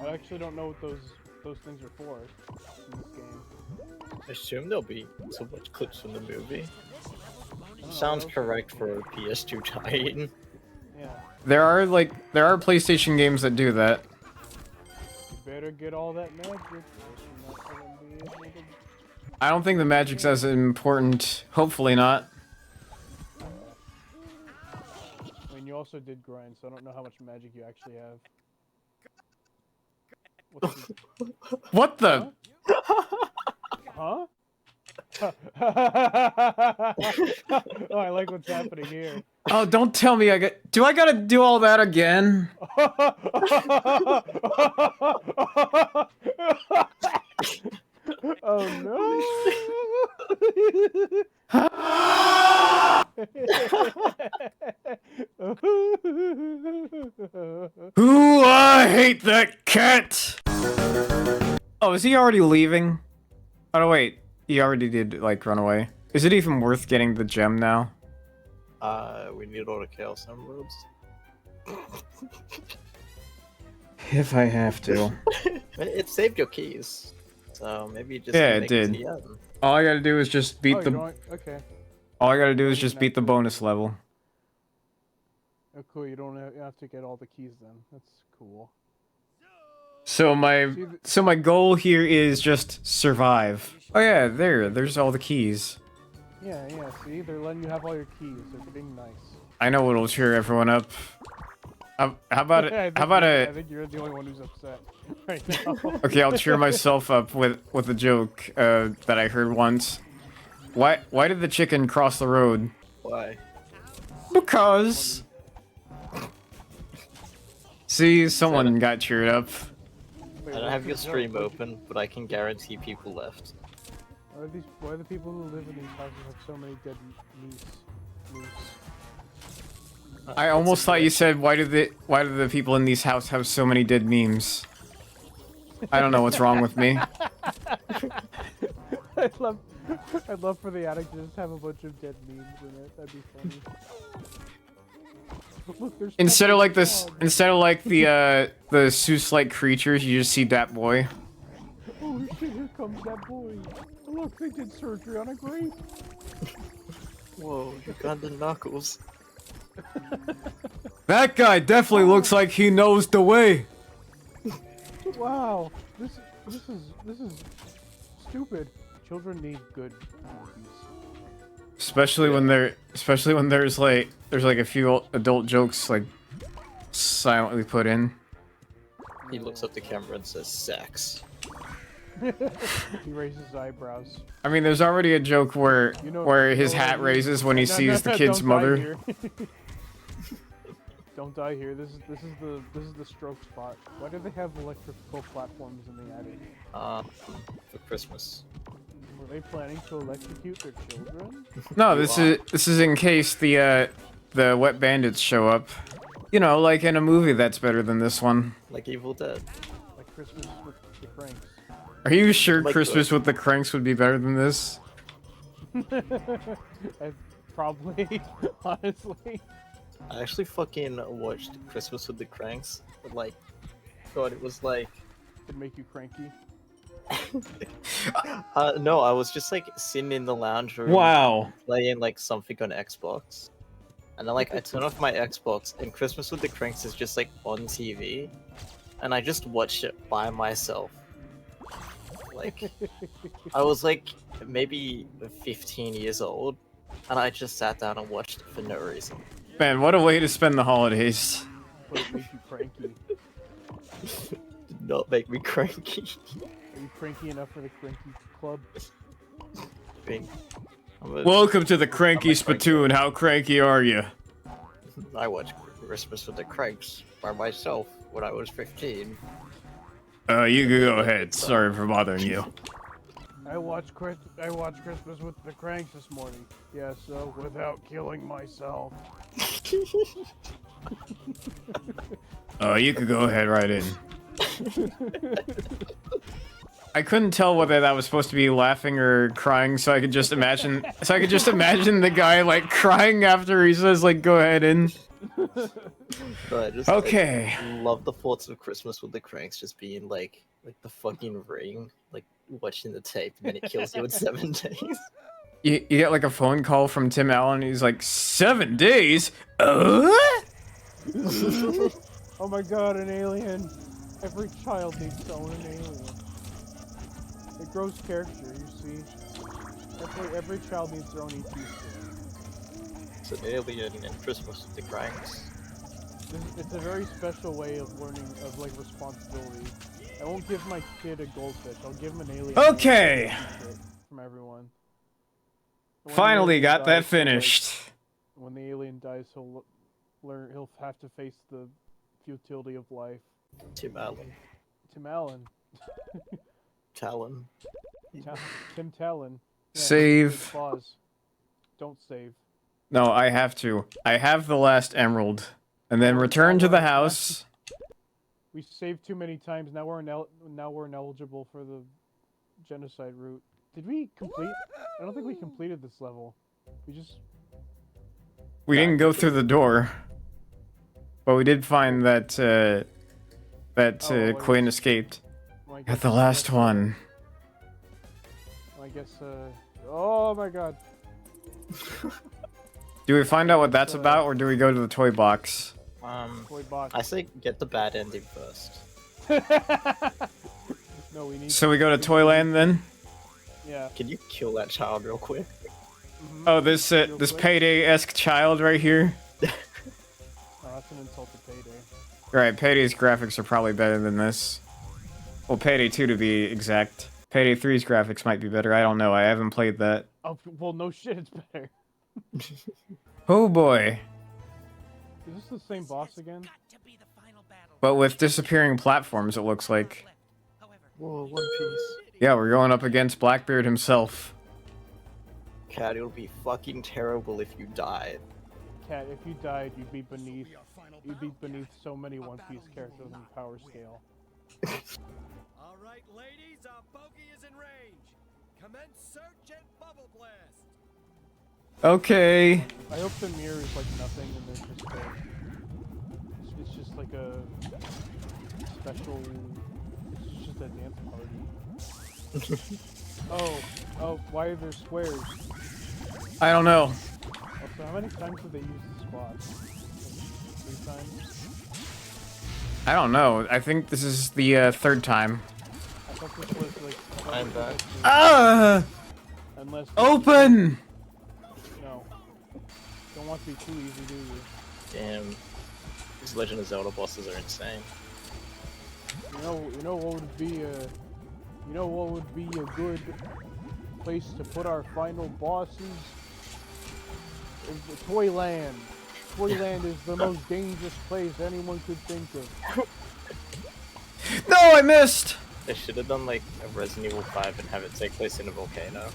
I actually don't know what those things are for in this game. I assume there'll be so much clips from the movie. Oh, Sounds okay. correct for a PS2 tie-in. Yeah. There are PlayStation games that do that. You better get all that magic. Or you're not gonna be able to... I don't think the magic's as important. Hopefully not. I mean, you also did grind, so I don't know how much magic you actually have. What the? Huh? Oh, I like what's happening here. Oh, don't tell me I got. Do I gotta do all that again? Oh no! Ooh, I hate that cat! Oh, is he already leaving? Oh, no, wait. He already did, like, run away. Is it even worth getting the gem now? We need all the Chaos Emeralds. If I have to. It saved your keys. So maybe you just Yeah, can it make it to did. the end. All I gotta do is just beat Oh, the. you're going... Okay. All I gotta do is just beat the bonus level. Oh, cool. You don't have to get all the keys then. That's cool. So my goal here is just survive. Oh yeah, there's all the keys. Yeah, yeah. See, they're letting you have all your keys. They're being nice. I know what'll cheer everyone up. How about it? I think you're the only one who's upset right now. Okay, I'll cheer myself up with a joke that I heard once. Why did the chicken cross the road? Why? Because. See, someone got cheered up. Wait, I don't what's have the your joke? stream open, but I can guarantee people left. Why are the people who live in these houses have so many dead moose? I almost thought you said why do the people in these houses have so many dead memes? I don't know what's wrong with me. I'd love for the attic to just have a bunch of dead memes in it. That'd be funny. Look, there's Instead of like this, dog. instead of like the Seuss-like creatures, you just see that boy. Oh shit, here comes that boy. Look, they did surgery on a grape. Whoa, Ugandan knuckles. That guy definitely looks like he knows the way. Wow, this is stupid. Children need good movies. Especially when there's like a few adult jokes like silently put in. He looks up the camera and says sex. He raises his eyebrows. I mean, there's already a joke where his hat raises when he sees the kid's don't die mother. here. Don't die here. This is the stroke spot. Why do they have electrical platforms in the attic? For Christmas. Were they planning to electrocute their children? No, this is in case the wet bandits show up. You know, like in a movie that's better than this one. Like Evil Dead. Like Christmas with the Cranks. Are you sure Like Christmas with the Cranks would be better than this? Probably, honestly. I actually fucking watched Christmas with the Cranks. But like, God, it was like... It'd make you cranky. No, I was just like sitting in the lounge room. Wow. Playing like something on Xbox. And then like I turn off my Xbox and Christmas with the Cranks is just like on TV. And I just watched it by myself. Like, I was like maybe 15 years old. And I just sat down and watched it for no reason. Man, what a way to spend the holidays. But it makes you cranky. Did not make me cranky. Are you cranky enough for the cranky club? Welcome to the Cranky Spittoon. How cranky are you? I watched Christmas with the Cranks by myself when I was 15. You can go ahead. Sorry for bothering you. I watched Christmas with the Cranks this morning. Yeah, so without killing myself. You could go ahead right in. I couldn't tell whether that was supposed to be laughing or crying, so I could just imagine the guy like crying after he says like go ahead in. But I just love the thoughts of Christmas with the Cranks just being like the fucking Ring, like watching the tape and then it kills you in 7 days. You get like a phone call from Tim Allen. He's like 7 days. Oh my god, an alien! Every child needs to own an alien. It grows character, you see. Every child needs their own ET story. It's an alien in Christmas with the Cranks. It's a very special way of learning, of like responsibility. I won't give my kid a goldfish. I'll give him an alien. Okay. From everyone. Finally got that finished. When the alien dies, he'll have to face the futility of life. Tim Allen. Tim Allen. Talon. Tim Talon. Yeah, Save. Pause. Don't save. No, I have to. I have the last emerald. And then return to the house. We saved too many times. Now we're ineligible for the genocide route. Did we complete? I don't think we completed this level. We didn't go through the door. But we did find that Quinn escaped. Well, At the last one. I guess, oh my god. Do we find out what that's about, or do we go to the toy box? Toy box. I say get the bad ending first. No, we need. So we go to Toyland then? Yeah. Can you kill that child real quick? Oh, this Payday-esque child right here? Oh, that's an insult to Payday. Right, Payday's graphics are probably better than this. Well, Payday 2 to be exact. Payday 3's graphics might be better, I don't know, I haven't played that. Oh, well, no shit, it's better. Oh boy. Is this the same boss again? But with disappearing platforms, it looks like. Whoa, One Piece. Yeah, we're going up against Blackbeard himself. Cat, it would be fucking terrible if you died. Cat, if you died, you'd be beneath so many One Piece characters in power scale. All right, ladies, our bogey is in range. Commence search and bubble blast. Okay. I hope the mirror is like nothing, and there's just it's just like a special. It's just a dance party. Oh, why are there squares? I don't know. Also, how many times did they use the squad? 3 times? I don't know. I think this is the third time. I thought this was like... I'm back. Unless... Open! No. Don't want to be too easy, do you? Damn. These Legend of Zelda bosses are insane. You know what would be a... You know what would be a good place to put our final bosses? Is Toyland. Toyland is the most dangerous place anyone could think of. No, I missed! They should have done like a Resident Evil 5 and have it take place in a volcano.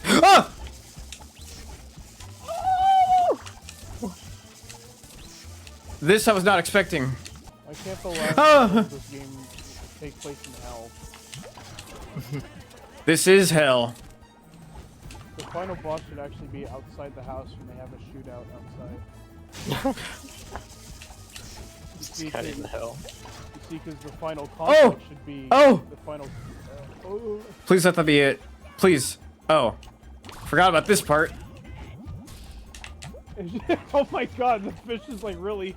Ah! This I was not expecting. Why can't the last level of this game take place in hell? This is hell. The final boss should actually be outside the house when they have a shootout outside. It's kind of in hell. You see, because the final conflict should be the final... Please let that be it. Please. Oh. Forgot about this part. Oh my god, the fish is like really...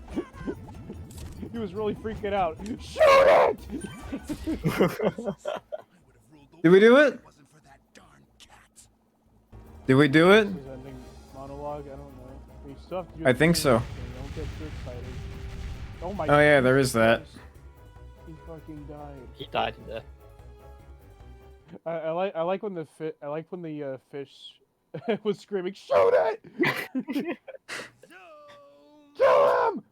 He was really freaking out. Shoot it! Did we do it? Did we do it? This is ending monologue? I don't know. You still have to do I think the so. thing. Don't get too excited. Oh my Oh yeah, God. there is that. He fucking died. He died in there. I like when the fish was screaming, "Shoot it! Kill him!"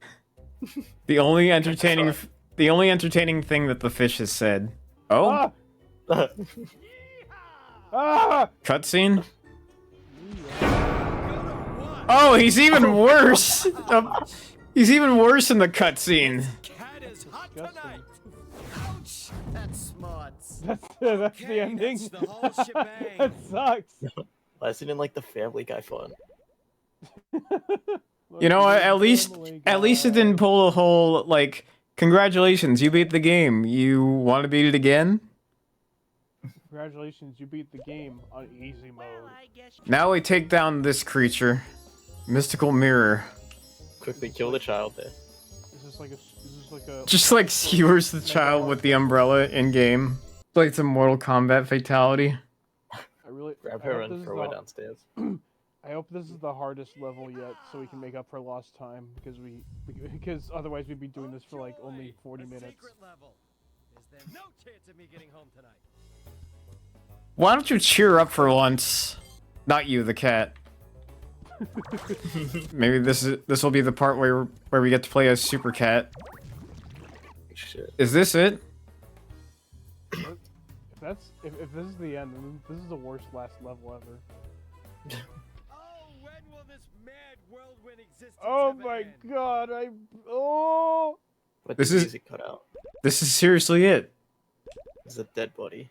The only entertaining thing that the fish has said. Oh, Ah! Ah! cutscene. Oh, he's even worse. He's even worse in the cutscene. Cat is hot tonight. Ouch! That's smart. That's the ending. That's the whole shebang. That sucks. Why is it in like the Family Guy font? You know, at least it didn't pull a whole like. Congratulations, you beat the game. You want to beat it again? Congratulations, you beat the game on easy mode. Well, I guess Now we take down this creature, mystical mirror. Quickly kill the child there. Is this like a Just like skewers the child with the umbrella in game. Like it's a Mortal Kombat fatality. I really Grab I her hope and this is throw her the- downstairs. I hope this is the hardest level yet, so we can make up for lost time, because otherwise we'd be doing this for like only 40 A minutes. secret level. Is there no chance of me getting home tonight? Why don't you cheer up for once? Not you, the cat. Maybe this will be the part where we get to play as Super Cat. Shit. Is this it? If this is the end, then this is the worst last level ever. Oh, when will this mad whirlwind existence Oh ever my end? god, oh! But This the is- music cut out. This is seriously it. There's a dead body.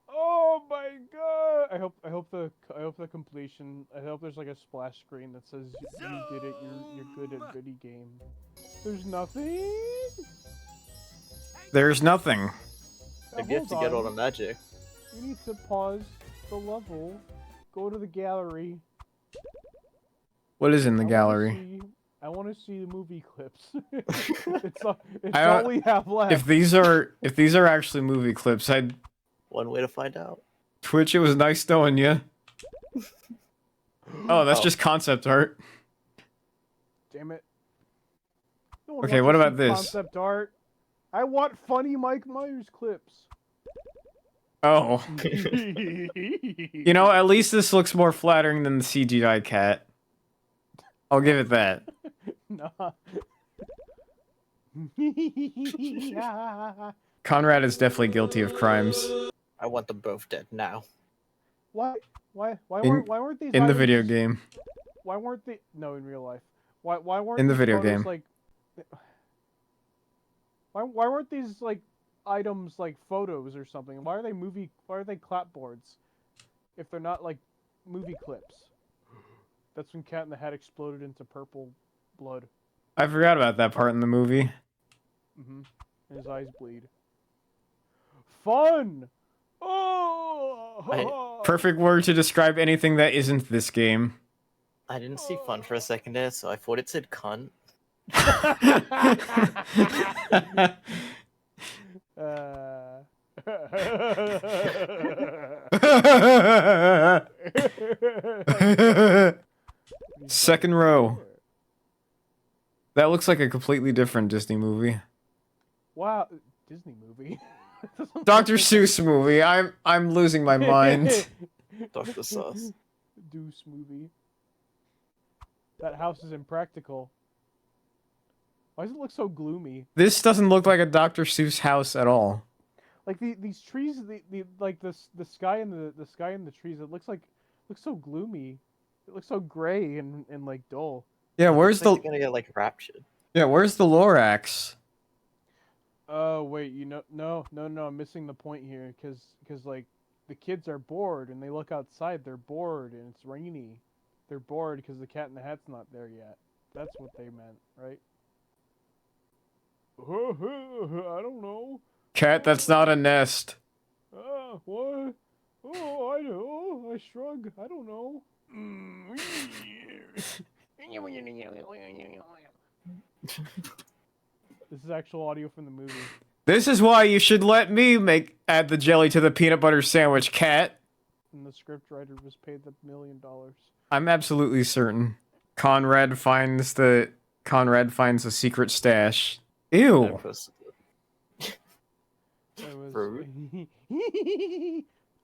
Oh my god! I hope the completion. I hope there's like a splash screen that says you did it. You're good at video game. There's nothing. There's nothing. Maybe you have to get all the magic. You need to pause the level. Go to the gallery. What is in the gallery? I want to see the movie clips. it's all I don't- we have left. If these are actually movie clips, I'd One way to find out. Twitch. It was nice knowing you. Oh, that's just concept art. Damn it. No one Okay, wants what to about see this? Concept art. I want funny Mike Myers clips. Oh, you know, at least this looks more flattering than the CGI cat. I'll give it that. Nah. Conrad is definitely guilty of crimes I want them both dead now. Why In- weren't these in the video items- game. Why weren't they? No, in real life. Why weren't In the these video photos, game. Like, why weren't these like items like photos or something? Why are they Why are they clapboards? If they're not like movie clips. That's when Cat in the Hat exploded into purple blood. I forgot about that part in the movie. And his eyes bleed. Fun. Oh! Perfect word to describe anything that isn't this game. I didn't see fun for a second there, so I thought it said cunt. Second row. That looks like a completely different Disney movie. Wow, Disney movie. Dr. Seuss movie. I'm losing my mind. Dr. Seuss. Deuce movie. That house is impractical. Why does it look so gloomy? This doesn't look like a Dr. Seuss house at all. Like these trees, like the sky and the sky and the trees. It looks so gloomy. It looks so gray and like dull. Yeah, where's It's like the they're gonna get like raptured. Yeah, where's the Lorax? Oh wait, no, I'm missing the point here, because like the kids are bored and they look outside. They're bored and it's rainy. They're bored because the Cat in the Hat's not there yet. That's what they meant, right? I don't know. Cat, that's not a nest. What? Oh, I know. I shrug. I don't know. This is actual audio from the movie. This is why you should let me add the jelly to the peanut butter sandwich, Cat. And the scriptwriter was paid the $1 million. I'm absolutely certain. Conrad finds a secret stash. Ew. That was- It was... Rude.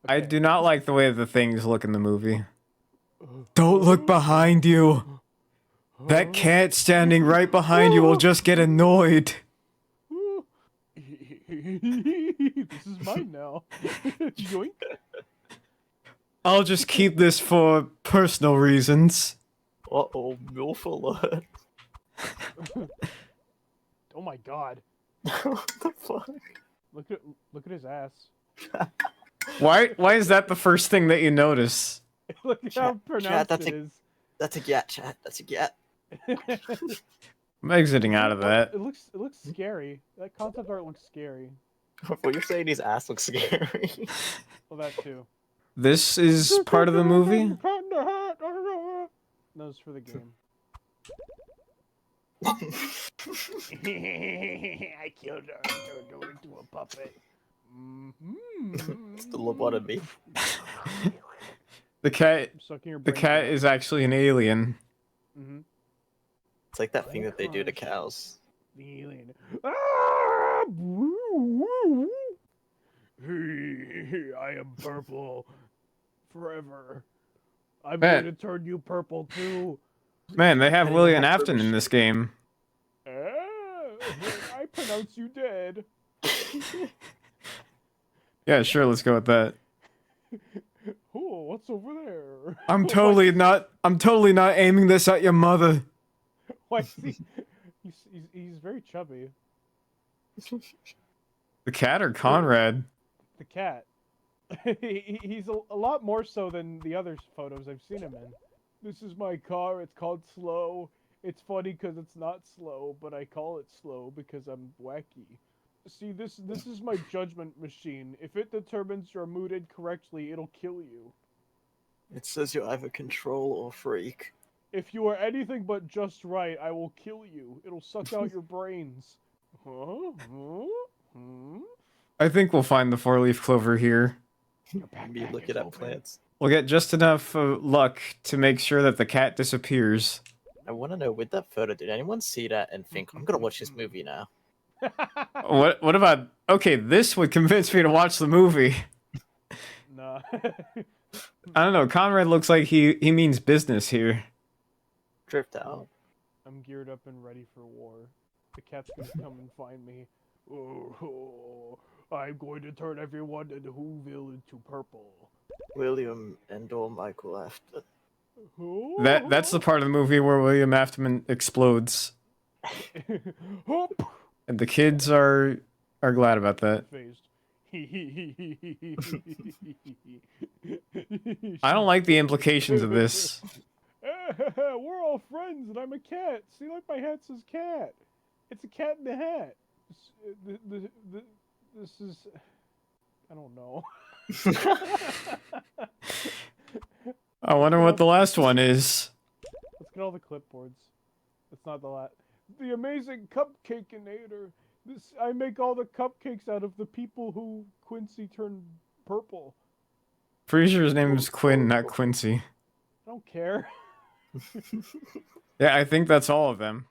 I do not like the way the things look in the movie. Don't look behind you. That cat standing right behind you will just get annoyed. This is mine now. Yoink. I'll just keep this for personal reasons. Uh-oh, MILF alert. Oh my god. What the fuck? Look at his ass. Why is that the first thing that you notice? Look at how pronounced that's it a- is. That's a gat, chat. That's a gat. I'm exiting out of that. It looks scary. That concept art looks scary. What you're saying, his ass looks scary. Well, that too. This is part of the movie? No, it's for the game. I killed her. Turned her into a puppet. It's the lobotomy. The cat Sucking her the brains cat out. is actually an alien. Mhm. It's like that thing that they do to cows. The alien. Ah! Hey, I am purple. Forever. I'm Man. going to turn you purple too. Man, they have I William didn't have Afton in this game. Ah, I pronounce you dead. Yeah, sure, let's go with that. Oh, what's over there? I'm totally not aiming this at your mother. Why is he? He's very chubby. The cat or Conrad? The cat. He's a lot more so than the other photos I've seen him in. This is my car. It's called Slow. It's funny because it's not slow, but I call it slow because I'm wacky. See, this is my judgment machine. If it determines you're mooted correctly, it'll kill you. It says you're either control or freak. If you are anything but just right, I will kill you. It'll suck out your brains. Huh? I think we'll find the four-leaf clover here. Me looking at plants. We'll get just enough luck to make sure that the cat disappears. I want to know, with that photo, did anyone see that and think, I'm gonna watch this movie now? What about... Okay, this would convince me to watch the movie. Nah. I don't know, Conrad looks like he means business here. Drift out. I'm geared up and ready for war. The cat's gonna come and find me. Oh, I'm going to turn everyone in Whoville into purple. William and or Michael after. That's the part of the movie where William Afton explodes. Hop! And the kids are glad about that. Phased. I don't like the implications of this. We're all friends, and I'm a cat. See, like my hat says cat. It's a cat in the hat. This is... I don't know. I wonder what the last one is. Let's get all the clipboards. It's not the last. The amazing cupcakeinator. This I make all the cupcakes out of the people who Quincy turned purple. Pretty sure his name is Quinn, not Quincy. I don't care. Yeah, I think that's all of them.